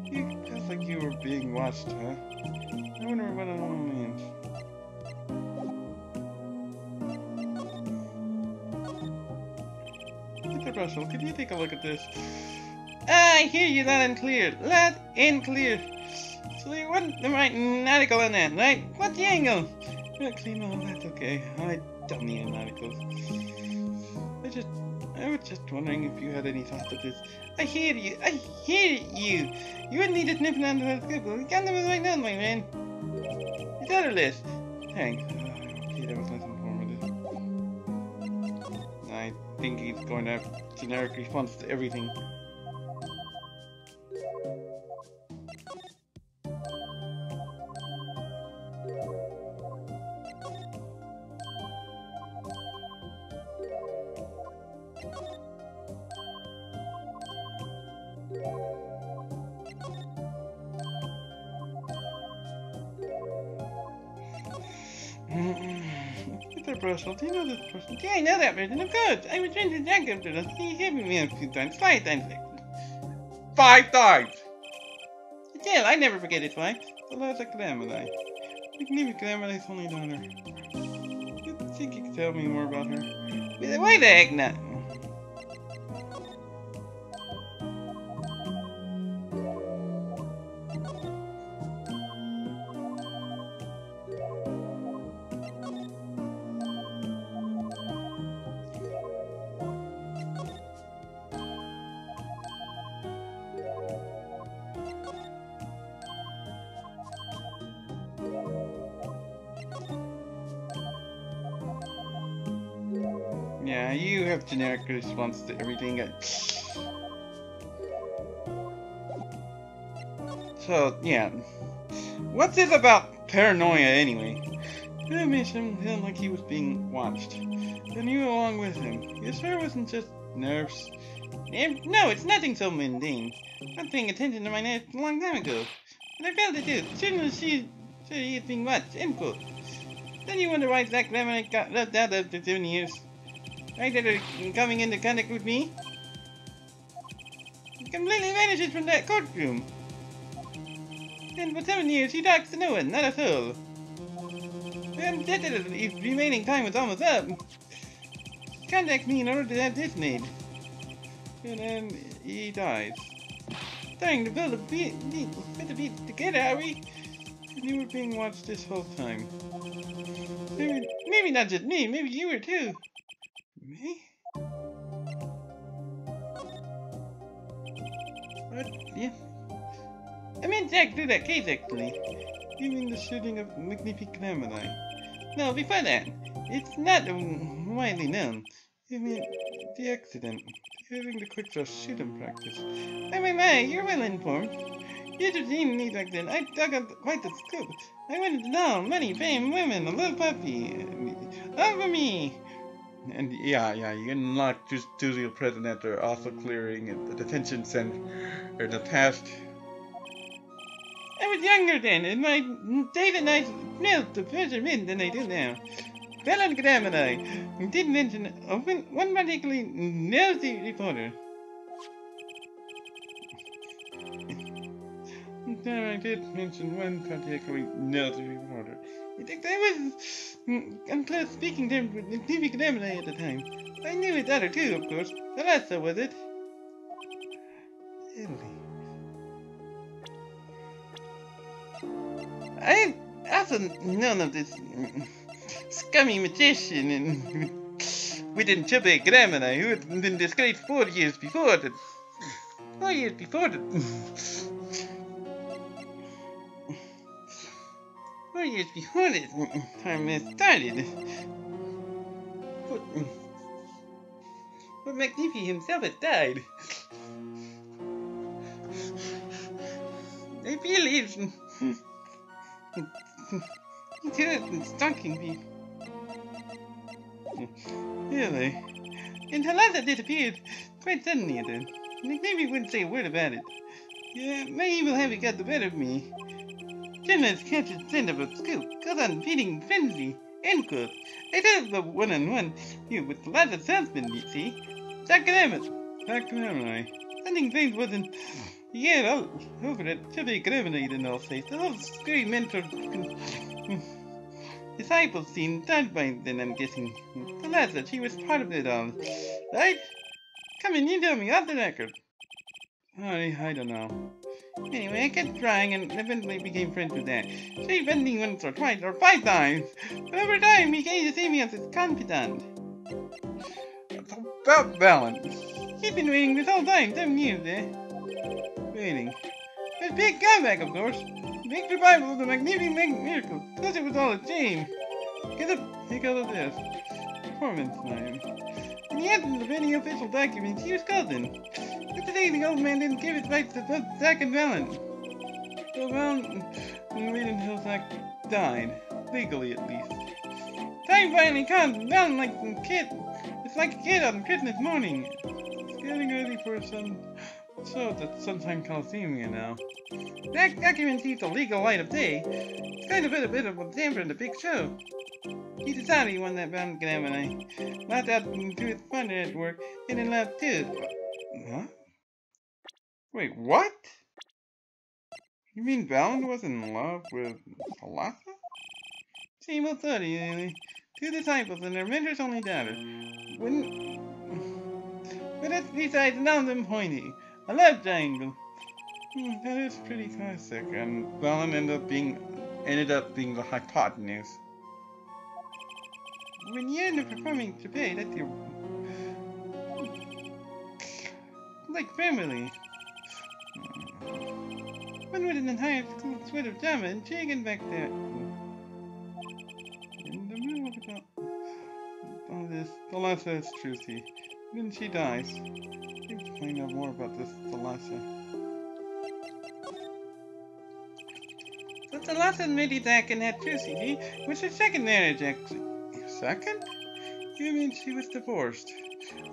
You felt like you were being watched, huh? I wonder what it all means. Mr. Russell, could you take a look at this? I hear you loud and clear. Loud and clear. So you want the right article on that, right? What's the angle? Actually, no, that's okay. I don't need an article. I was just wondering if you had any thoughts of this. I hear you. I hear you. You wouldn't need to snip it onto the scribble. You got them right now, my man. It's otherless. Thanks. Okay, that was nice and informative. I think he's going to have generic response to everything. Peter Russell, do you know this person? Yeah, I know that person, of course. I was trying to jack up to us. He hit me a few times. 5 times. 5 times! Still, I never forget it twice. The last Grandmother. Maybe Grandmother's only daughter. You think you could tell me more about her? Why the heck not? Yeah, you have generic response to everything. So, yeah. What's it about paranoia anyway? It made him feel like he was being watched. And you along with him. You sure it wasn't just nerves? No, it's nothing so mundane. I was paying attention to my nerves a long time ago. But I felt it too. Shouldn't she said he had been watched, end quote. Then you wonder why Zach Lemon got left out after 7 years. Right after coming into contact with me. He completely vanishes from that courtroom. And for 7 years he talks to no one, not a soul. And said that his remaining time was almost up. Contact me in order to have this made. And then he dies. Starting to build a beat together, are we? And you were being watched this whole time. Maybe not just me, maybe you were too. Me? What? Yeah. I meant Jack through that case actually. You mean the shooting of Magnifique Gemini? No, before that. It's not widely known. You mean the accident. Having the quick draw shooting practice. My, you're well informed. You should have seen me back then. I dug up quite the scoop. I wanted to know money, fame, women, a little puppy. All for me. And yeah, you can unlock just studio present after also clearing the detention center in the past. I was younger then, and my days and nights smelled the pleasure in than they do now. Fellow Gemini did mention one particularly nosy reporter. I did mention one particularly nosy reporter. I think I was unclose speaking terms with TV Gemini at the time. I knew his other too, of course. The last so was it. Italy. I also known of this scummy magician and with Untitled Chapter who had been disgraced 4 years before that. 4 years before that. 4 years before this time started. But Magnifi himself had died. I feel he's stalking me. Really? And Halata disappeared quite suddenly at it. Maybe wouldn't say a word about it. Yeah, my evil habit got the better of me. Journalists captured scent of a scoop, goes on feeding frenzy, end quote. I did the one-on-one here with Halata's husband, you see. Sacramento. Something things wasn't all over it. Should be criminated in all states. The whole scary mentor disciples seemed died by then, I'm guessing. Alas, she was part of it all, right? Come in, you tell me, off the record. I don't know. Anyway, I kept trying and eventually became friends with Dad. She bending once or twice or 5 times. But over time, he came to see me as his confidant. About balance. He's been waiting this whole time, 7 years, eh? Waiting. His big comeback, of course. Big survival of the magnificent miracle. Because it was all a dream. Because of this. Performance time. In the absence of any official documents, he was cousin. But today the old man didn't give his rights to both Zack and Valen. So Valen waited until Zack died. Legally, at least. Time finally comes, and Valen like a kid. It's like a kid on Christmas morning. It's getting ready for a show at the Sunshine Coliseum, you know. That document sees the legal light of day. It's kind of a bit of a damper in the big show. He decided he wanted that Valen could have an eye. Laughed out to his partner at work, and then laughed too. Huh? Wait, what? You mean Valen was in love with Thalassa? Same old story, really. 2 disciples and their mentor's only daughter. But that's besides now them pointy. A love triangle. That is pretty classic, and Valen ended up being the hypotenuse. When you end up performing today, that's your like family. One with an entire school suite of drama and chicken back there. In the middle of all this, Thalassa is Trucy. Then she dies. Please find out more about this Thalassa. So Thalassa married Zack and had Trucy, see? Which is second marriage, actually. Second? You mean she was divorced?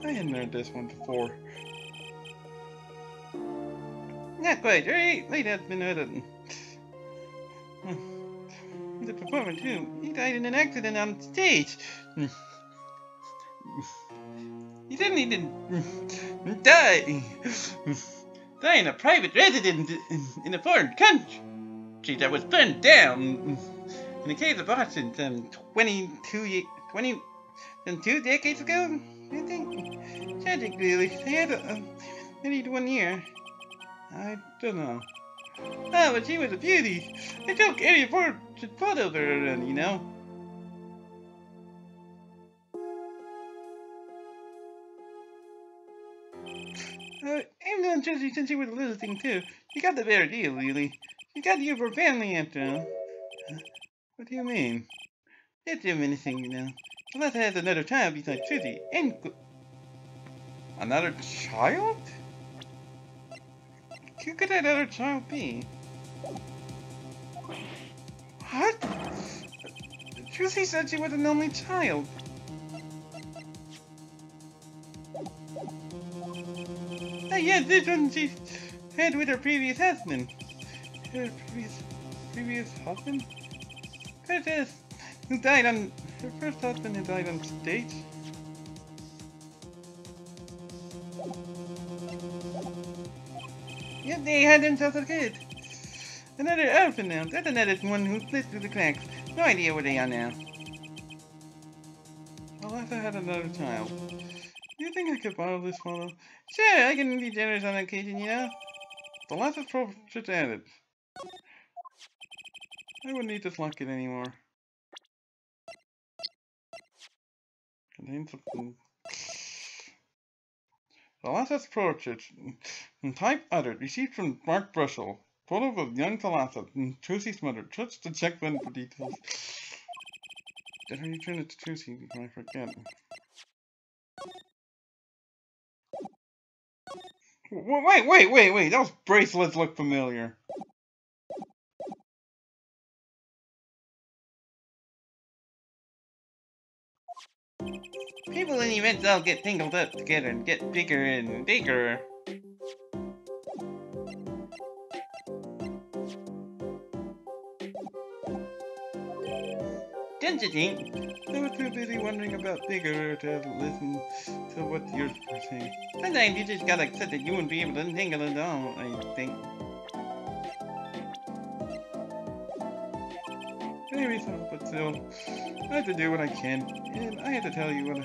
I hadn't heard this one before. Not quite. Her late husband had the performer too. He died in an accident on stage. He didn't even die. Die in a private residence in a foreign country that was burned down. In the case of Boston, 22 decades ago, I think. Tragic, really. They had married 1 year. I don't know. Oh, but she was a beauty. I took every photo of her, you know. I've known Josie since she was a little thing, too. She got the better deal, really. She got you for family after all. What do you mean? It's a menacing, you know. Thalassa has another child besides Josie, and... Another child? Who could that other child be? What? Josie said she was an only child. Oh yeah, this one she had with her previous husband. Her previous husband? Curtis, who died on... Her first husband who died on stage. Yet they had themselves a kid. Another orphan now. That's another one who slipped through the cracks. No idea where they are now. Thalassa had another child. Do you think I could borrow this photo? Sure, I can be generous on occasion, you know. Thalassa's portrait added. I wouldn't need this locket anymore. Contains something. Thalassa's portrait. Type uttered. Received from Mark Brussel. Photo of young Thalassa and Trusie's mother. Touch the check button for details. Better return it to Trucy before I forget. Wait. Those bracelets look familiar. People in events all get tangled up together and get bigger and bigger. Don't you think? I was too busy wondering about bigger to listen to what you're saying. Sometimes you just gotta accept that you wouldn't be able to untangle it all, I think. Maybe so, but still, I have to do what I can, and I have to tell you what I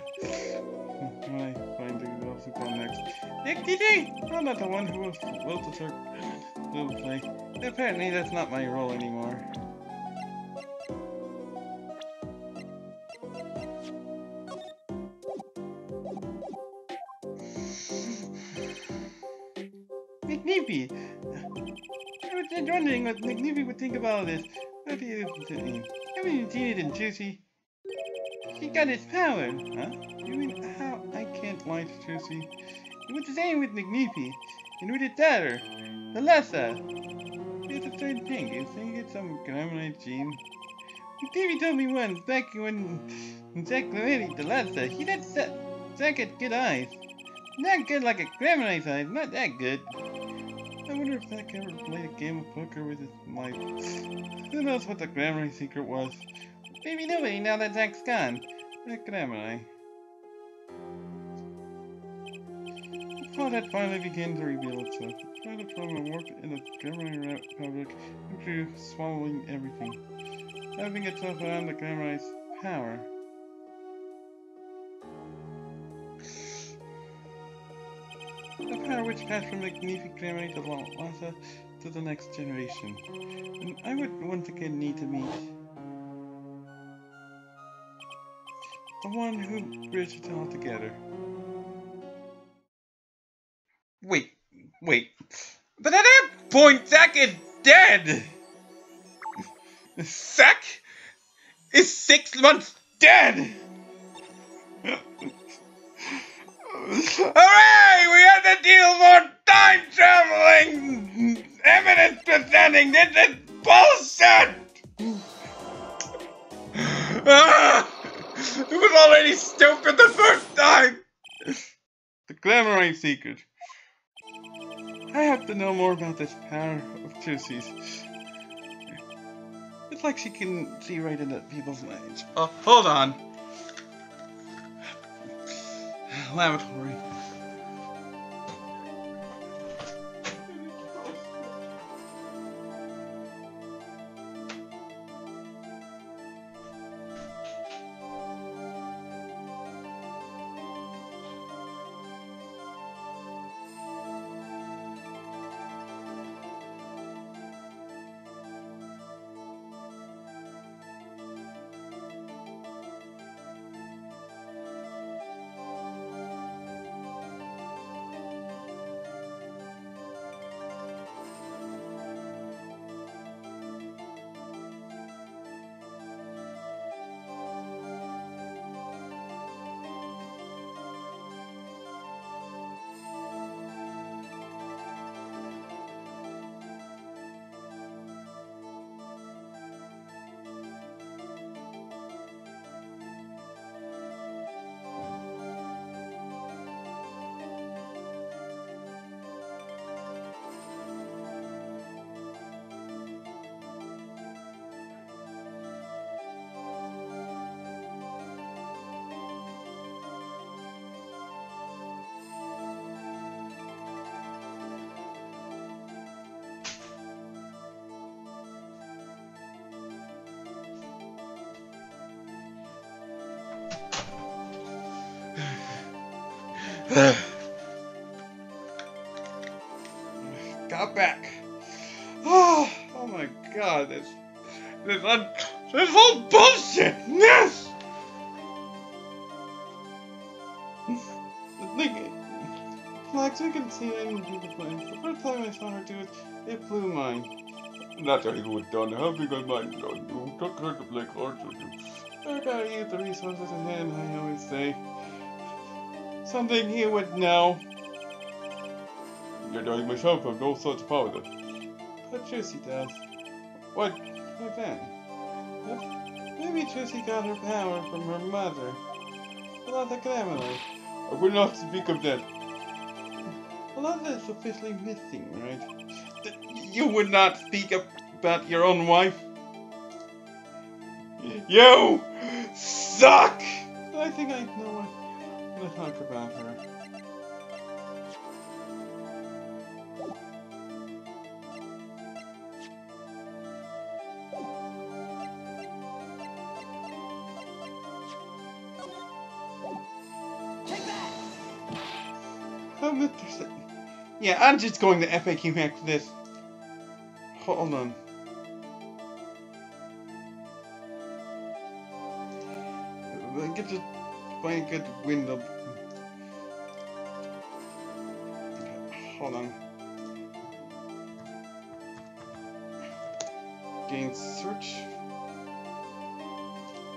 find to who go next. Nick DJ! I'm not the one who will to start will play. Apparently that's not my role anymore. McNeepy! I was just wondering what McNeepy would think about all this. What do you think? Haven't you seen it in Juicy? He got his power, huh? You mean how? I can't lie to Juicy. It was the same with McNeepy. And with his daughter, Alyssa. It's the same thing. You think it's some gremlin gene? McNeepy told me once, back when Zack married Alyssa, he let Zack had good eyes. Not good like a gremlin's eyes, not that good. I wonder if Zack ever played a game of poker with his wife. Who knows what the Gremlin secret was? Maybe nobody now that Zack's gone. That Gremlin. The plot had finally begun to reveal itself. The plot from a work in the Gremlin Republic into swallowing everything. Wrapping itself around the Gremlin's power. The power which passed from the Magnific Gremlin to Lhasa to the next generation. And I would once again need to meet the one who bridged it all together. Wait. But at that point, Zack is dead! Zack is 6 months dead! Hooray! We have to deal more time traveling! Evidence presenting! This is bullshit! It was already stupid the first time! The Glamourite secret. I have to know more about this power of Juicy's. It's like she can see right into people's minds. Oh, hold on. Lavatory. Got back. Oh my god, this whole bullshit! Yes! The thing is, Flax, you can see any people playing. The first time I saw her do it, it blew mine. Not that it was done, how big was mine done? You took her to play cards with you. I gotta use the resources at hand, I always say. Something he would know. Yet I myself have no such power. But Juicy does. What then? Maybe Juicy got her power from her mother. Alyssa Gremlin. I will not speak of that. Alyssa is officially missing, right? You would not speak about your own wife? You suck! I think I know what to talk about her. Mr. Yeah, I'm just going to FAQ hack this. Hold on. I get to find a good window. Hold on. Gain search.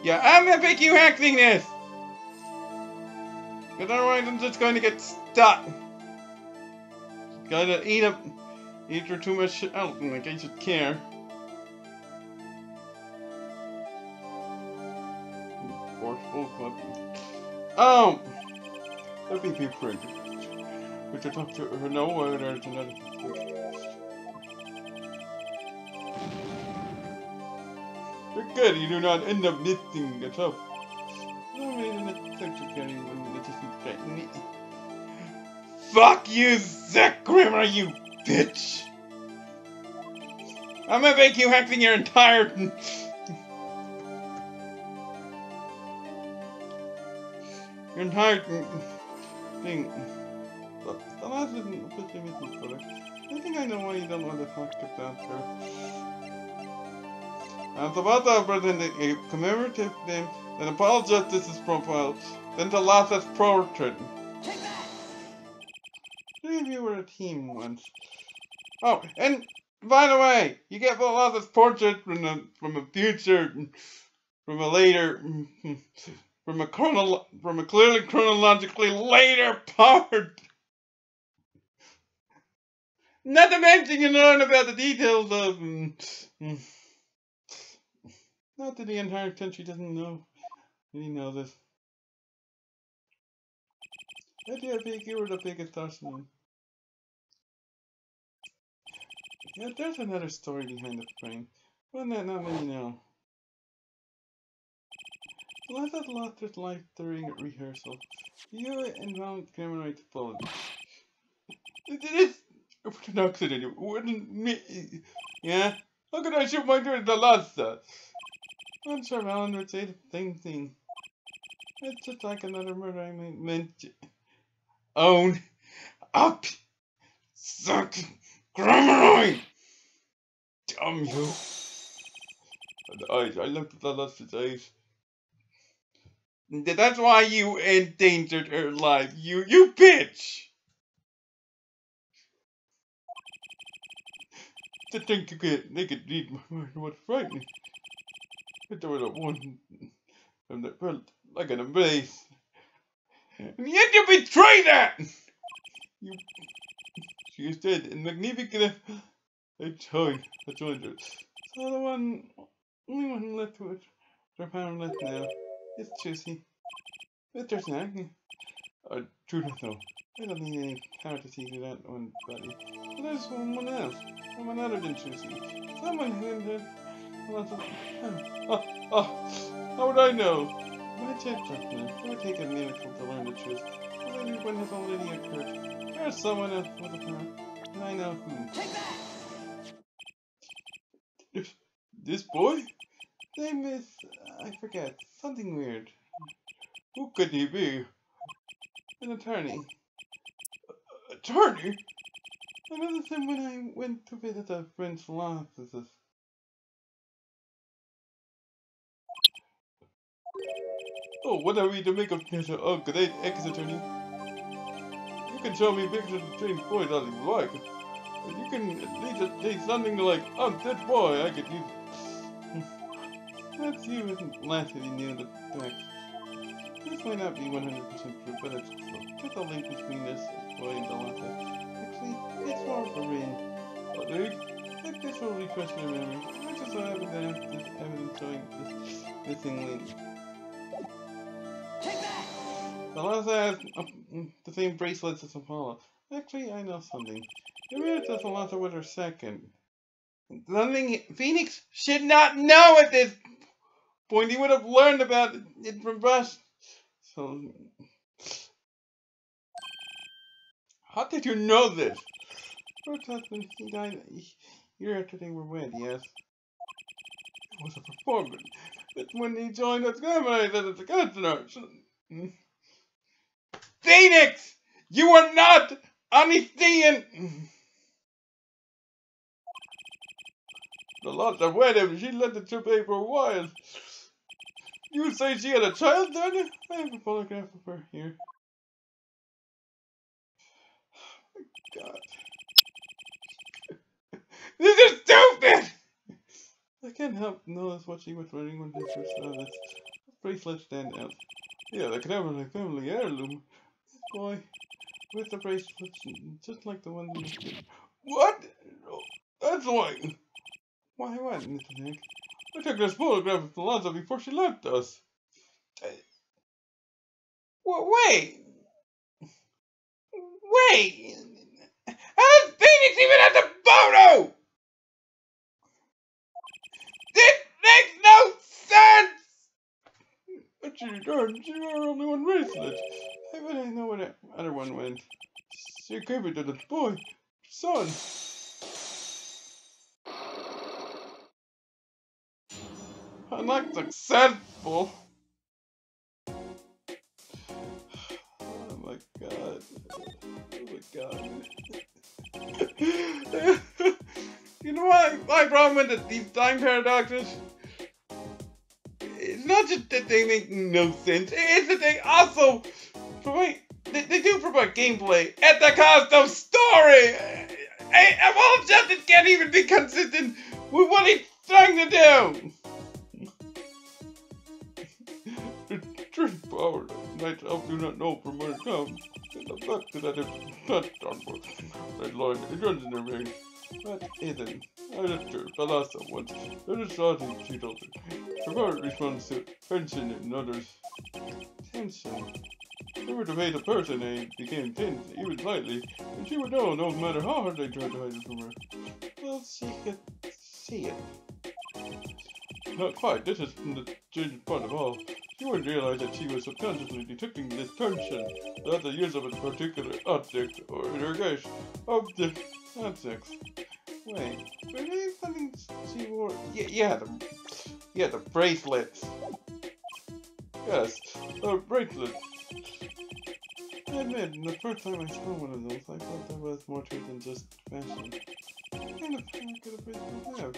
Yeah, I'm FAQ hacking this! Because otherwise I'm just going to get stuck. Gotta eat for too much out, like I should care. Forceful club. Oh! That'd be a friend. Would you talk to her? No, or there's another. You're good, you do not end up missing the top. Fuck you, Zach Grimmer, you bitch! I'm gonna make you hacking your entire thing. The last isn't officially missing correct. I think I know why you don't want to talk to Doctor. I'm about to present a commemorative name, then apologize to his profile, then to Lasse's portrait. Take that! Three of you were a team once. Oh, and by the way, you get Lasse's portrait from a future, from a later, from a clearly chronologically later part. Not to mention you learn about the details of. Not that the entire country doesn't know. Really know this. I do think you were the biggest arsenal. Yeah, there's another story behind the frame. One that not many know. Lasse's lost his life during rehearsal. You and Ron commemorate the fallen. It is an accident. It wouldn't me. Yeah? How could I shoot my daughter to Lasse? I'm sure Alan would say the same thing. It's just like another murder I meant to own up. Suck. Grammar. Damn you. I looked at the Lasse's eyes. That's why you endangered her life. You bitch! To think they could read my mind was frightening. But there was a one from that felt like an embrace. And yet you betrayed that! She said in magnificent. I joined her. So the only one left to it. Their power left now. It's juicy. But there's nothing. True though. I don't need any power to see that one, buddy. But there's someone else. Someone other than Juicy. Someone who did. How would I know? My check just now. It would take a miracle to learn the truth. But maybe one has already occurred. There's someone else with a power. And I know who. Take that! This boy? Name is. I forget. Something weird. Who could he be? An attorney. Attorney? I noticed him when I went to visit a friend's law offices. Oh, what are we to make of Mr. Great ex-attorney? You can show me pictures of strange boys as you like. But you can at least say something like, oh, this boy, I could use. That's you isn't last if you knew the facts. This might not be 100% true, but it's just a link between this boy and Delata. Actually, it's more of a ring. But if this will refresh your memory, I just so happen to have this evidence showing this missing link. Take that! Delata has the same bracelets as Apollo. Actually, I know something. Maybe it does Delata with her second. Something Phoenix should not know at this point. He would have learned about it from Rush. So, how did you know this? First husband, he died a year after they were wed, yes. It was a performance. But when he joined us, I said it's a customer. Phoenix! You are not Understand? The lot of wet him. She let it to for a while. You say she had a child, then? I have a photograph of her here. God. This is stupid! I can't help notice what she was wearing when they first saw this bracelet stand out. Yeah, the family heirloom. This boy with the bracelet, just like the one in the picture. What? Oh, that's why. Why, what in the heck? I took this photograph of Alonzo before she left us. Wait! Wait! How does Phoenix even have the photo? This makes no sense! But she returned. She wore only one bracelet. I bet I know where the other one went. She gave it to the boy. Son. I'm not successful. Oh my god. Oh my god. You know what my problem with these time paradoxes? It's not just that they make no sense, it's that they also provide, they do provide gameplay at the cost of story! A Wall of Justice can't even be consistent with what he's trying to do! True power, myself do not know from where it comes, and the fact that I have not done for that line, it runs in their veins. That isn't. I just true. Philosopher once. There is something she told her. Her heart responds to tension in others. Tension. If they were to hate a person and became tense, even slightly, and she would know no matter how hard they tried to hide it from her. Well, she could see it. Not quite. This is the strange part of all. She wouldn't realize that she was subconsciously detecting this tension without the use of a particular object, or in her case, object. Objects. Wait, were they something she wore? Yeah, the bracelets. Yes, the bracelets. I admit, the first time I saw one of those, I thought there was more to it than just fashion. What kind of power could a bracelet have?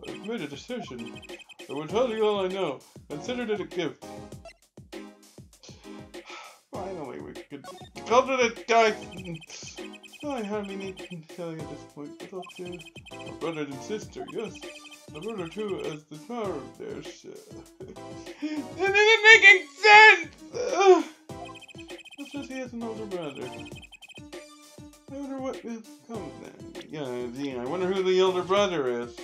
I've made a decision. I will tell you all I know. Consider it a gift. Finally, we could go to the guy. I hardly need to tell you at this point, but I'll do a brother and sister, yes. A brother too, as the power of theirs. That isn't making sense! It's just he has an older brother. I wonder what will come then. Yeah, I wonder who the older brother is.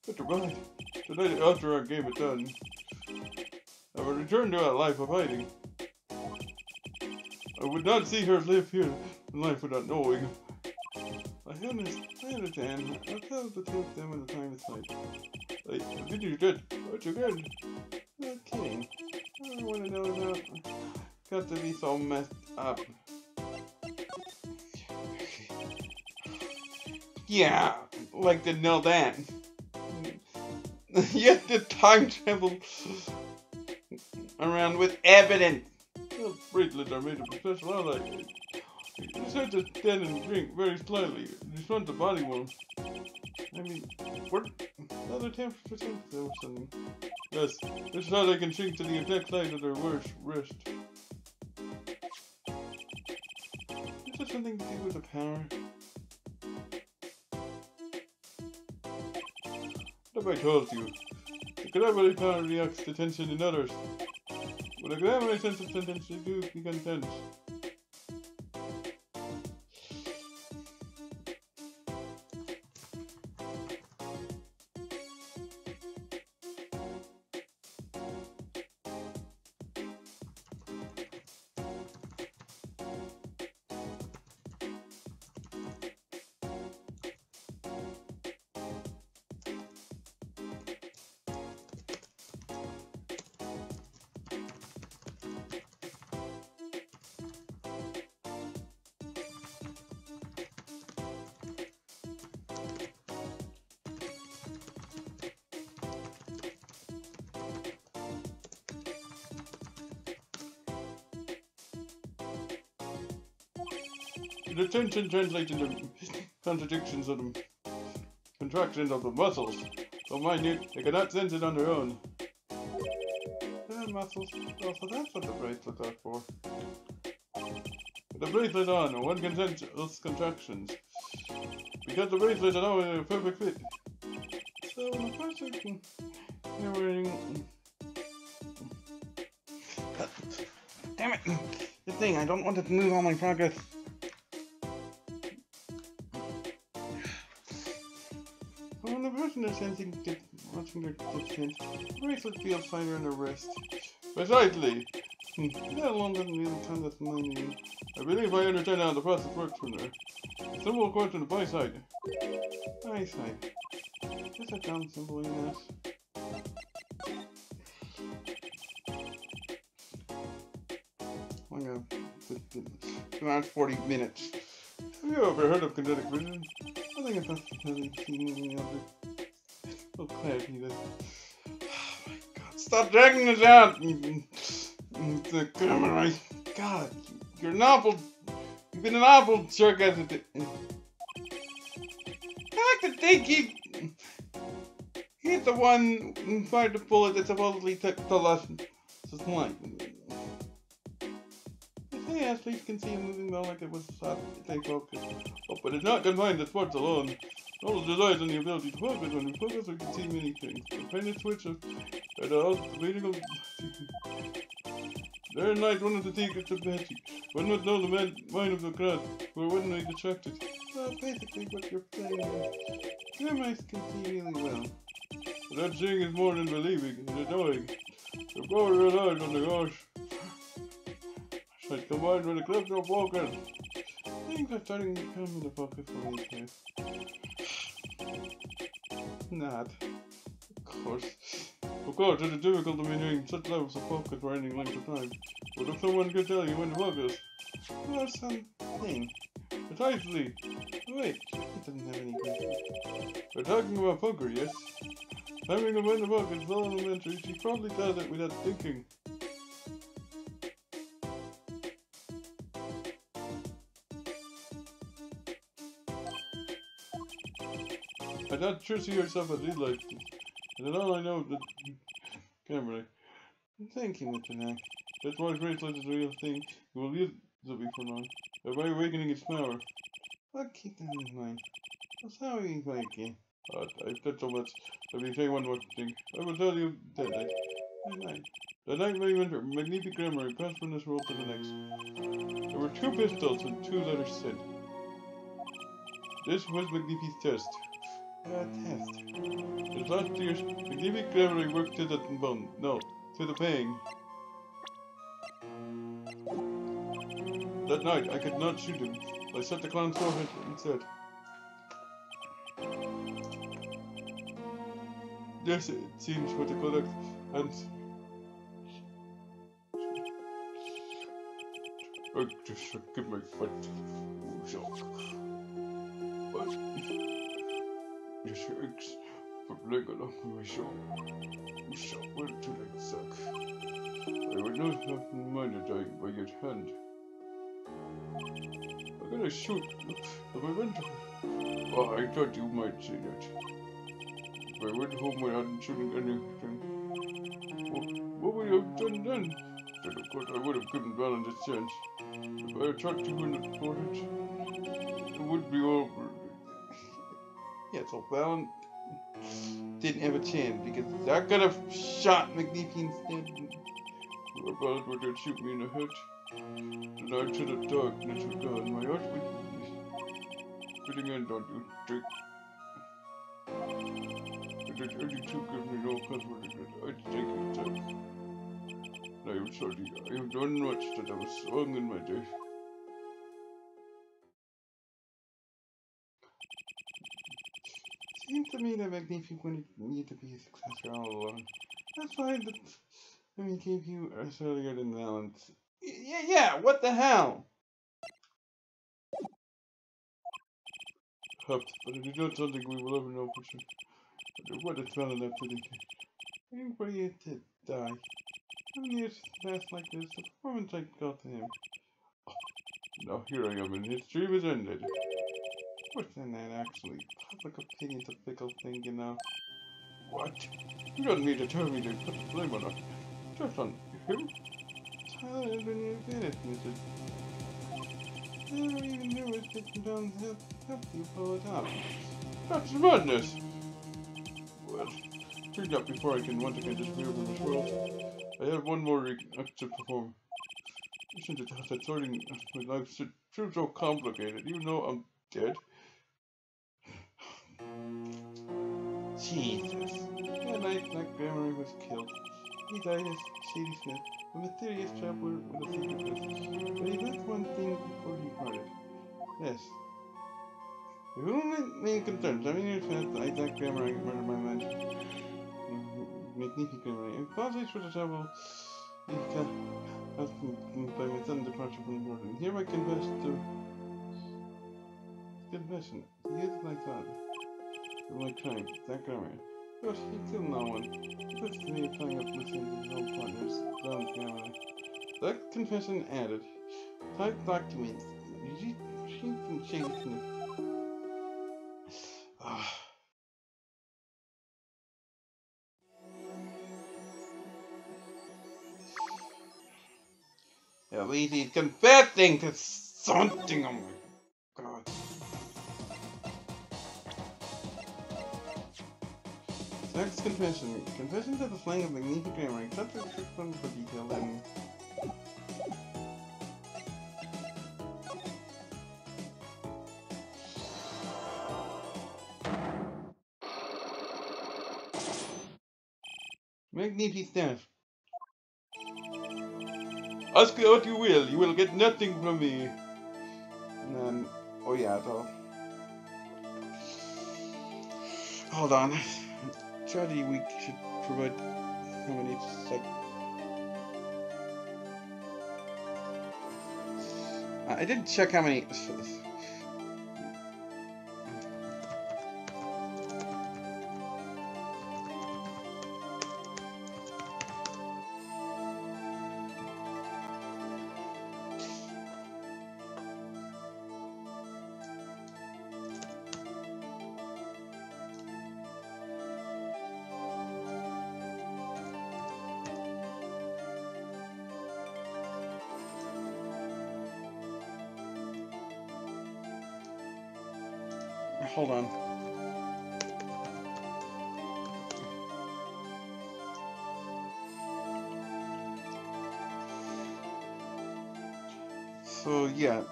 But you're right. Today, after our game is done, I will return to a life of hiding. I would not see her live here in life without knowing. I understand. I'll tell the two of them when the time is right. I did you good. What you good? Not kidding. I don't want to know about. Got to be so messed up. Yeah, like to know that. You have to time travel around with evidence. Those bracelets are made of special alloy. You just have to stand and drink very slightly. Just want the body warm. I mean, what? Another 10% or something. Yes, this is how they can shrink to the exact size of their wrist. Is this something to do with the power? What have I told you? The gravity power reacts to tension in others. With a gravity sense of tension, you do become tense. The tension translates into contradictions of the contractions of the muscles. So minute, they cannot sense it on their own. Muscles. Oh, so that's what the bracelets are for. With the bracelet on, one can sense those contractions. Because the bracelet is always a perfect fit. So, the person you're wearing. Damn it! The thing, I don't want it to move all my progress. When the person is sensing watching their distance, the bracelet feels tighter in the wrist. Precisely! That alone doesn't really come to mind. I believe I understand how the process works from there. Simple question of eyesight. Eyesight. Guess that sounds simple enough. I'm gonna around 40 minutes. Have you ever heard of kinetic vision? I think it's not really seen of it. Oh, clarity then. Oh my god, stop dragging this out! The camera, god, you're an awful. You've been an awful jerk as it. How could they keep. He's the one who fired the bullet that supposedly told us his life. Yes, please can see him moving well like it was shot to take focus. Oh, but it's not confined to sports alone. All relies on the ability to focus. When we focus, we can see many things. The faintest switch of the vertical. There lies one of the secrets of magic. One would know the mind of the crowd, or wouldn't they distracted? Well, basically what you're saying is, your mice can see really well. But that seeing is more than believing, and annoying. The power relies on the gosh. But combined with the clips of focus, things are starting to come into focus for me here. Not. Of course, it is difficult to maintain such levels of focus for any length of time. But if someone could tell you when to focus, or something. Precisely. Wait, it doesn't have any questions. We're talking about poker, yes? Having a when to focus is so elementary, she probably does it without thinking. I don't sure see yourself as you like this. And then all I know that camera. Thank you, Mr. Knack. That's why bracelet is a real thing. You will use it before long. By awakening its power. I'll keep that in mind. I'm sorry, Mikey. I've said so much. Let me say one more thing. I will tell you that night. The night we went from magnific grammar and passed from this world to the next. There were 2 pistols and 2 letters said. This was Magnific's test. Test. His last year's Magnific grammar worked to the bone. No, to the pang. That night, I could not shoot him. I set the clown's forehead and said, yes, it seems what the correct and I just forgive my foot. But your shakes for leg along my shoulder. So went to that suck. I would not have minded dying by your hand. I'm gonna shoot if I went. Oh, I thought you might say that. If I went home without shooting anything, what would you have done then? Then of course I would have given Valent a chance. If I had shot you in the forehead, it would be over. Yeah, so Valent didn't have a chance because I could have shot McNeefy instead. Or Valent would have shoot me in the head. And I to the darkness of God, my heart would be fitting end on you, Dick. But it only took me no comfort that I'd take it time. I am sorry, I have done much that I was wrong in my day. Seems to me that Magnific wanted you to be a successor all along. That's why he gave you earlier than Valent's. Yeah, what the hell? Perhaps, but it is not something we will ever know for sure. But what is Valent after the anybody is to die? 7 years past like this, the performance I got to him. Now here I am, and his dream is ended. But then that actually, public opinion's a fickle thing, you know. What? You don't need to tell me to put the blame on her. Just on him? Tyler has been admitted, Mrs. I never even knew it sitting down to help you pull it out. That's madness! Well, clean up before I can once again disappear from this world. I have one more act to perform. Isn't it that sorting my life seems so complicated? You know I'm dead. Jesus. That night, Black Grammar was killed. He died as Shady Smith, a mysterious traveler with a secret message. But he left one thing before he parted. Yes. If you don't make concerns, I'm here to that Black Grammar murdered my man. Magnificent Grammar. And apologies for the trouble you caused by my sudden departure from the world. And here I confess to confession. He is my father. For my crime, Black Grammar. But he killed no one. He puts me playing up listening to his old partners, Brown's family. That confession added. Type documents. She can change me. At least he's confessing to something. Oh my god. Sex confession. Confession to the slaying of magnificent grammar. Except for 6 months for detail and... Magnificent. Ask what you will get nothing from me. And, oh yeah, though. Hold on. Strategy week should provide how many I didn't check how many. Hold on. So yeah.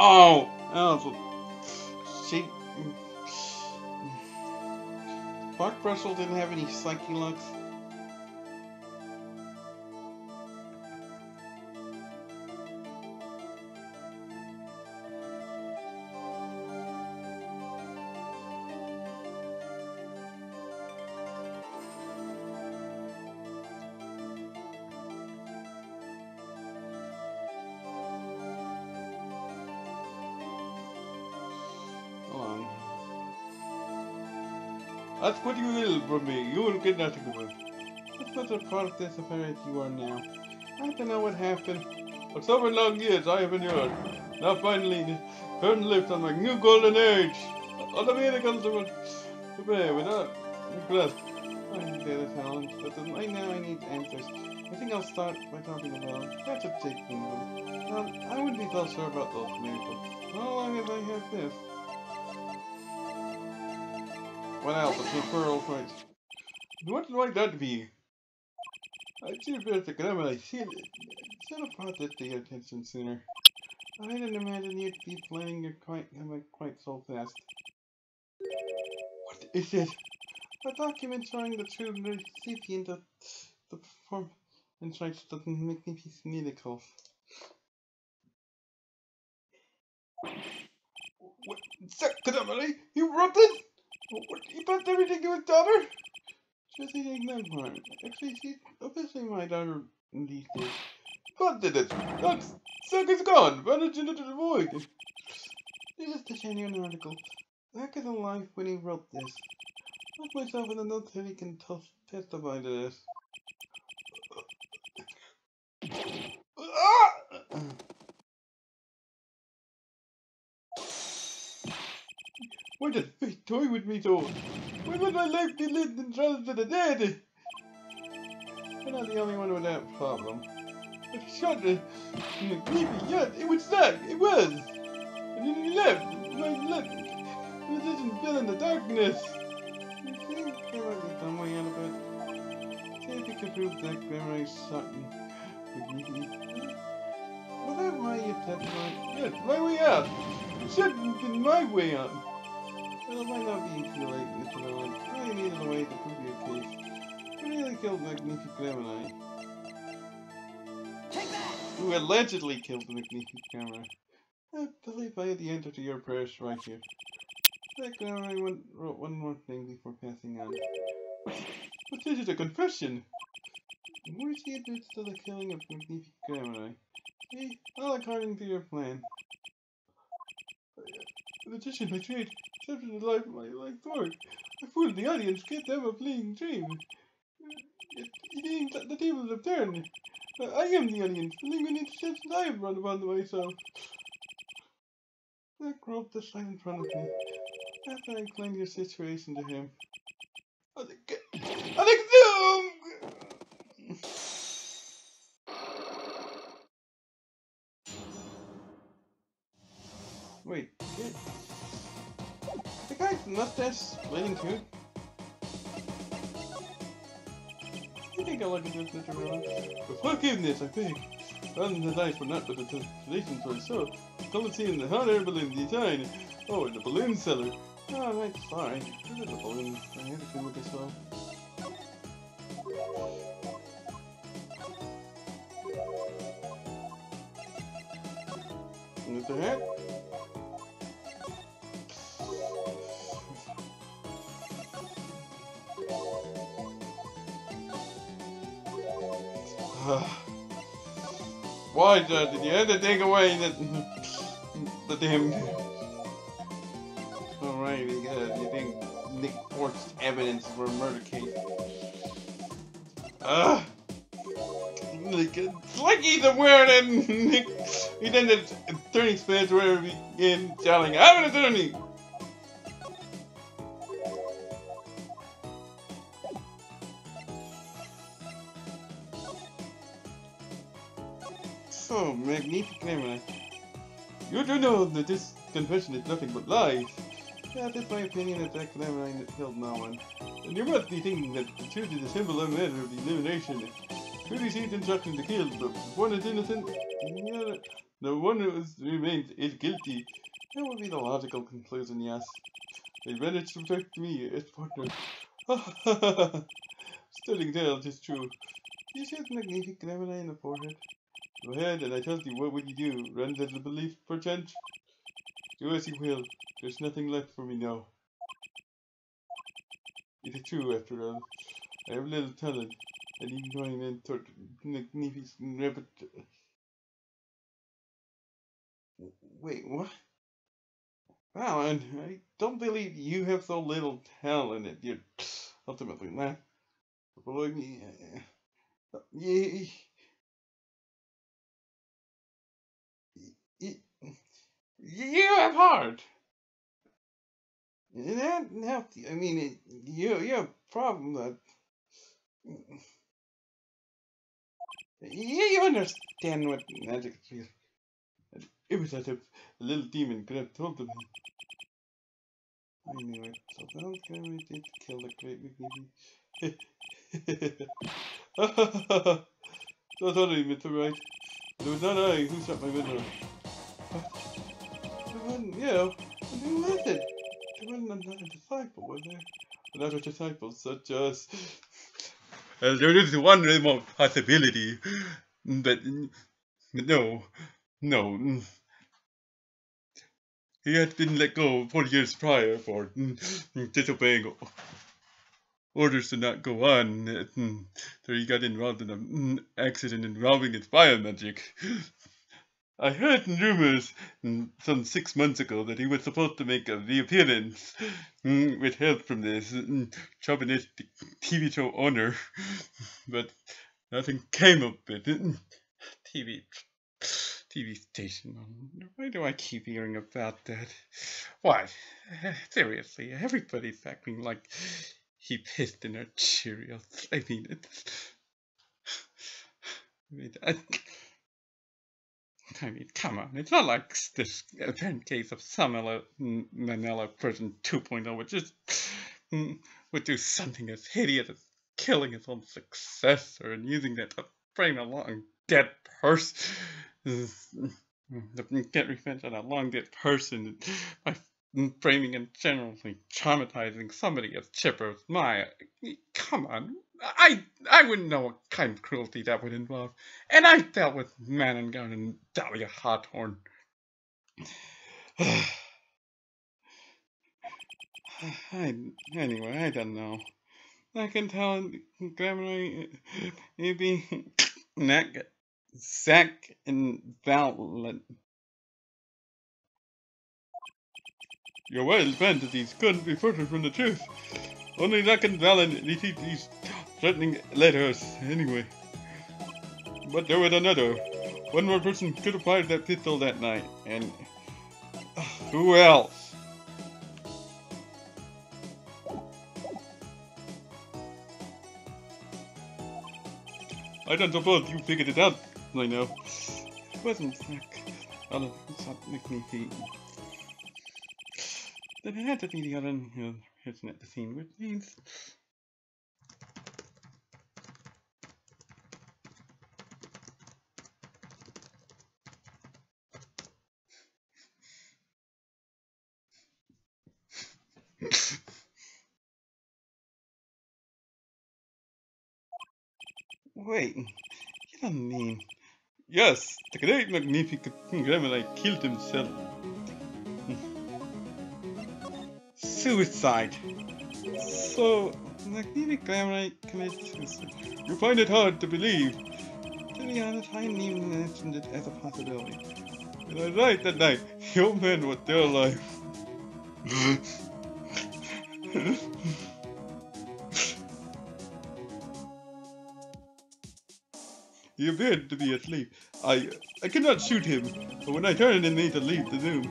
Oh, she. Clark Russell didn't have any psyche looks. Ask what you will from me. You will get nothing of it. That's not a part of this affair as you are now. I don't know what happened. For so many long years I have endured. Now finally, turn lips on my new golden age. All the miracles of to pray without request. I can say this, Helen, but right now I need answers. I think I'll start by talking about that's a take kingdom. Now, I wouldn't be so sure about those miracles. How long have I had this? What else? A few pearls, right? What might that be? I see a bit of the grammar, I see it. Should have brought this to your attention sooner. I didn't imagine you'd be planning your quite so fast. What is it? A document showing the true recipient of the perform and tries to make me medical. What? Secretary? You wrote this? What? You put everything to his daughter? Just eating that part. Actually, she's officially my daughter these days. What did it? That sucker's gone! Vanished into the void! This is the genuine article. Back in life when he wrote this. Put myself in a note so he can testify to this. Ah! Why did fate toy with me so? Why would my life be lived in trials to the dead? I'm not the only one with that problem. But shut it. Creepy, yes, it was that. It was. And then he left. My position fell in the darkness. You think there might be some way out of it? See if you can prove that grammar is something. Whatever way you testify, yes, my way out. It shouldn't have been my way out. Well, it might not be too late, Mr. Nolan. I needed a way to prove your case. Who really killed Magnific Gemini? Who allegedly killed the Magnific Gemini? I believe I had the answer to your prayers right here. That Gemini wrote one more thing before passing on. But this is a confession! Where she admits to the killing of Magnific Gemini. See, all according to your plan. The magician betrayed, accepted the life of my life work. I fooled the audience, get them a fleeting dream. The tables have turned. I am the audience, feeling an interception I have run upon myself. I groped the sign in front of me. After I explained your situation to him. Alex, wait, the guy's mustache splitting too? I think I'll look at this Mr. Rowan. With forgiveness, I beg. Rather than die for not with the translation for so. Come and see in the hot air balloon design. Oh, in the balloon cellar. Oh, right, sorry. This is a balloon. I had to do with this well. What the heck? Why did you have to take away the damn... Alright, you think Nick forged evidence for a murder case. It's like he's aware that Nick... He then the attorney's fans where he began shouting, I'm an attorney! So, Magnific Gemini. You do know that this confession is nothing but lies. That is my opinion that that Gemini killed no one. And you must be thinking that the truth is a simple matter of elimination. Truth received instruction to kill, but if one is innocent, the one who remains is guilty. That would be the logical conclusion, yes. They managed to protect me, its partner. Stunning tale, it is true. You shoot Magnific Gemini in the forehead. Go ahead, and I tell you, what would you do? Run to the belief, perchance? Do as you will. There's nothing left for me now. It is true, after all. I have little talent, and even going into magnificent rabbit. Wait, what? Wow, and I don't believe you have so little talent that you're ultimately not. Believe me, you have heart. That helped you. I mean, you have a problem that you understand what magic is. It was as if a little demon could have told them. I knew it. So those guys did kill the great McNeely. So sorry, Mr. Wright. It was not I who shot my window. Yeah, who was it? There wasn't another disciple, was there? Another disciple such as... there is one remote possibility, but no, no. He had been let go 4 years prior for disobeying orders to not go on. So he got involved in an accident involving his biomagic. I heard rumors some 6 months ago that he was supposed to make a reappearance with help from this chauvinistic TV show owner, but nothing came of it. TV station. Why do I keep hearing about that? Why? Seriously, everybody's acting like he pissed in her Cheerios. I mean, come on. It's not like this apparent case of Salmonella person 2.0 would do something as hideous as killing his own successor and using that to frame a long dead person. Get revenge on a long dead person by framing and generally traumatizing somebody as chipper as Maya. Come on. I wouldn't know what kind of cruelty that would involve. And I've dealt with Manangan and Dahlia Hawthorne. Anyway, I don't know. I can tell Grammar maybe Neck, Zack, and Val. Your wild fantasies couldn't be further from the truth. Only Zack and Val received these threatening letters anyway. But there was another. One more person could have fired that pistol that night, and who else? I don't suppose you figured it out, I know. It wasn't Zack. It's not McNeefy. Then it had to be the other person at the scene, which means... Wait, you don't mean... Yes, the great magnificent Gremlin killed himself. Suicide. So, magnificent Gremlin committed suicide. You find it hard to believe. To be honest, I hadn't even mentioned it as a possibility. And I was right that night. The old man was still alive. He appeared to be asleep. I could not shoot him, but when I turned and made to leave the room,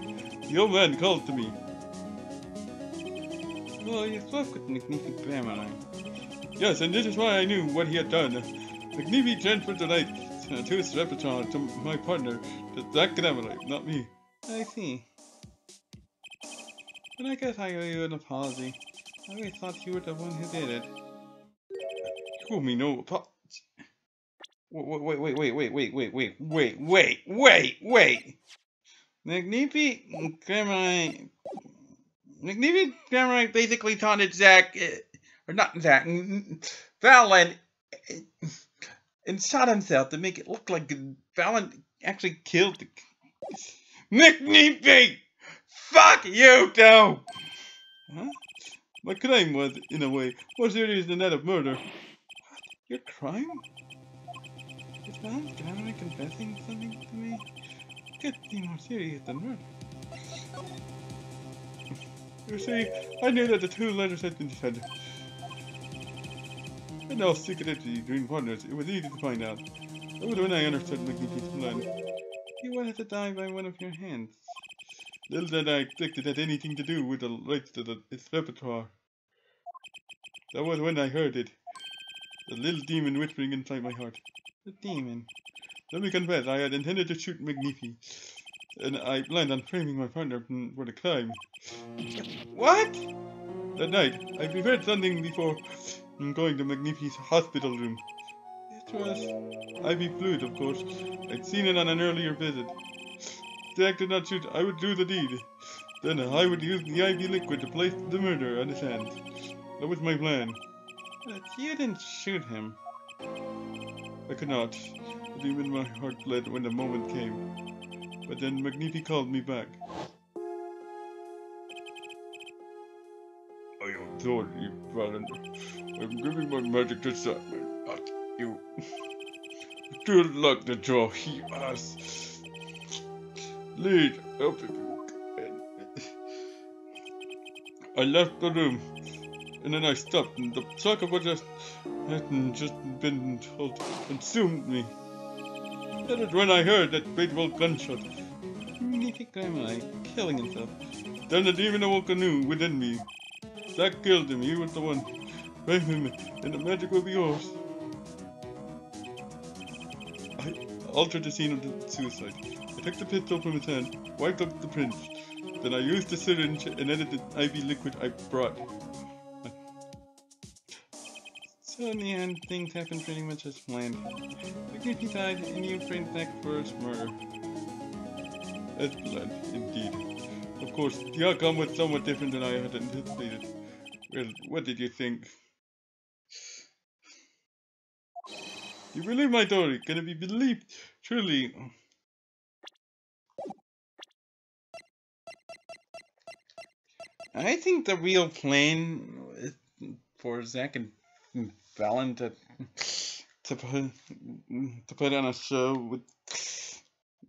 the old man called to me. Well, you spoke with Magnific Grandma. Yes, and this is why I knew what he had done. Magnific transferred the rights to his repertoire to my partner, to Zack Grandma, not me. I see. But I guess I owe you an apology. I always thought you were the one who did it. You owe me no apology. Wait. Magnific Grandma basically taunted Zack, or not Zack, Valen, and shot himself to make it look like Valen actually killed the... Magnific! Fuck you, though! Huh? My crime was, in a way, more serious than that of murder. What? Your crime? Is Valen's Grandma confessing something to me? It could be more serious than murder. You see, I knew that the two letters had been sent. And no secretity between partners, it was easy to find out. That was when I understood Magnific's plan. You wanted to die by one of your hands. Little did I expect it had anything to do with the rights to its repertoire. That was when I heard it. The little demon whispering inside my heart. The demon. Let me confess, I had intended to shoot Magnific, and I planned on framing my partner for the crime. What? That night, I prepared something before going to Magnific's hospital room. It was IV fluid, of course. I'd seen it on an earlier visit. Zack did not shoot, I would do the deed. Then I would use the IV liquid to place the murder on his hands. That was my plan. But you didn't shoot him. I could not. But even my heart bled when the moment came. But then Magnific called me back. I am sorry, Valent. I'm giving my magic to Simon, not you. Good luck to draw he has. Lead, help him. I left the room, and then I stopped, and the shock of what just hadn't just been told consumed me. That is when I heard that fateful gunshot. Mythic Grandma killing himself. Then the demon awoke anew within me. That killed him. He was the one. Brave him, and the magic will be yours. I altered the scene of the suicide. I took the pistol from his hand, wiped up the print. Then I used the syringe and added the IV liquid I brought. So in the end, things happened pretty much as planned. The guilty died, and you framed back for his murder. As planned, indeed. Of course, the outcome was somewhat different than I had anticipated. Well, what did you think? You believe my story? Can it be believed? Truly. I think the real plan for Zach and Valen to put on a show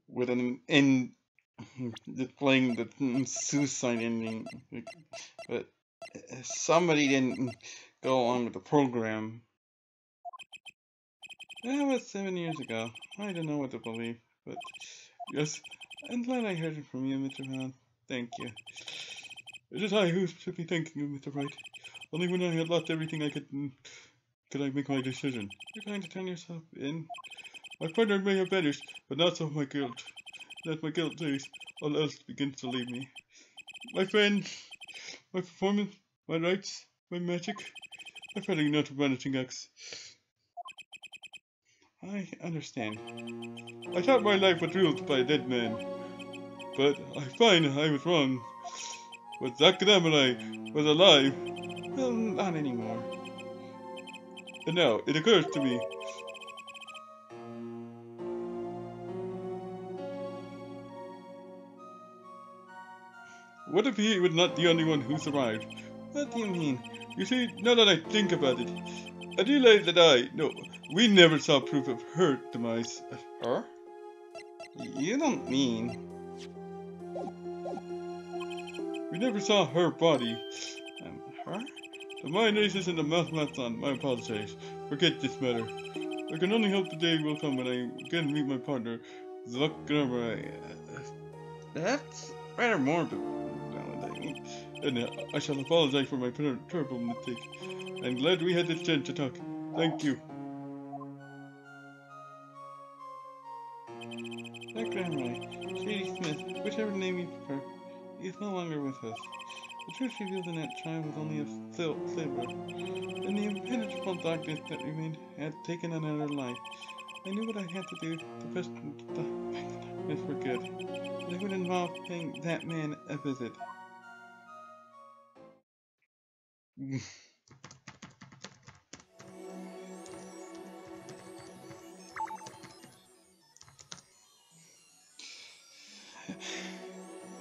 with an end playing the suicide ending, but somebody didn't go along with the program. That was 7 years ago. I don't know what to believe, but yes, I'm glad I heard it from you, Mr. Valen. Thank you. It is I who should be thanking you, Mr. Wright. Only when I had lost everything could I make my decision. You're going to turn yourself in. My partner may have vanished, but not so my guilt. And as my guilt dies, all else begins to leave me. My friends, my performance, my rights, my magic. I've had enough of vanishing acts. I understand. I thought my life was ruled by a dead man, but I find I was wrong. Was Zach and I was alive? Well, not anymore. And now, it occurs to me. What if he was not the only one who survived? What do you mean? You see, now that I think about it, I realize that we never saw proof of her demise. Her? You don't mean... We never saw her body. Her? The mind races and the mouth maths on. My apologies. Forget this matter. I can only hope the day will come when I again meet my partner, Zuckerberg. That's rather morbid. And I shall apologize for my terrible mistake. I'm glad we had this chance to talk. Thank you. Zuckerberg, Shady Smith, whichever name you prefer, he is no longer with us. The truth revealed in that trial was only a sliver, and the impenetrable darkness that remained had taken another life. I knew what I had to do to push the darkness for good, and it would involve paying that man a visit.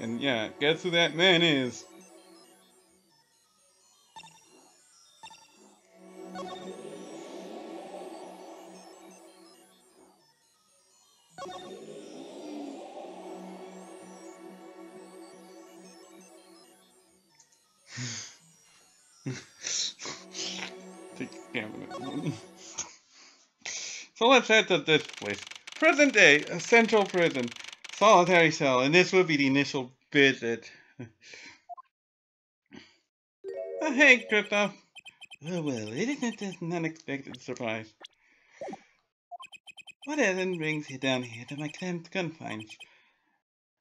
And yeah, guess who that man is? So let's head to this place. Present day, a central prison. Solitary cell, and this will be the initial visit. Hey, Kristoff. Oh well, isn't this an unexpected surprise? What then brings you down here to my cramped confines?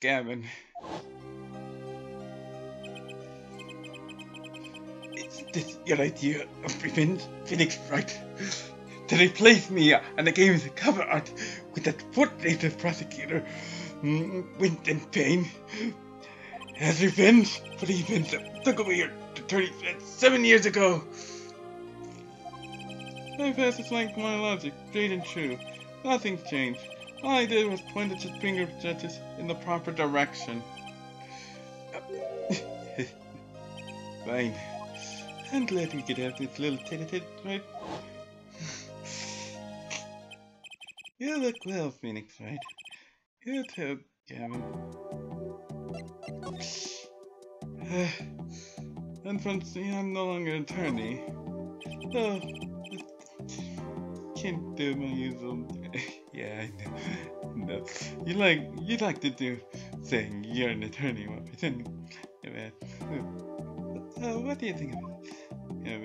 Gavin. Is this your idea of revenge, Phoenix Wright? To replace me on the game's cover art with that foot-rated prosecutor, Winston Payne, as revenge for the events that took away your attorney's head 7 years ago. My past is like my logic, straight and true. Nothing's changed. All I did was point at the finger of justice in the proper direction. Fine. I'm glad we could have this little tete-a-tete, right? You look well, Phoenix, right? You too, Gavin. Unfortunately, I'm no longer an attorney. Oh, can't do my usual. Yeah, I know. No, you like to do saying you're an attorney while pretending. Yeah, what do you think of it? Yeah,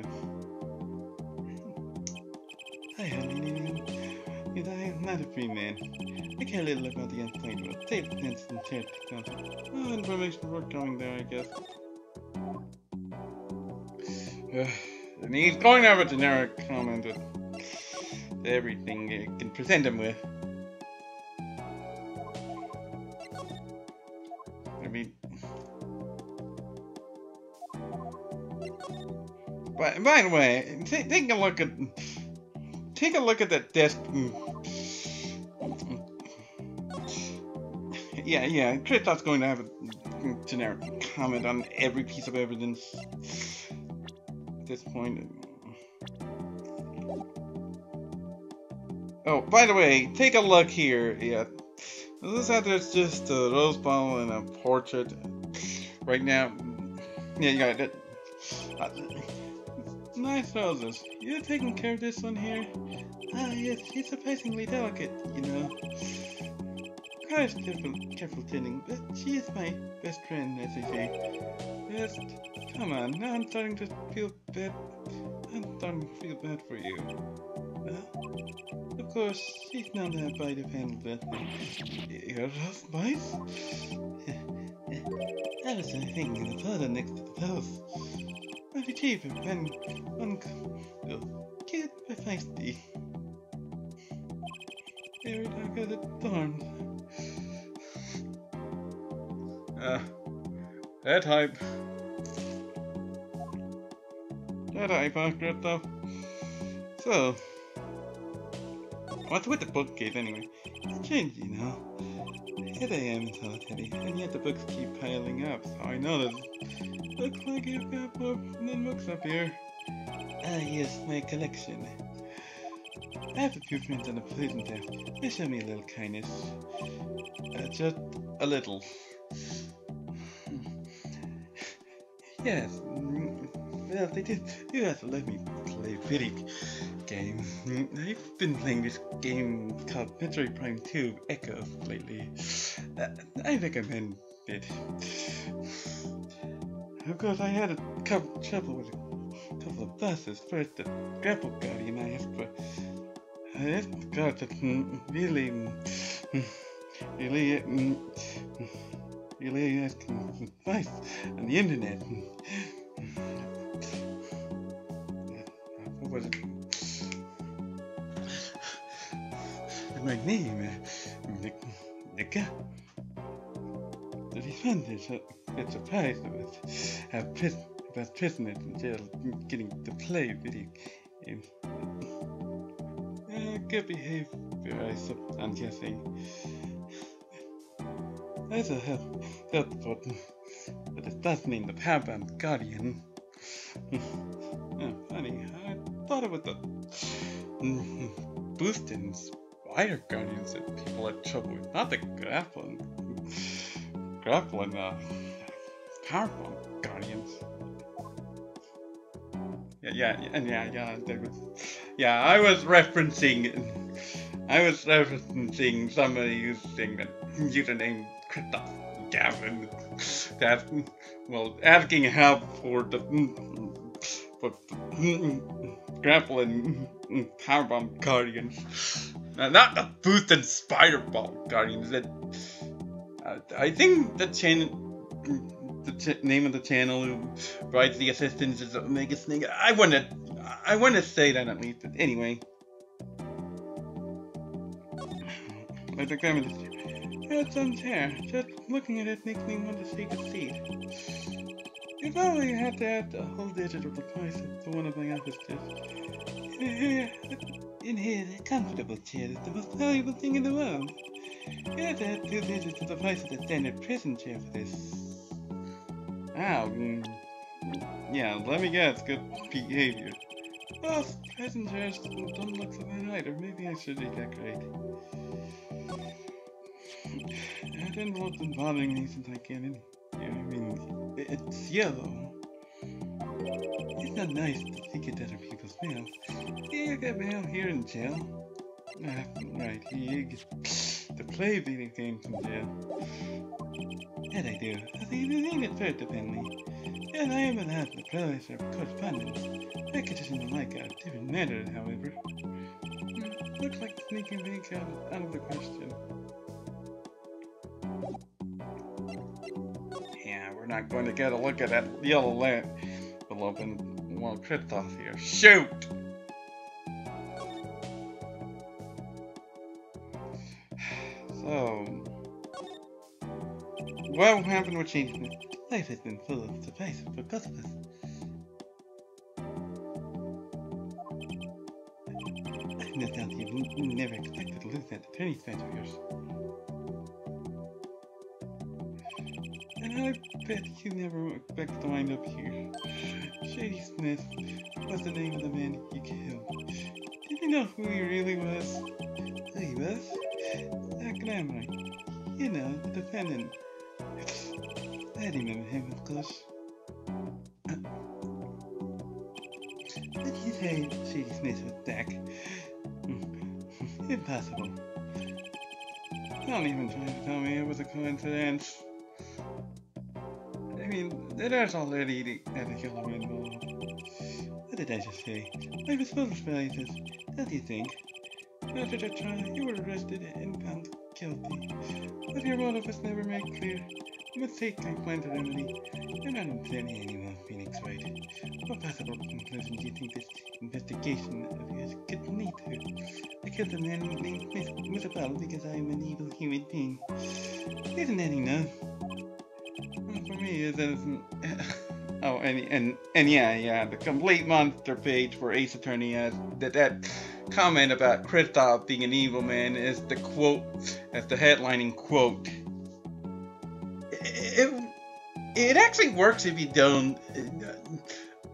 hi, honey. You know, I'm not a free man. I care little about the untitled. Safe, instant, shared technology. Oh, information forthcoming there, I guess. And he's going to have a generic comment with everything you can present him with. I mean, by the way, take a look at that desk. Yeah. Kristoff's going to have a generic comment on every piece of evidence at this point. Oh, by the way, take a look here. Yeah, this out there's just a rose bottle and a portrait. Right now, yeah, you got it. Nice roses. You taking care of this one here? Ah, yes, she's surprisingly delicate, you know. Requires careful tending, but she is my best friend, as they say. Just, come on, now I'm starting to feel bad. I'm starting to feel bad for you. Of course, she's not that bite of handle that. You're rough mice? That was the thing in the photo next to the house. Very cheap and cute but feisty. Very dark as it stormed. That hype. Kristoff. So, what's with the bookcase anyway? It's changed, you know. Here I am in solitary, and yet the books keep piling up, so I know that looks like you've got more than books up here. Ah, yes, my collection. I have a few friends on the prison staff. They show me a little kindness. Just a little. Yes, well, they did. You have to let me play video game. I've been playing this game called Metroid Prime 2 Echo lately. I recommend it. Of course, I had a couple trouble with a couple of bosses. First, the grapple guardian I asked for. I asked the guard that really asking advice on the internet. What was it? My name, Nika. The defenders get surprised about prisoners in jail getting to play video games. Good behavior, I'm guessing. There's a help button, but it does mean the Powerbound Guardian. Funny, I thought it was the boosting Spider Guardians that people had trouble with, not the grappling Powerbound Guardians. Yeah, I was referencing somebody using the username Kristoff Gavin. That, well, asking help for the grappling Powerbomb Guardians. Not the boosted Spider Ball Guardians. That I think the name of the channel who provides the assistance is Omega Snake. I want to say that at least. Anyway, I think that's unfair. Just looking at it makes me want to take a seat. You probably have to add a whole digital device to one of my office chairs. In here, the comfortable chair is the most valuable thing in the world. You have to add 2 digital devices to the standard prison chair for this. Wow. Yeah, let me guess, good behavior. Well, present chairs don't look so bad either. Maybe I should redecorate. I didn't want them bothering me since I came in here. I mean, it's yellow. It's not nice to think at other people's mail. You get mail here in jail? Right, to play video games in jail. That I do. I think it's fair to Bentley. And I am allowed the privilege of correspondence. Packages in the like a different matter, however. Looks like sneaking bank out of the question. Yeah, we're not going to get a look at that yellow lamp. We'll open one crypt off here. Shoot! So, what happened with changes? Life has been full of surprises for both of us. I've no doubt you've never expected to lose that attorney's badge of yours. And I bet you never expected to wind up here. Shady Smith was the name of the man you killed. Did you know who he really was? Who he was? That glamour. You know, the defendant. I remember him, of course. Did you say Shady Smith was Dak? Impossible. Don't even try to tell me it was a coincidence. I mean, there's already a killer involved. What did I just say? I was full of surprises. What do you think? After the trial, you were arrested and found guilty. But your motive was never made clear. A mistake I planted remedy. You're not insanity anymore, Phoenix Wright. What possible conclusion do you think this investigation of yours could lead to? I killed a man named Isabel because I am an evil human being. Isn't that enough? Well, for me, it isn't. Oh, and yeah, the complete monster page for Ace Attorney has that comment about Kristoff being an evil man is the quote, as the headlining quote. It actually works if you don't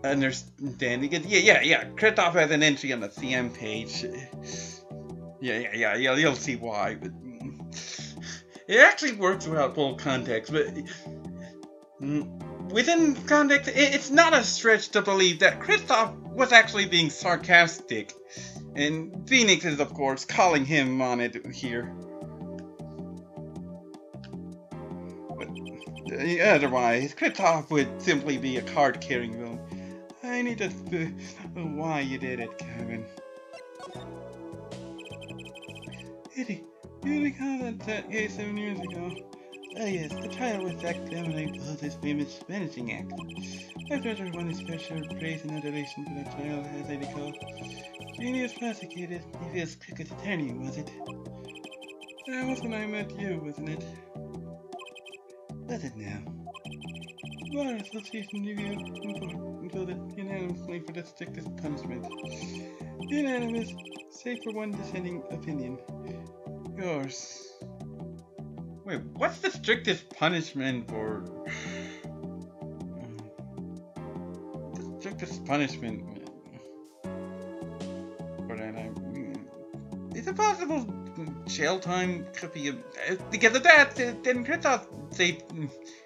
understand. Because yeah. Kristoff has an entry on the CM page. Yeah. You'll see why. But it actually works without full context. But within context, it's not a stretch to believe that Kristoff was actually being sarcastic, and Phoenix is, of course, calling him on it here. Otherwise, Kristoff would simply be a card-carrying villain. I need to know why you did it, Kevin. Eddie, you recall that case 7 years ago? Oh yes, the trial with Zach Lemonade pulled his famous vanishing act. My brother won his fair share of praise and adoration for that trial, as I recall. Janie was prosecuted. He feels Cricket's attorney, was it? That was when I met you, wasn't it? Was it now? Bar Association review voted unanimously for the strictest punishment. Unanimous, save for one dissenting opinion. Yours. Wait, what's the strictest punishment for... The strictest punishment for that, is it possible jail time could be because of that, then Kristoff saved,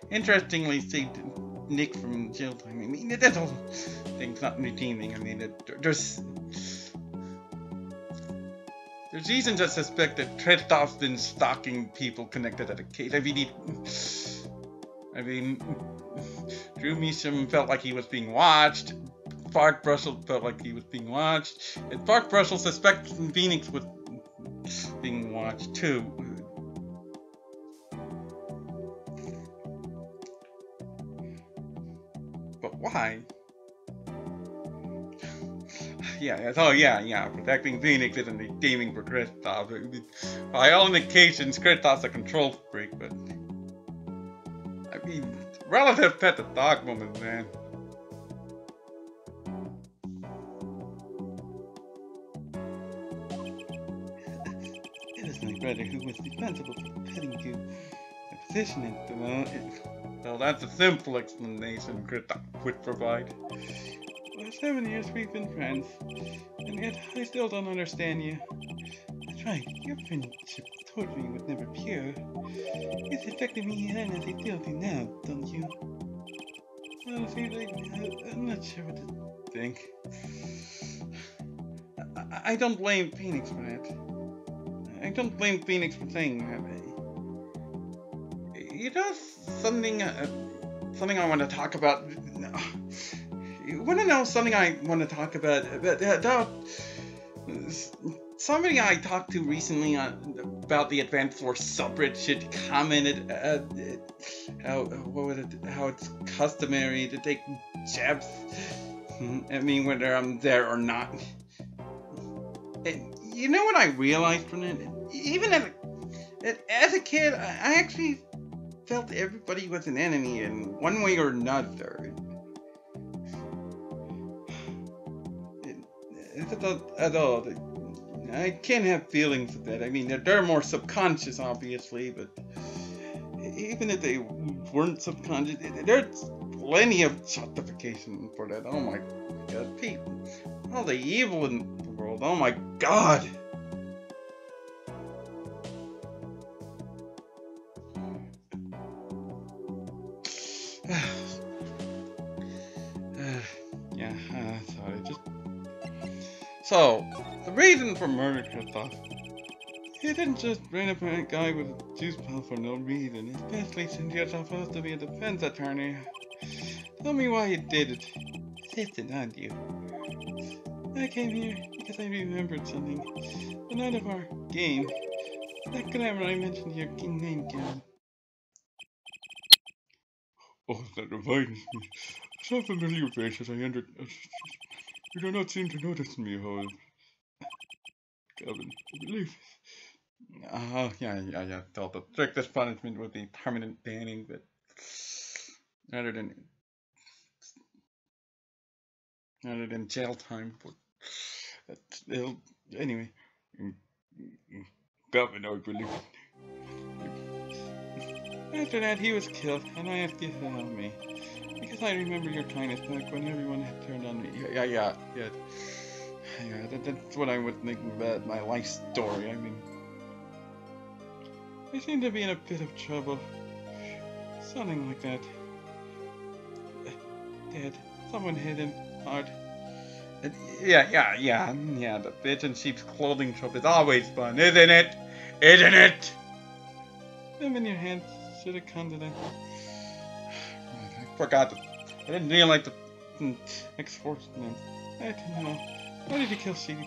interestingly saved Nick from jail time. I mean, that whole thing's not redeeming. I mean, there's reason to suspect that Kristoff's been stalking people connected to the case. I mean, Drew Meacham felt like he was being watched. Park Brussels felt like he was being watched. And Park Brussels suspects Phoenix was being watched too. But why? Yeah. Protecting Phoenix isn't redeeming for Kristoff. By all indications, Kristoff's a control freak, but I mean, relative pet the dog moment, man. It was my brother who was responsible for putting you in a position at the moment. Well, that's a simple explanation Grit would provide. For 7 years we've been friends, and yet I still don't understand you. That's right, your friendship toward me was never pure. It's affected me then as it still do now, don't you? Honestly, I'm not sure what to think. I don't blame Phoenix for that. I don't blame Phoenix for saying that. You know something I want to talk about? You want to know something I want to talk about? Somebody I talked to recently about the Advanced Force subreddit shit commented how it's customary to take jabs at me whether I'm there or not. And you know what I realized from it? Even as a kid, I actually felt everybody was an enemy in one way or another. At all. I can't have feelings of that. I mean, they're more subconscious, obviously, but even if they weren't subconscious, there's plenty of justification for that. Oh my god, Pete. All the evil in the world. Oh my god. Sorry, So, the reason for murder, Kristoff. He didn't just bring up a guy with a juice bottle for no reason, especially since you're supposed to be a defense attorney. Tell me why you did it. Insisted, aren't you? I came here because I remembered something. The night of our game. That glamour I mentioned your name, Gavin. Oh, that reminds me. I saw a familiar face as I entered. You do not seem to notice me, however. Gavin, I believe. Yeah. Thought the strictest punishment would be permanent banning, but rather than jail time. But still, anyway. Gavin, I believe. After that, he was killed, and I asked you to help me. Because I remember your kindness back when everyone had turned on me. Yeah, that's what I was thinking about my life story. I mean, I seem to be in a bit of trouble. Something like that. Dead. Someone hit him hard. Yeah, the bitch in sheep's clothing trope is always fun, isn't it? Isn't it? Them in your hand should have come to that. I forgot. I didn't realize the X-Force name. I don't know. Why did you kill Sheep?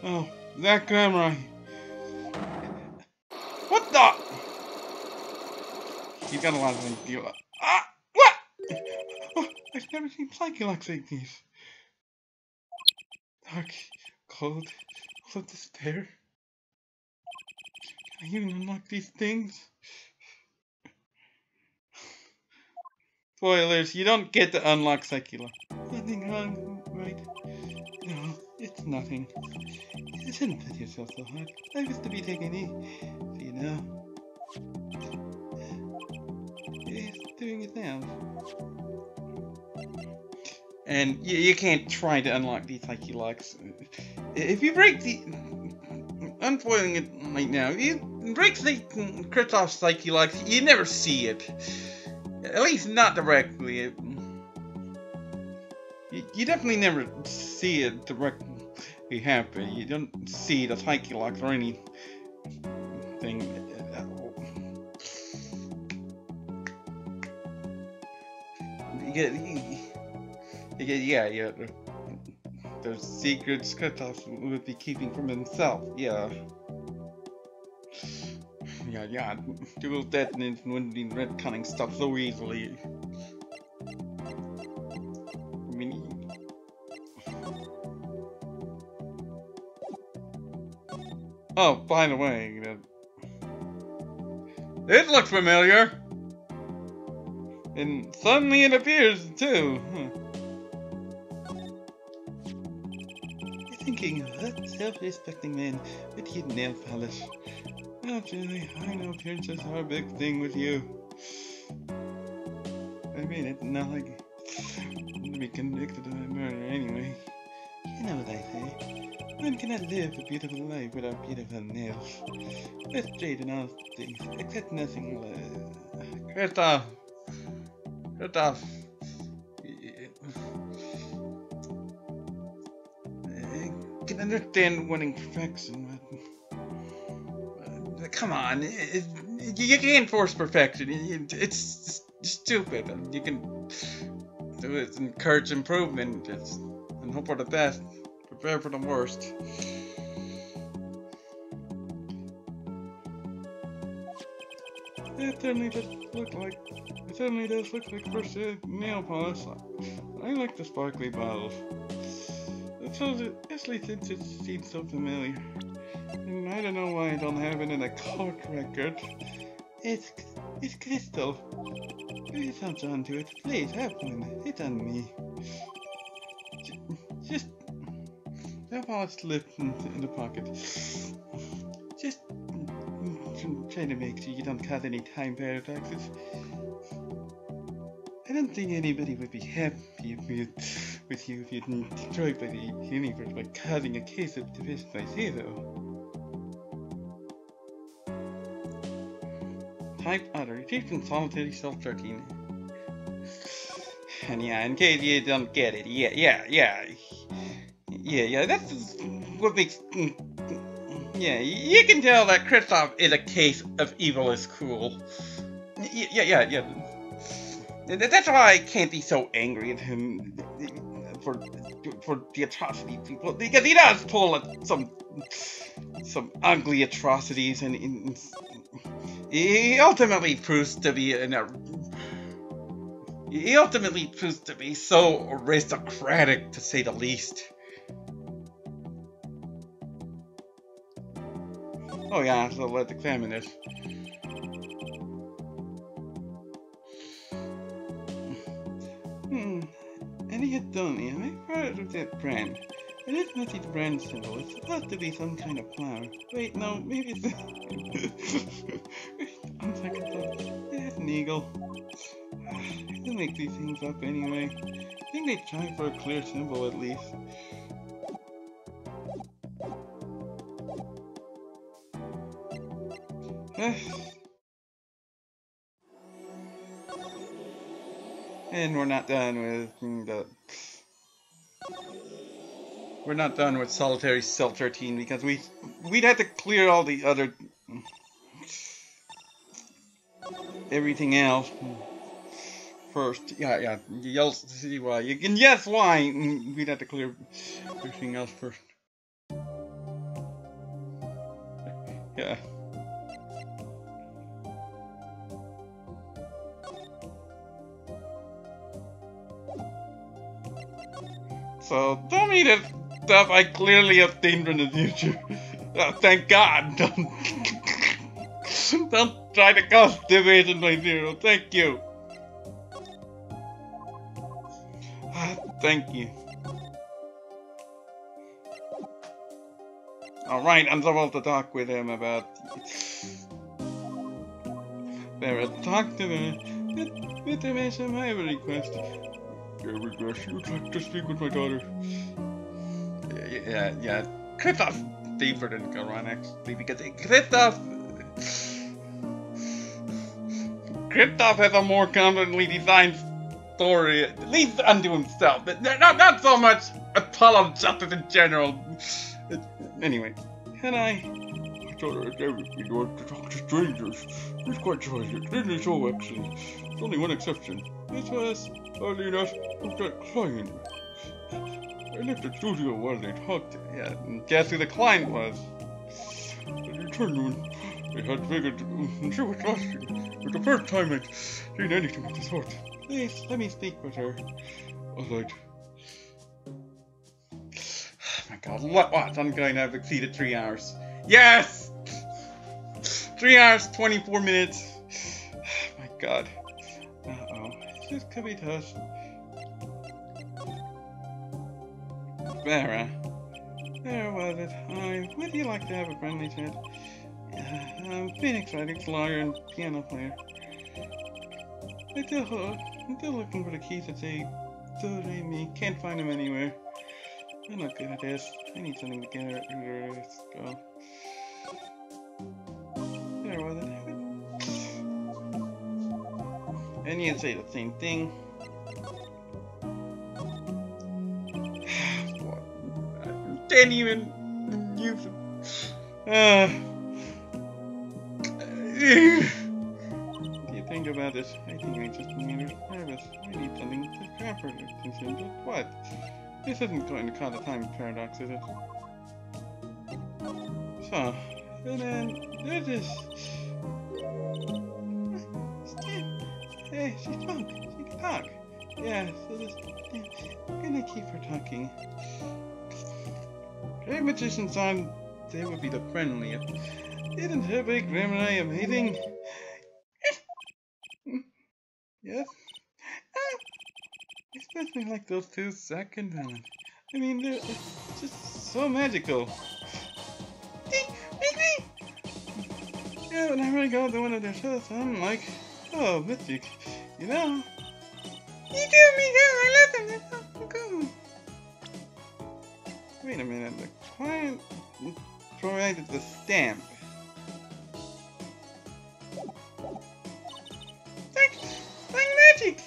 Oh, that Glamour. What the? You've got a lot of things to deal with. What? Oh, I've never seen Psycholox like these. Dark, cold, full of despair. Can I even unlock these things? Spoilers, you don't get to unlock Psycholox. Nothing wrong, right? No, it's nothing. You shouldn't put yourself so hard. I used to be taken easy, you know. He's doing it now. And you can't try to unlock these Psycholox. If you break the... Unfoiling it right now. You break the Kristoff's Psycholox, you never see it. At least not directly. You definitely never see it directly happen. You don't see the Psycholox or anything. Yeah. Those secrets Kristoff would be keeping from himself. Yeah. Dual detonants wouldn't be retconning stuff so easily. I mean... Oh, by the way, it looks familiar! And suddenly it appears, too. You're thinking of that self-respecting man with his nail polish. Naturally, I know appearances are a big thing with you. minute, not like to be convicted of murder anyway. You know what I say. One cannot live a beautiful life without beautiful nails. Let's trade in all things, except nothing. Christoph! Christoph! I can understand wanting perfection, but come on, you can't force perfection. It's stupid. You can do it, encourage improvement, and hope for the best. Prepare for the worst. It certainly does look like first nail polish. I like the sparkly bottles. Especially since it seems so familiar. And I don't know why I don't have it in a court record. It's crystal. Please hold on to it. Please have one. It's on me. Just have all slipped in the pocket. Just try to make sure you don't cause any time paradoxes. I don't think anybody would be happy with you if you'd been destroyed by the universe by causing a case of division by zero. Type other. Retrieved from solitary self-13. And yeah, in case you don't get it, yeah, that's what makes... Yeah, you can tell that Christoph is a case of evil is cool. Yeah. That's why I can't be so angry at him for the atrocity people, because he does pull some ugly atrocities, and he ultimately proves to be so aristocratic, to say the least. Oh yeah, so let's examine this. Any Adonia, I've heard of that brand. I didn't see the brand symbol. It's supposed to be some kind of flower. Wait, no, maybe it's on second thought, it's an eagle. They make these things up anyway. I think they try for a clear symbol at least. And we're not done with solitary self-13 because we'd have to clear all the other everything else first. Yeah. You'll see why. You can guess why we'd have to clear everything else first. Yeah. So, don't eat that stuff I clearly obtained from the future. Oh, thank God. Don't try to cause division by zero. Thank you. Thank you. Alright, I'm supposed to talk with him about... Barrett, talk to me. With him as my request. Your request, you'd like to speak with my daughter. Yeah. Christoph deeper than Goran, actually, because Christoph has a more confidently designed story, at least unto himself. Not so much Apollo justice in general. Anyway, can I told her everything you want to talk to strangers. It's quite tragic. Didn't it so actually? There's only one exception. It was, oddly enough, that client. I left the studio while they talked. Yeah, and guess who the client was? I returned when they had figured she was lost. It was the first time I'd seen anything of the sort. Please, let me speak with her. Alright. Oh my god, what? I'm going to have exceeded 3 hours. Yes! 3 hours, 24 minutes. Oh my god. Uh-oh. This could be tough. Vera. There was it. Hi. Would you like to have a friendly chat? I'm Phoenix Writing, lawyer and piano player. It's a hook. I'm still looking for the keys that say me. Can't find them anywhere. I'm not good at this. I need something to get her. Let's go. There was it. And you say the same thing. Didn't even use them. Do you think about this? I think I just made her nervous. I need something to grab her attention. But what? This isn't going to cause a time paradox, is it? So, and then there's this. Hey, she spoke. She can talk. Yeah, so this. I'm gonna keep her talking. Great magicians on. They would be the friendliest. Isn't her big grandma amazing? Yes? Especially like those two second villains. I mean, they're just so magical. Yeah, whenever I go to one of their shows, I'm like, oh, Mystic, you know? Me too, I love them, they're so cool. Wait a minute, the client provided the stamp. Like magic!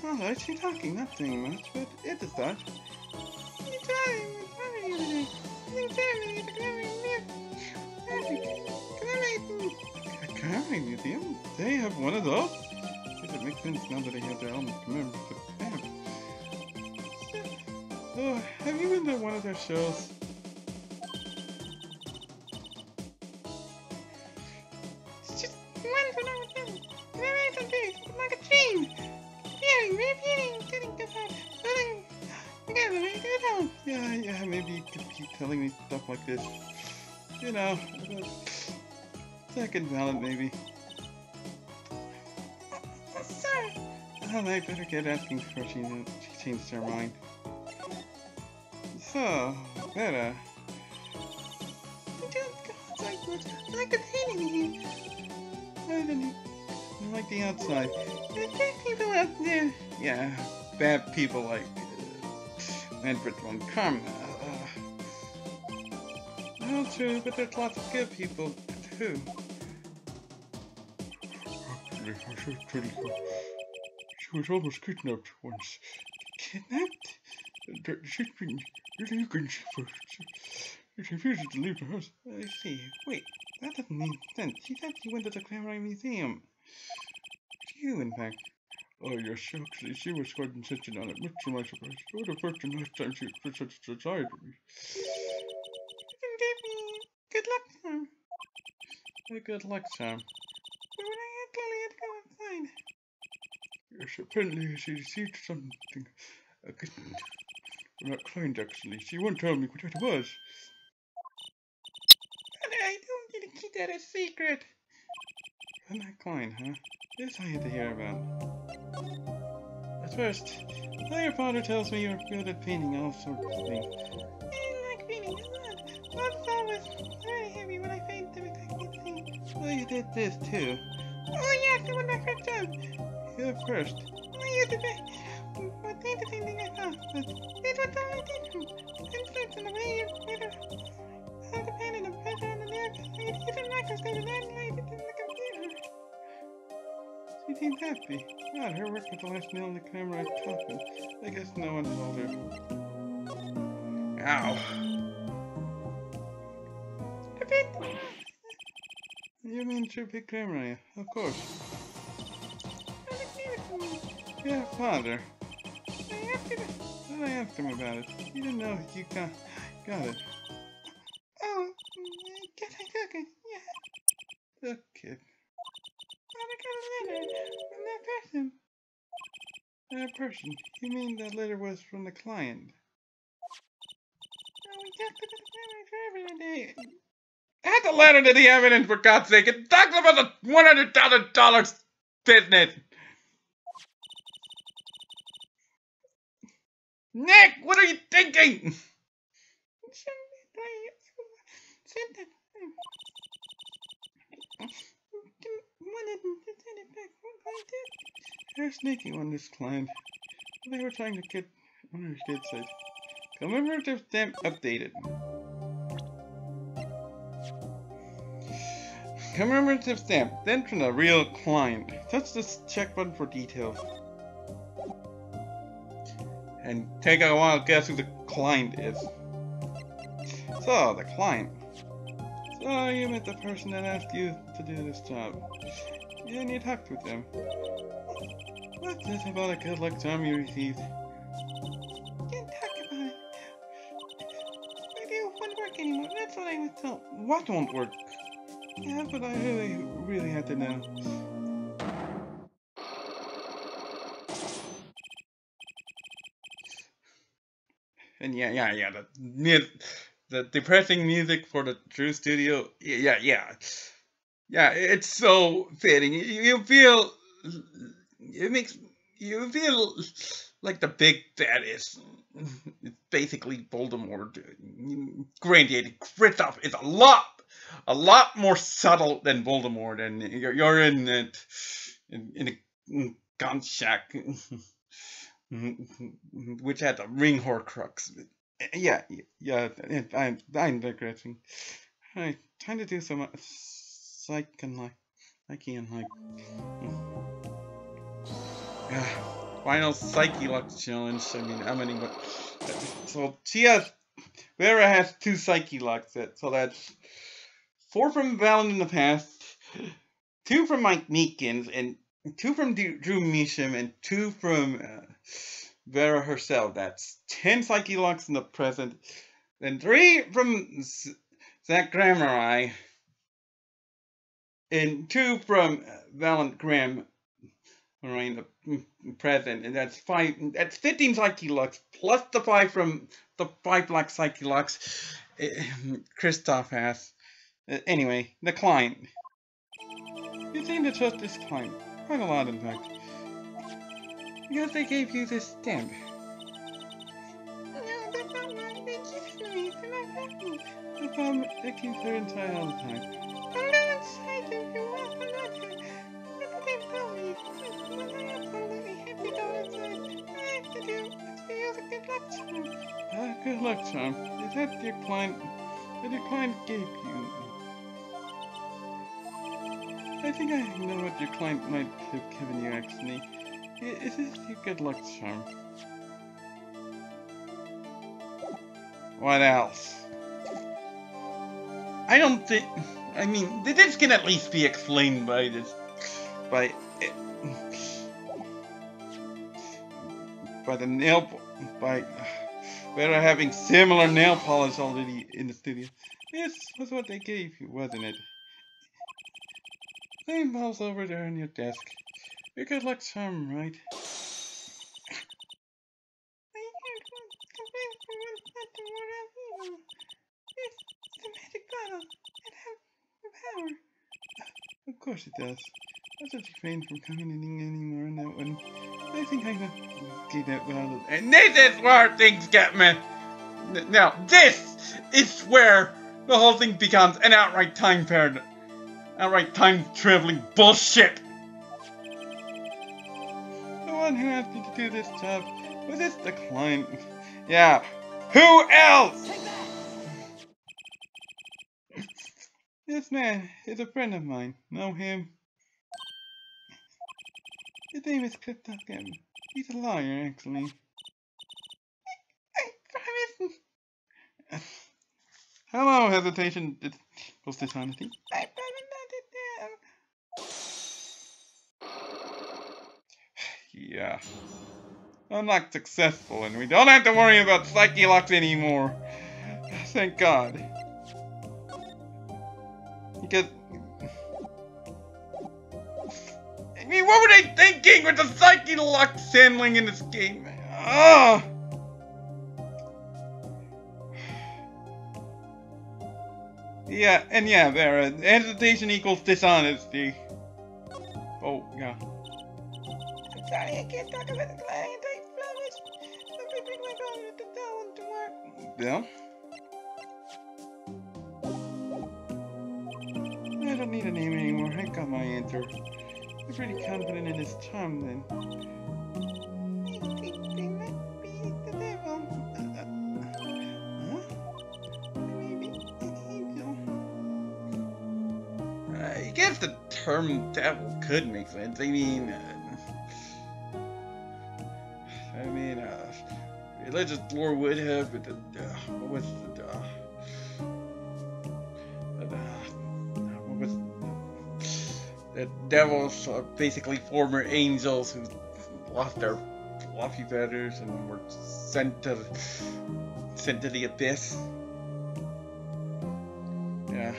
Oh, she's talking, not saying much, but it's a start. A Camry museum? They have one of those? Guess it makes sense now that they have their own commemorative stamp. Oh, have you been to one of their shows? It's just one for now with them. It's like a train. Repeating, getting too fast. Yeah, maybe you could keep telling me stuff like this. You know, second ballot maybe. Sorry. Oh, I better get asking before she changed her mind. So, better. Like a painting here. I like the outside. There's bad people out there. Yeah, bad people like Edward von Karma. Well, true, but there's lots of good people too. She was almost kidnapped once. Kidnapped? She's been looking for. She refuses to leave the house. I see. Wait, that doesn't make sense. She said she went to the Samurai Museum. You, in fact. Oh, yes, actually, she was quite insistent on it, much to my surprise. Oh, the first and last time she expressed such a desire to me. Good luck, Sam. A good luck, Sam. But when I had to go outside. Yes, apparently she received something. Not kind, actually. She won't tell me what it was. I don't need to keep that a secret. I'm not kind, huh? This I had to hear about. At first, your father tells me you're good at painting all sorts of things. I like painting a lot. Lots always very heavy when I paint them exactly the same. Well, you did this too. Oh yes, the one I first done. You first. I used to paint the same thing I thought, but it was totally different. Influence in the way you put it. How to paint and the pressure on the nerves. I used a microscope and analyze it in the computer. She seemed happy. God, her work was the last nail in the camera's coffin. I guess no one told her. Ow. A bit. You mean true big camera? Of course. Yeah, father. I asked him about it. He didn't know you got it. Oh, I guess I took it. Yeah. The kid. I got a letter from that person. That person? You mean that letter was from the client? Oh, we talked about the camera for every day. Add the letter to the evidence, for God's sake. It talks about the $100,000 business. Nick, what are you thinking? it and send it back. What client did? They're sneaky on this client. They were trying to get on our good side. Commemorative stamp updated. Commemorative stamp. Then from the real client. Touch this check button for details. And take a wild guess who the client is. So, the client. So, you met the person that asked you to do this job. And you talked with them. What's this about a good luck charm you received? Can't talk about it. Maybe it won't work anymore. That's what I was told. What won't work? Yeah, but I really had to know. And yeah, the depressing music for the True Studio, yeah, it's so fitting. You feel, it makes you feel like the big bad is basically Voldemort. Granted, Kristoff is a lot more subtle than Voldemort, and you're in a gun shack. Which had a ring horcrux. Yeah, I'm digressing. I'm trying to do some psyche and like. Final Psyche Lux challenge. I mean, how many? So Vera has 2 Psyche Lux. So that's 4 from Valen in the past, 2 from Mike Meekins, and 2 from Drew Measham, and 2 from Vera herself. That's 10 Psyche Locks in the present. Then 3 from Zach Grammari. And 2 from Valent Graham in the present. And that's 5. That's 15 Psyche Locks plus the 5 from the 5 Black Psyche Locks Kristoff has. Anyway, the client. You seem to trust this client. Quite a lot, in fact. Because they gave you this stamp. No, that's not mine. They keep it for me. They're not happening. The problem, it keeps her inside all the time. I'm not inside of you. I'm not here. Look what they've told me. When I absolutely have to go inside, I have to do use a good luck charm. Good luck charm. Is that your client? That your client gave you? I think I know what your client might have given you, actually. Is this your good luck charm? What else? I don't think... I mean, this can at least be explained by this... By the nail... By... Vera having similar nail polish already in the studio. This was what they gave you, wasn't it? Same balls over there on your desk. Your good luck charm, right? I heard one complaint from one spot to more evil. It's the magic bottle. It has the power. Of course it does. I'll just refrain from commenting anymore on that one. I think I'm gonna get that well. And this is where things get me. Now, this is where the whole thing becomes an outright time paradox. Outright time-traveling bullshit! The one who asked you to do this job, was this the client? Yeah, who else? This man is a friend of mine. Know him? His name is Kristoff. He's a lawyer, actually. I promise. Hello, hesitation. What's dishonesty? I promise not to tell. Yeah. I'm not successful, and we don't have to worry about Psyche Locks anymore. Thank God. Because... I mean, what were they thinking with the Psyche Locks handling in this game? Ugh! Yeah, Vera. Hesitation equals dishonesty. Oh, yeah. I'm sorry, I can't talk about the client. I promise. I'm gonna bring my phone to tell him to work. Bill? I don't need a name anymore. I got my answer. He's pretty confident in his charm then. I think they might be the devil. Huh? Maybe an angel. I guess the term devil could make sense. Religious lore would have, but what was the devils are basically former angels who lost their fluffy feathers and were sent to the abyss. Yeah.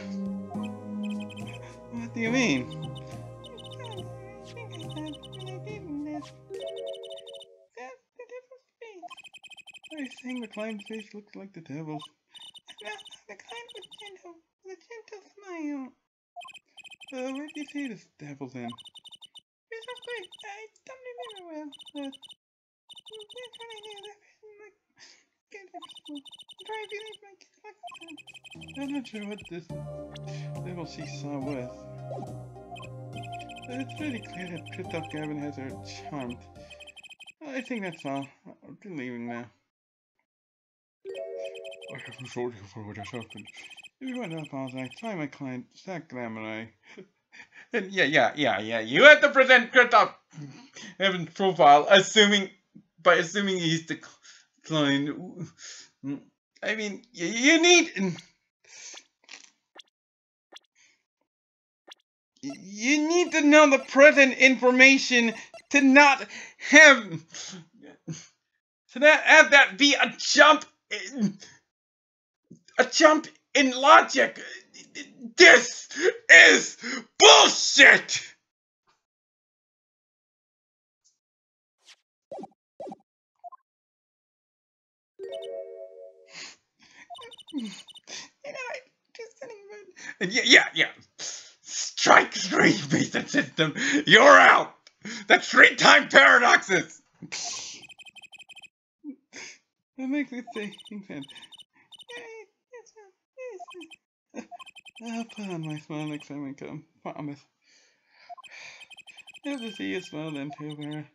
What do you mean? I think I said when I didn't this. That's the devil's face. I think the climb's face looks like the devil's. No, the kind with gentle, with a gentle smile. Where do you see this devil then? It's so quick, I don't remember well, but that's when I knew that person like good at people. Try to believe like it's like that. I'm not sure what this devil she saw was. But it's really clear that Christoph Gavin has her charmed. I think that's all. I'll be leaving now. I am sorry for what has happened. If you want to apologize, try my client, Zach Graham and I. And yeah. You have to present Christoph Gavin's profile, assuming he's the client. I mean, you need to know the present information to not have that be a jump in logic. This is bullshit. Just sitting around. Yeah. Strike 3, basic system. You're out. That's 3 time paradoxes. That makes me think then. I'll put on my smile next time I come. Promise. I hope to see you smile then too, Vera.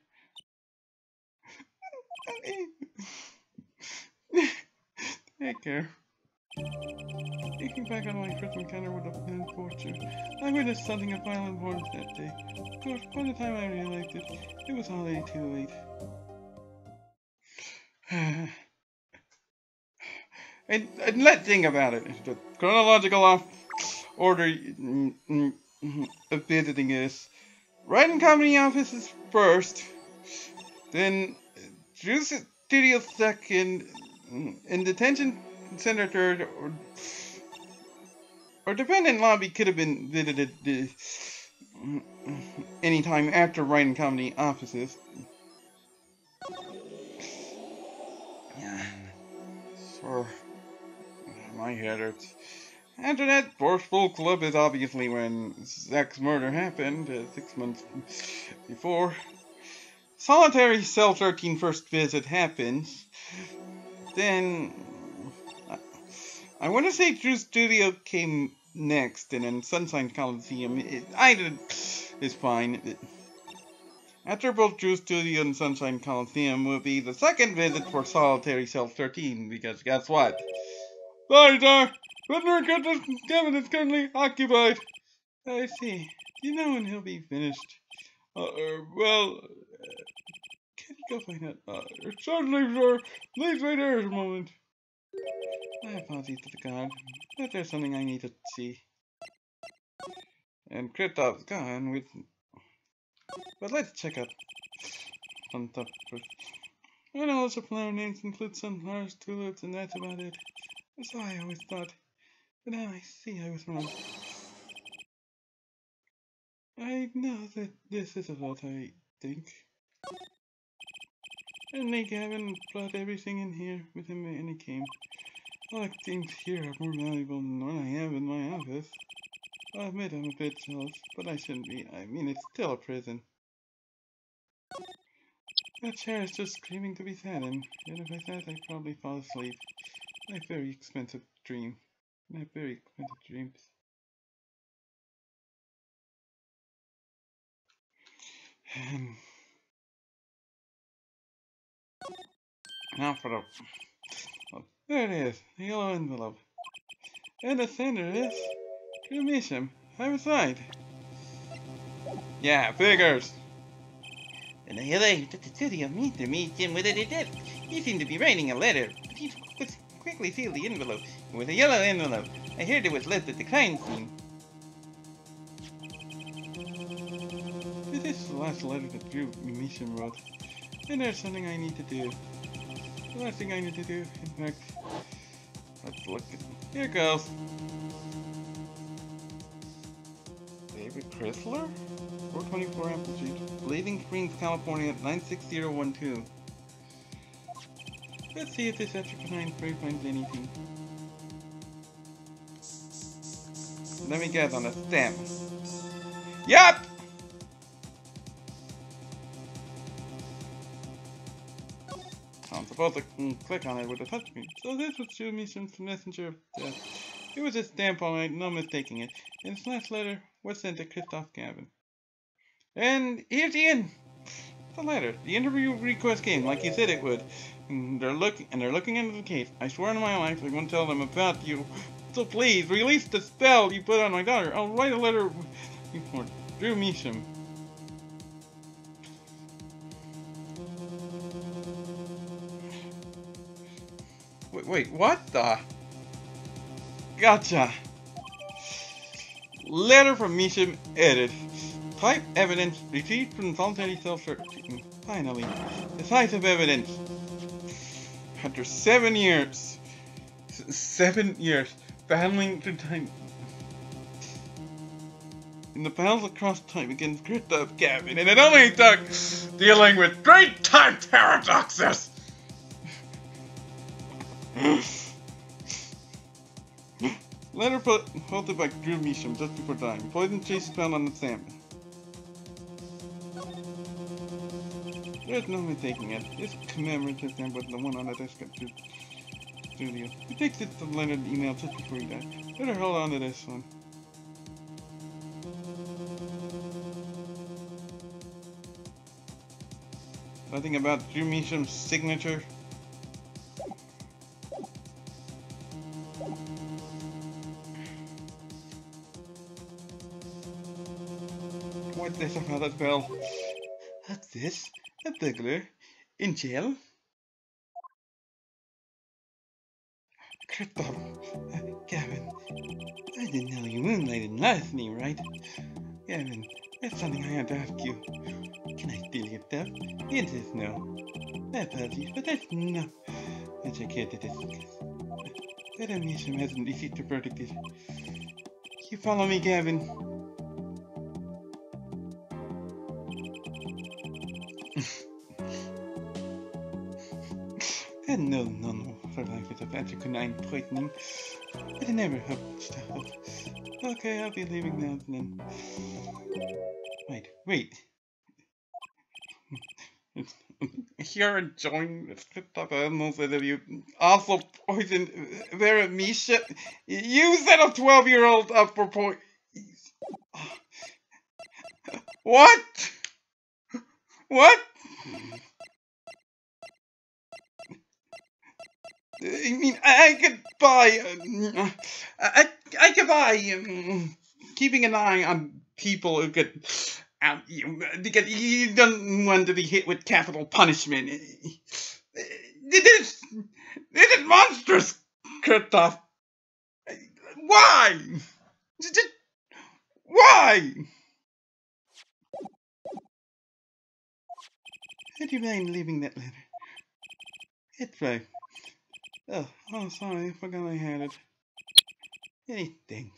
Take care. Thinking back on my first encounter with a pen fortune, I witnessed something of violent importance that day. Of course, by the time I realized it was already too late. and let's think about it. The chronological order of visiting is writing company offices first, then Juice Studio second, and detention center third, or dependent lobby could have been visited anytime after writing company offices. Yeah, sure. My head hurts. After that, Forceful Club is obviously when Zach's murder happened, 6 months before. Solitary Cell 13 first visit happens. Then, I want to say Drew Studio came next, and then Sunshine Coliseum. Either is fine. After both Drew Studio and Sunshine Coliseum will be the second visit for Solitary Cell 13, because guess what? Sorry, Doc. Prisoner Kevin is currently occupied. I see. Do you know when he'll be finished? Can you go find out? Certainly, sir. Please wait here a moment. My apologies to the guard, but there's something I need to see. And Kritov's gone with... But let's check out some stuff first. I know lots of flower names include sunflowers, tulips, and that's about it. That's what I always thought. But now I see I was wrong. I know that this is a lot, I think. And Nick Gavin brought everything in here with him and he came. All the things here are more valuable than what I have in my office. I'll admit I'm a bit jealous, but I shouldn't be. I mean, it's still a prison. That chair is just screaming to be sat in, and if I sat, I'd probably fall asleep. I have very expensive dreams. Now for the... Oh, there it is, the yellow envelope. And the sender is... True mission. I'm inside. Yeah, figures. And hello, that's the studio meter me, Jim, what did it do? You seem to be writing a letter. Please quickly seal the envelope with a yellow envelope. I heard it was left at the crime scene. This is the last letter that Drew Mission wrote. And there's something I need to do. The last thing I need to do, in fact... Let's look at... Here goes. David Chrysler? 424 Apple Street, Blazing Springs, California, 96012. Let's see if this extra canine spray finds anything. Let me guess on a stamp. Yup! I'm supposed to click on it with a touchscreen. So this would show me some messenger of death. It was a stamp alright, no mistaking it. And this last letter was sent to Christoph Gavin. And here's the end. The letter. The interview request came like you said it would. And they're looking into the case. I swear on my life I won't tell them about you. So please release the spell you put on my daughter. I'll write a letter for Drew Measham. Wait, what the? Gotcha. Letter from Measham, edit. Type evidence received from voluntary self-searching. Finally, decisive evidence. After 7 years, 7 years battling through time, in the battles across time against Christoph Gavin, and it only took dealing with great time paradoxes. Letter posted by Drew Measham just before dying. Poison chase found on the salmon. There's no mistaking it. This commemorative stamp was the one on the desk at the studio. He takes it to Leonard email just before he died. Better hold on to this one. Nothing about Drew Measham's signature. What's this about that bell? What's this? A burglar? In jail? Christoph, Gavin, I didn't know you moonlighted last name, right? Gavin, there's something I have to ask you. Can I steal your stuff? The answer is no. My apologies, but that's not much I care to discuss. That ammunition hasn't received a verdict yet. You follow me, Gavin? I had no for life is of antiquinine poisoning, but it never helped stop. Okay, I'll be leaving now then. Wait. You're enjoying the script of animals that have you also poisoned their Misha. You set a 12-year-old up for poison. What? What? I mean, I could buy. I could buy keeping an eye on people who could. Because you don't want to be hit with capital punishment. This is monstrous, Kurtov. Why? Why? Would you mind leaving that letter? It's right. Oh, sorry, I forgot I had it. Anything.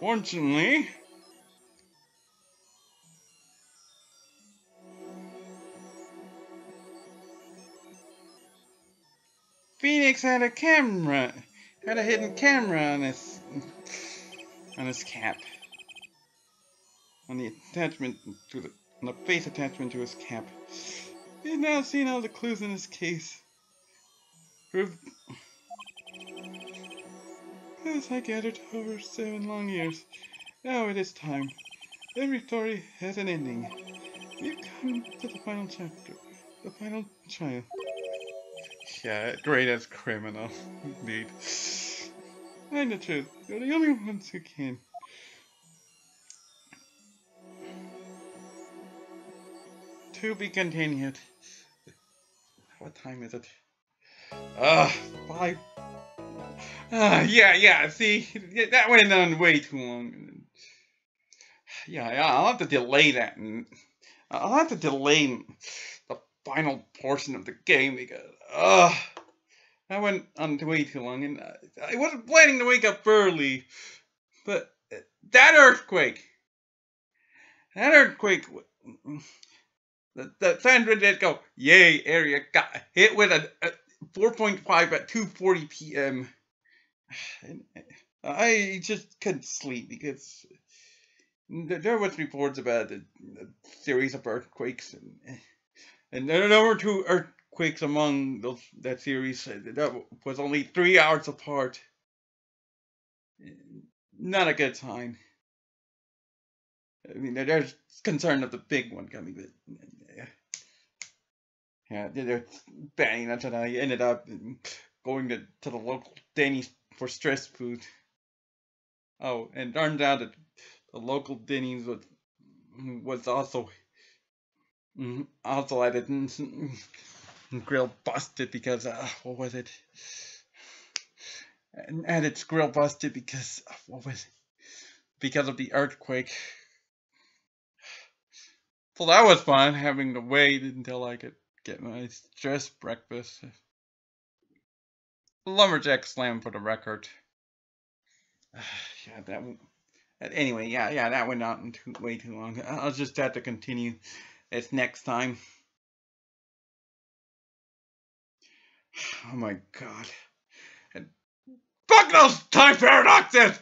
Fortunately, Phoenix had a hidden camera on his cap. On the attachment to on the face attachment to his cap. He's now seen all the clues in his case. Proof. As I gathered over 7 long years, Now it is time. Every story has an ending. We've come to the final chapter. The final trial. Yeah, great as criminal. Indeed. Find the truth. You're the only ones who can. To be continued. What time is it? Ah, 5. Yeah, see? That went on way too long. Yeah, I'll have to delay that. And I'll have to delay the final portion of the game because, that went on way too long. And I wasn't planning to wake up early. But that earthquake. That earthquake. The Sandra did go, yay, area got hit with a 4.5 at 2:40 p.m. And I just couldn't sleep because there was reports about a series of earthquakes, and there were 2 earthquakes among that series that was only 3 hours apart. Not a good sign. I mean, there's concern of the big one coming, but yeah, they're banning that, and I ended up going to the local Denny's for stress food. Oh, and turns out that the local Denny's was also had its grill busted because what was it? And had its grill busted because what was it? Because of the earthquake. So that was fun, having to wait until I could get my stress breakfast. Lumberjack slam for the record. Yeah, anyway, yeah, that went on way too long. I'll just have to continue this next time. Oh my god. And fuck those time paradoxes!